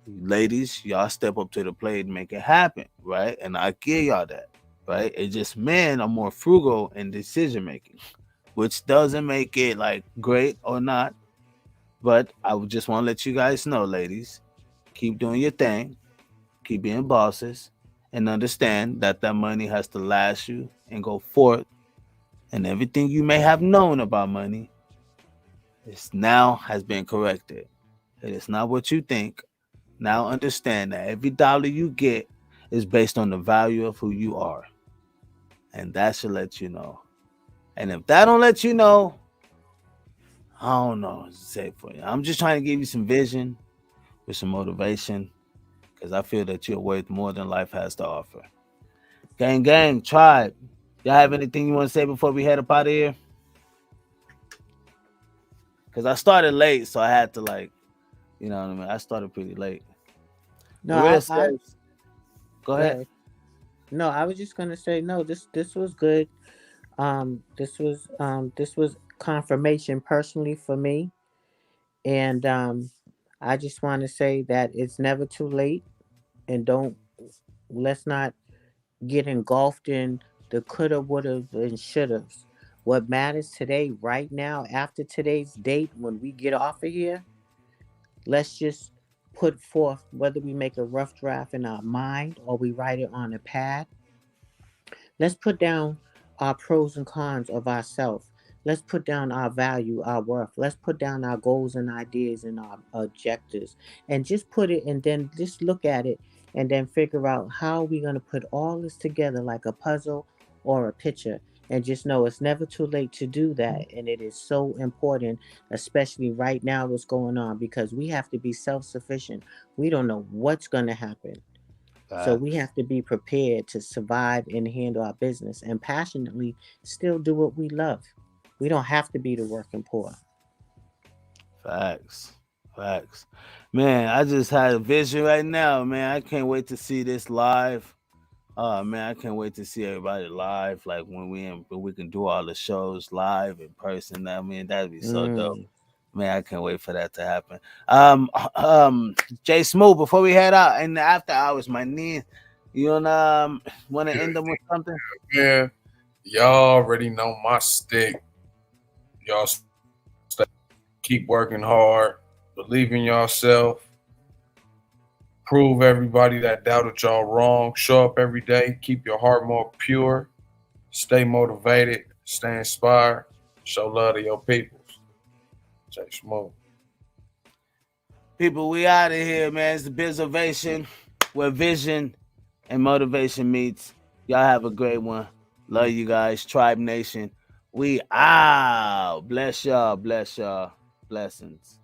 ladies, y'all step up to the plate and make it happen, right? And I give y'all that, right? It's just men are more frugal in decision making, which doesn't make it like great or not. But I would just want to let you guys know, ladies, keep doing your thing, keep being bosses, and understand that that money has to last you and go forth. And everything you may have known about money is now has been corrected. It is not what you think. Now understand that every dollar you get is based on the value of who you are. And that should let you know. And if that don't let you know, I don't know what to say for you. I'm just trying to give you some vision with some motivation because I feel that you're worth more than life has to offer. Gang, tribe. Y'all have anything you want to say before we head up out of here? Because I started late, so I had to you know what I mean? I started pretty late.
No,
Maria
I
says, go
go
ahead.
ahead. No, I was just gonna say no. This was good. This was confirmation personally for me, and I just want to say that it's never too late, and don't let's not get engulfed in the coulda, woulda, and shouldas. What matters today, right now, after today's date, when we get off of here, let's just put forth whether we make a rough draft in our mind or we write it on a pad. Let's put down our pros and cons of ourselves. Let's put down our value, our worth. Let's put down our goals and ideas and our objectives. And just put it and then just look at it and then figure out how we're going to put all this together like a puzzle or a picture. And just know it's never too late to do that. And it is so important, especially right now, what's going on, because we have to be self sufficient. We don't know what's going to happen. So we
Facts.
have to be prepared to survive and handle our business and passionately still do what we love. We don't have to be the working poor.
Facts. Facts. Man, I just had a vision right now, man. I can't wait to see this live. Oh man, I can't wait to see everybody live. Like when we can do all the shows live in person. I mean, that'd be so dope.
Mm.
Man, I can't wait for that to happen. Um, Jay Smooth, before we head out in the after hours, my knee, you want to end them with something?
Yeah, y'all already know my stick. Y'all stay, keep working hard, believe in yourself, prove everybody that doubted y'all wrong. Show up every day, keep your heart more pure, stay motivated, stay inspired, show love to your peoples. Jay Smooth.
People, we out of here, man. It's the Bizovation where vision and motivation meets. Y'all have a great one. Love you guys. Tribe Nation. We out. Bless y'all. Bless y'all. Blessings.